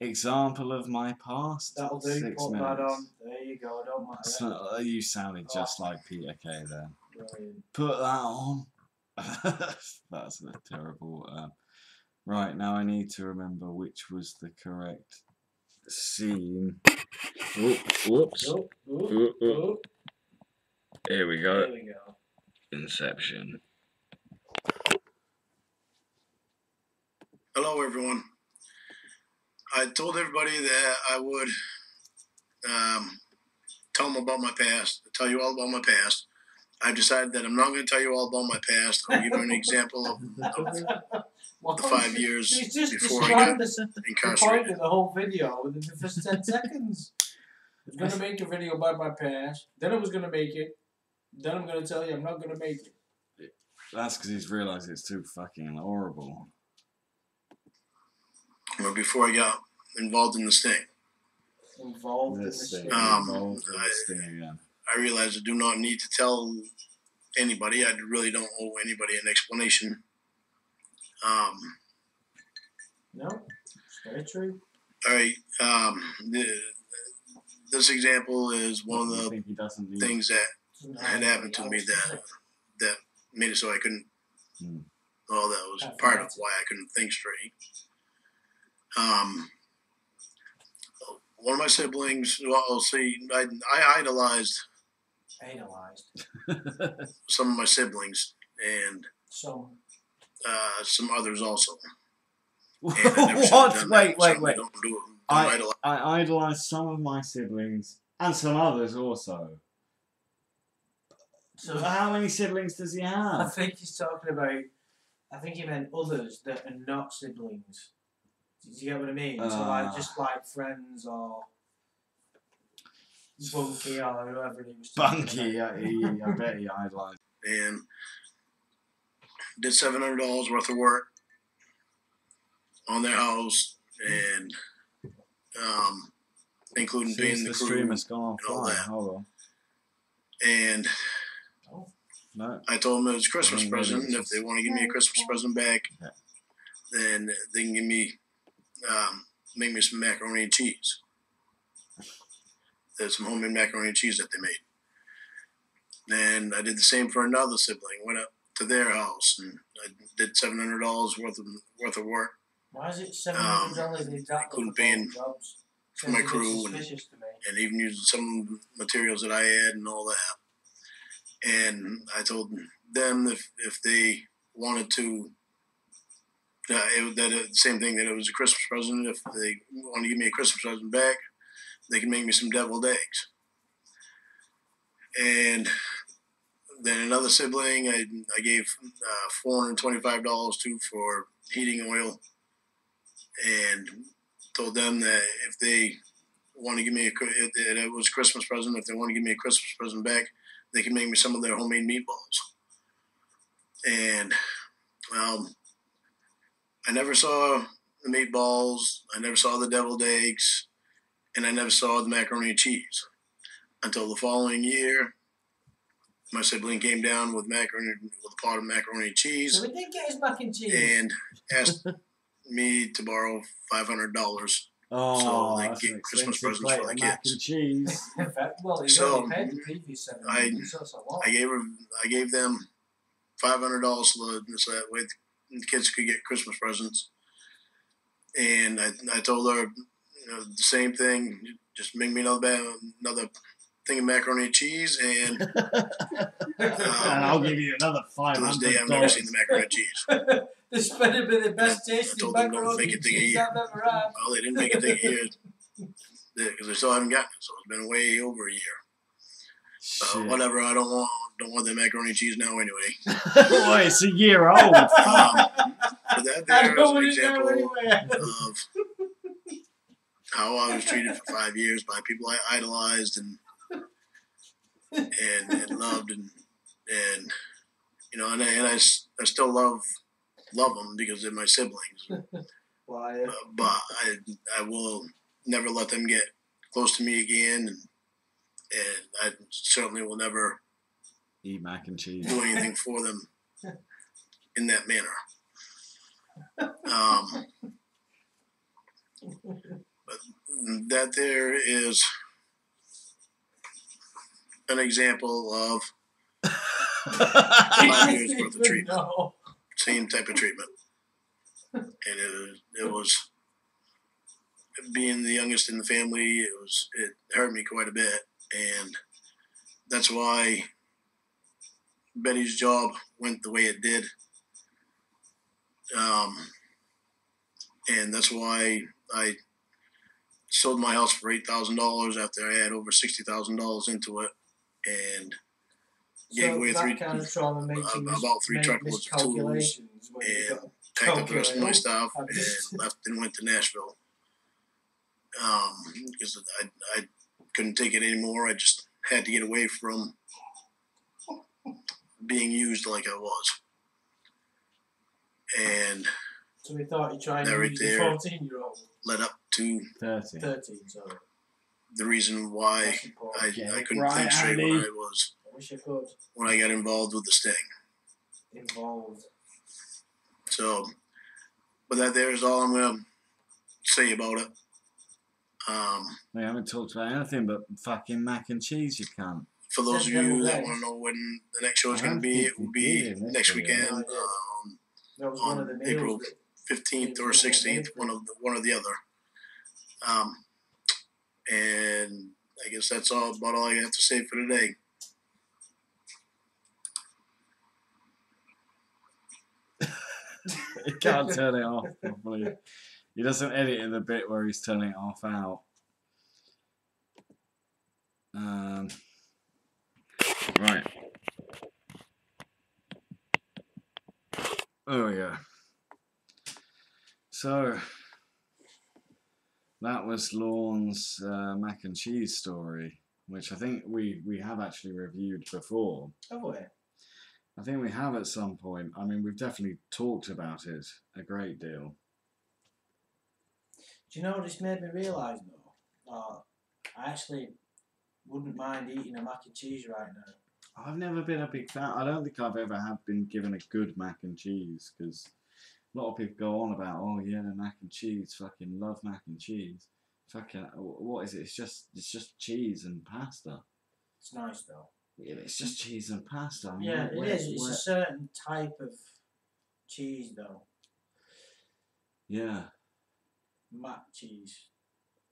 Example of my past. That'll do. 6 Put minutes. that on. There you go. I don't matter. So, you sounded just like Peter Kay then. Brilliant. Put that on. That's a terrible. Right, now I need to remember which was the correct scene. Whoops. Oh, oh, oh. Here we go. There we go. Inception. Hello, everyone. I told everybody that I would tell them about my past, tell you all about my past. I've decided that I'm not going to tell you all about my past. I'll give you an example of the 5 years He's just before I got described the point incarcerated. of the whole video within the first 10 seconds. I was going to make a video about my past, then I was going to make it, then I'm going to tell you I'm not going to make it. That's because he's realised it's too fucking horrible. Or before I got involved in this thing. Involved in This the thing. shit. Involved in this thing again. I realized I do not need to tell anybody. I really don't owe anybody an explanation. No, it's very true. All right. This example is one of You the think he doesn't need things that Doesn't had have happened to anybody me else, does it? that made it so I couldn't Well, that was That's part of right. why I couldn't think straight. One of my siblings, well, see, I idolized Analysed. some of my siblings and So, some others also. And I never should have What? done Wait, that. wait, Certainly wait. Don't I idolize. idolize some of my siblings and some others also. so How many siblings does he I have? think he's talking about. I think he meant others that are not siblings. Do you get what I mean? So like just like friends or Bunky or whoever he was talking Bunky, about. I bet he idolized. And did $700 worth of work on their house, and including Seems paying the the crew stream has gone on and all fire. that. Hold on. And No. I told them it was a Christmas I think maybe present, it's and if they just- want to give me a Christmas present back, Yeah. then they can give me, make me some macaroni and cheese. There's some homemade macaroni and cheese that they made. And I did the same for another sibling. Went up to their house and I did $700 worth of work Why is it $700 exactly couldn't for pay both in jobs? for Seems my a bit crew and, suspicious to me. and even using some materials that I had and all that. And I told them if they wanted to, the same thing, that it was a Christmas present. If they want to give me a Christmas present back, they can make me some deviled eggs. And then another sibling, I gave $425 to for heating oil, and told them that if they want to give me if it was a Christmas present, if they want to give me a Christmas present back, they can make me some of their homemade meatballs. And I never saw the meatballs, I never saw the deviled eggs, and I never saw the macaroni and cheese until the following year. My sibling came down with a pot of macaroni and cheese, So we did get his mac and cheese. and asked me to borrow $500 Oh, so they that's get an Christmas expensive presents plate for the of mac kids. and cheese. In fact, well, he's So, already paid the previous $700. So what? I gave them $500 so that way the kids could get Christmas presents. And I told her, the same thing. Just make me another thing of macaroni and cheese, and And I'll give you another to this day I've never seen $500. the macaroni and cheese. This better be the best I tasting told them don't macaroni make and it take a cheese year. I've ever had. Well, they didn't make it take a year because they still haven't gotten it, so it's been way over a year. Shit. Whatever. I don't want the macaroni and cheese now anyway. Boy, it's a year old. But that I there is don't an want it now example anyway. of how I was treated for 5 years by people I idolized and loved, and I still love them because they're my siblings. Why? But I will never let them get close to me again, and I certainly will never Eat mac and cheese. do anything for them in that manner. But that there is an example of 5 years worth of treatment, No. same type of treatment, and it was being the youngest in the family. It hurt me quite a bit, and that's why Betty's job went the way it did. And that's why I sold my house for $8,000 after I had over $60,000 into it, and gave away that kind of trauma makes you about 3 make truckloads of tools, miscalculations when you've and got packed up the rest of my stuff I'm just- and left and went to Nashville. Because I couldn't take it anymore. I just had to get away from being used like I was. And So we thought you tried That to right use a there. 14-year-old. led up to 30. 13, sorry. the reason why That's important. I couldn't Right, think straight Andy. I wish I could. when I got involved with the sting. Involved. So, but that there is all I'm going to say about it. We haven't talked about anything but fucking mac and cheese, you can't. for those of Ten you deviled that eggs. want to know when the next show is I going to don't be, think it will we be did in this next video. weekend. No, I did. That was one of the On meals. April that- 15th it or was gonna get 16th, made one or the other. And I guess that's about all I have to say for today. He can't turn it off properly. He doesn't edit in the bit where he's turning it off out. Right. There we go. So that was Lorne's mac and cheese story, which I think we have actually reviewed before. Have we? I think we have at some point. I mean, we've definitely talked about it a great deal. Do you know what this made me realise though? I actually wouldn't mind eating a mac and cheese right now. I've never been a big fan. I don't think I've ever been given a good mac and cheese, because a lot of people go on about, oh yeah, mac and cheese, fucking love mac and cheese. Fucking, what is it? It's just cheese and pasta. It's nice though. Yeah, it's just cheese and pasta. I mean, Yeah, it is. It's a certain type of cheese though. Yeah. Mac cheese.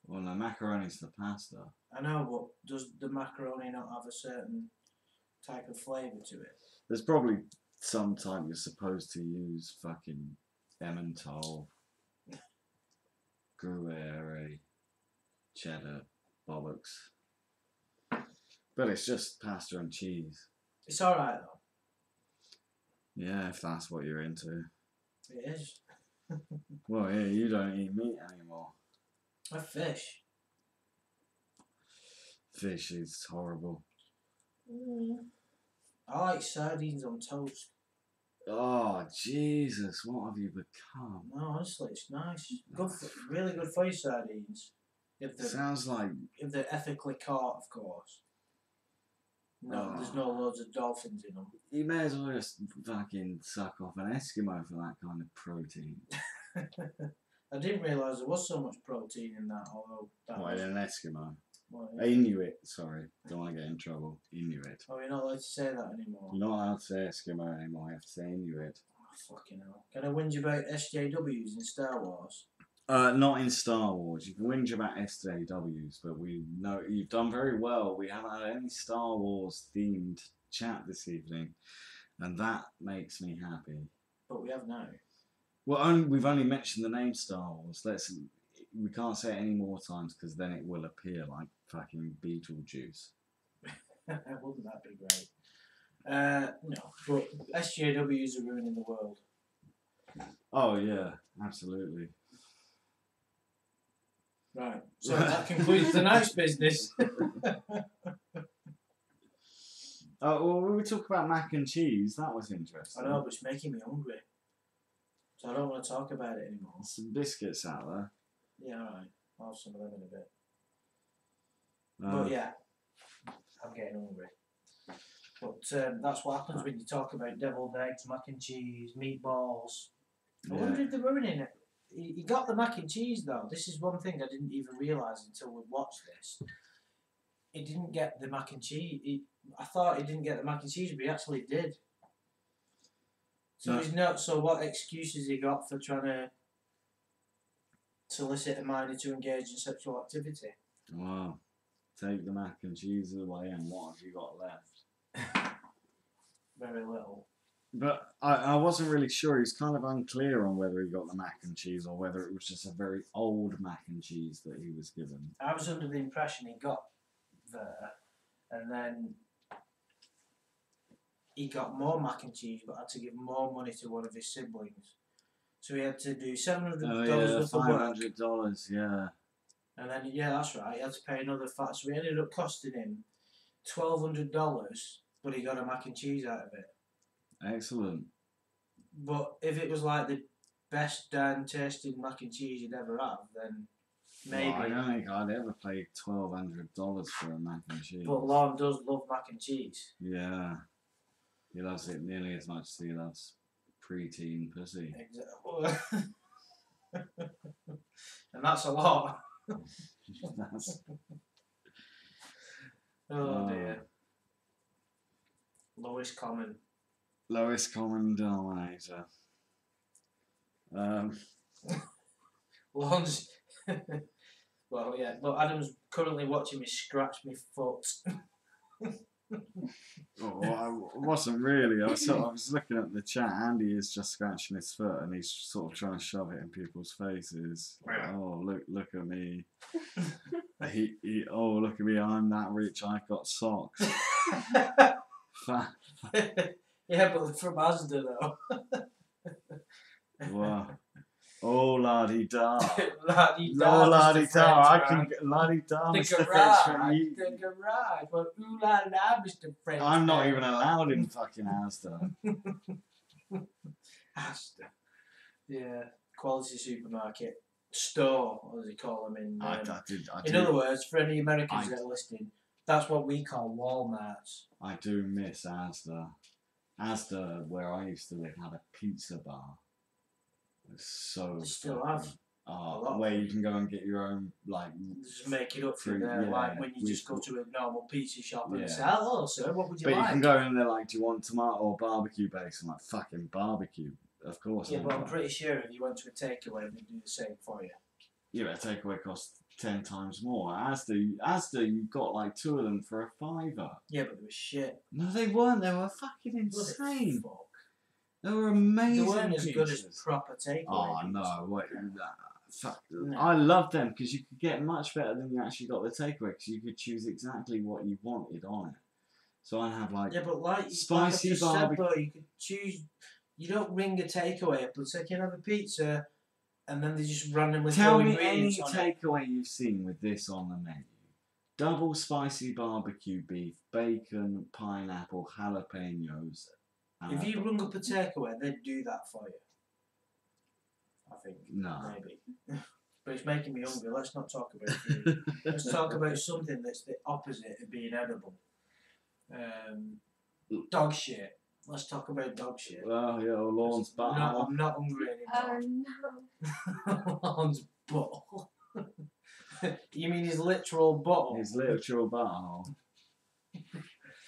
Well, no, macaroni's the pasta. I know, but does the macaroni not have a certain type of flavour to it? There's probably some time you're supposed to use fucking Emmental, Gruyere, cheddar, bollocks. But it's just pasta and cheese. It's alright though. Yeah, if that's what you're into. It is. Well, yeah, you don't eat meat anymore. A fish. Fish is horrible. I like sardines on toast. Oh, Jesus, what have you become? No, honestly, it's nice. Good, really good for your sardines. Sounds like... If they're ethically caught, of course. No, there's no loads of dolphins in them. You may as well just fucking suck off an Eskimo for that kind of protein. I didn't realise there was so much protein in that, although that What, was... an Eskimo? Well, yeah. Inuit, sorry. Don't want to get in trouble. Inuit. Oh, you're not allowed to say that anymore. You're not allowed to say Eskimo anymore. You have to say Inuit. Oh, fucking hell. Can I whinge about SJWs in Star Wars? Not in Star Wars. You can whinge about SJWs, but we know you've done very well. We haven't had any Star Wars themed chat this evening, and that makes me happy. But we have now. Well, we've only mentioned the name Star Wars. We can't say it any more times, because then it will appear like fucking Beetlejuice. Wouldn't that be great? No, but SJWs are ruining the world. Oh yeah, absolutely. Right, so that concludes tonight's business. Well, we talk about mac and cheese. That was interesting. I know, but it's making me hungry. So I don't want to talk about it anymore. There's some biscuits out there. Yeah, alright. I'll have some of them in a bit. But yeah, I'm getting hungry. But that's what happens when you talk about deviled eggs, mac and cheese, meatballs. I wonder if they were in it. He got the mac and cheese though. This is one thing I didn't even realise until we watched this. He didn't get the mac and cheese. I thought he didn't get the mac and cheese, but he actually did. So No. he's not. So what excuses he got for trying to solicit a minor to engage in sexual activity? Wow. Take the mac and cheese away, and what have you got left? Very little. But I wasn't really sure. He was kind of unclear on whether he got the mac and cheese or whether it was just a very old mac and cheese that he was given. I was under the impression he got there, and then he got more mac and cheese, but had to give more money to one of his siblings. So he had to do $700 worth of work. $500, yeah. And then, yeah, that's right, he had to pay another fat. So it ended up costing him $1,200, but he got a mac and cheese out of it. Excellent. But if it was like the best darn tasting mac and cheese you'd ever have, then maybe. Well, I don't think I'd ever pay $1,200 for a mac and cheese. But Lorne does love mac and cheese. Yeah. He loves it nearly as much as he loves preteen pussy. Exactly. And that's a lot. That's... Oh dear. Lowest common. Lowest common denominator. Lorne's. Well, yeah, but Adam's currently watching me scratch my foot. Oh, I wasn't really. I was looking at the chat. Andy is just scratching his foot, and he's sort of trying to shove it in people's faces. Like, Yeah. oh, look at me. Oh, look at me. I'm that rich. I've got socks. Yeah, but from Asda though. Wow. Oh, la-di-da. La-di-da, Oh, Mr. la-di-da. I can Frenchman. get la-di-da, The Mr. garage, Frenchman. the garage. Well, ooh la la, Mr. Frenchman. I'm not even allowed in fucking Asda. Asda. Yeah, quality supermarket. Store, as they call them in. I In do. other words, for any Americans that are listening, that's what we call Walmarts. I do miss Asda. Asda, where I used to live, had a pizza bar. It was so They still fucking- have. A lot. where you can go and get your own, like, Just make it up for Fruit, there, yeah, like when you we- just go to a normal pizza shop and Yeah. say, "Hello, sir, what would you but like?" you can go in there like, do you want tomato or barbecue base? I'm like, fucking barbecue, of course. Yeah, I but I'm want. pretty sure if you went to a takeaway, they'd do the same for you. Yeah, but a takeaway costs 10 times more. Asda, you got like 2 of them for a £5. Yeah, but they were shit. No, they weren't. They were fucking Was it? insane. Fuck. They were amazing. They weren't as good as pizzas. proper takeaway. Oh pizzas. no! Wait, fuck. No. I loved them because you could get much better than you actually got the takeaway because you could choose exactly what you wanted on it. So I'd have like Yeah, but like spicy like I just said, barbecue. though, you could choose. You don't ring a takeaway up and say, "Can I have a pizza?" And then they just randomly Tell throw me any ingredients on it. takeaway you've seen with this on the menu. Double spicy barbecue beef, bacon, pineapple, jalapenos. If you rung up a takeaway, they'd do that for you. I think. No. Maybe. But it's making me hungry. Let's not talk about food. Let's talk about something that's the opposite of being edible. Dog shit. Let's talk about dog shit. Well, yeah, Lorne's No, butthole. I'm not hungry anymore. No. Lorne's butthole. You mean his literal butthole? His literal butthole.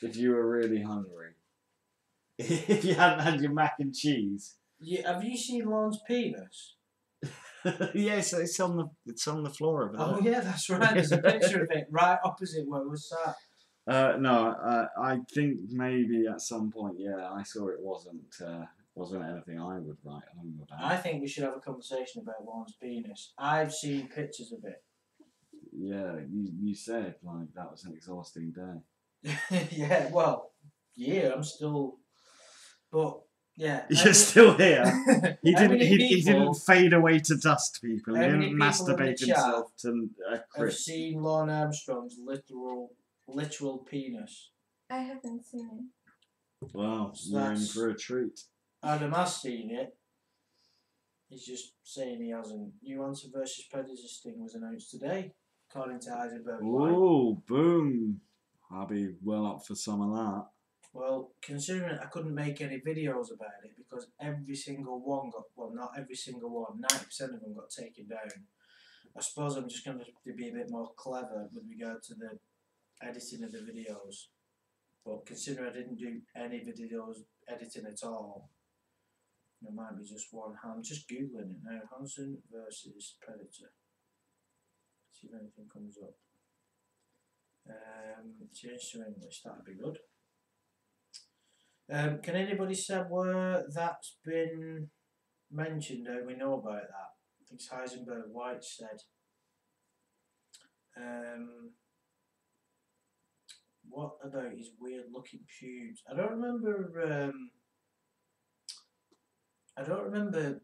If you were really hungry. If you hadn't had your mac and cheese. Yeah, have you seen Lorne's penis? Yes, it's on the floor over there. Oh yeah, that's right. There's a picture of it right opposite where we sat. No, I think maybe at some point, yeah, I saw it wasn't anything I would write home about. I think we should have a conversation about Lorne's penis. I've seen pictures of it. Yeah, you said like that was an exhausting day. Yeah, well, yeah, I'm still, but yeah. You're still here. He How didn't. many He people didn't fade away to dust, people. He How many didn't people in the masturbate chat himself to a have crisp. seen Lorne Armstrong's literal penis. I haven't seen it. Well, So you're in that's- for a treat. Adam has seen it. He's just saying he hasn't. Nuance versus Predator Sting was announced today, according to Heisenberg. Ooh, boom! I'll be well up for some of that. Well, considering I couldn't make any videos about it because every single one got, well, not every single one, 90% of them got taken down. I suppose I'm just going to be a bit more clever with regard to the editing of the videos. But considering I didn't do any videos editing at all, there might be just one. I'm just Googling it now. Hansen versus Predator. See if anything comes up. Change to English, that'd be good. Can anybody say where that's been mentioned? How we know about that? I think it's Heisenberg White said. What about his weird looking pubes? I don't remember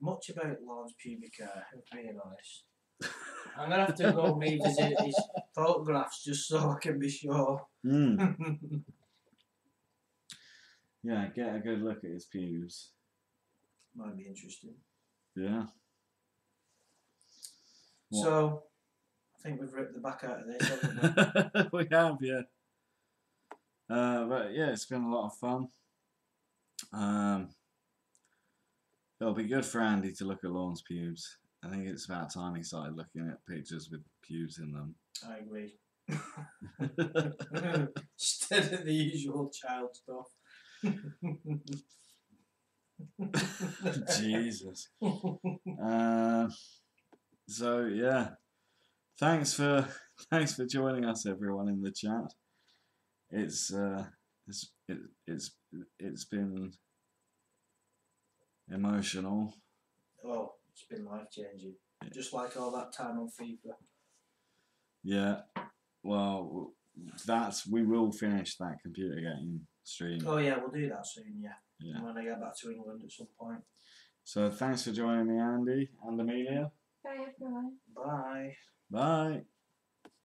much about Lorne's pubic hair, if I'm being honest. I'm gonna have to go revisit his photographs just so I can be sure. Yeah, get a good look at his pubes. Might be interesting. Yeah. What? So, I think we've ripped the back out of this, haven't we? We have, yeah. But yeah, it's been a lot of fun. It'll be good for Andy to look at Lorne's pubes. I think it's about time he started looking at pictures with pubes in them. I agree. Instead of the usual child stuff. Jesus. So yeah, thanks for joining us, everyone in the chat. It's been emotional. Oh, it's been life changing. Just like all that time on FIFA. Yeah. Well, we will finish that computer game stream. Oh yeah, we'll do that soon. Yeah. Yeah. When I get back to England at some point. So thanks for joining me, Andy and Amelia. Bye everyone. Bye. Bye.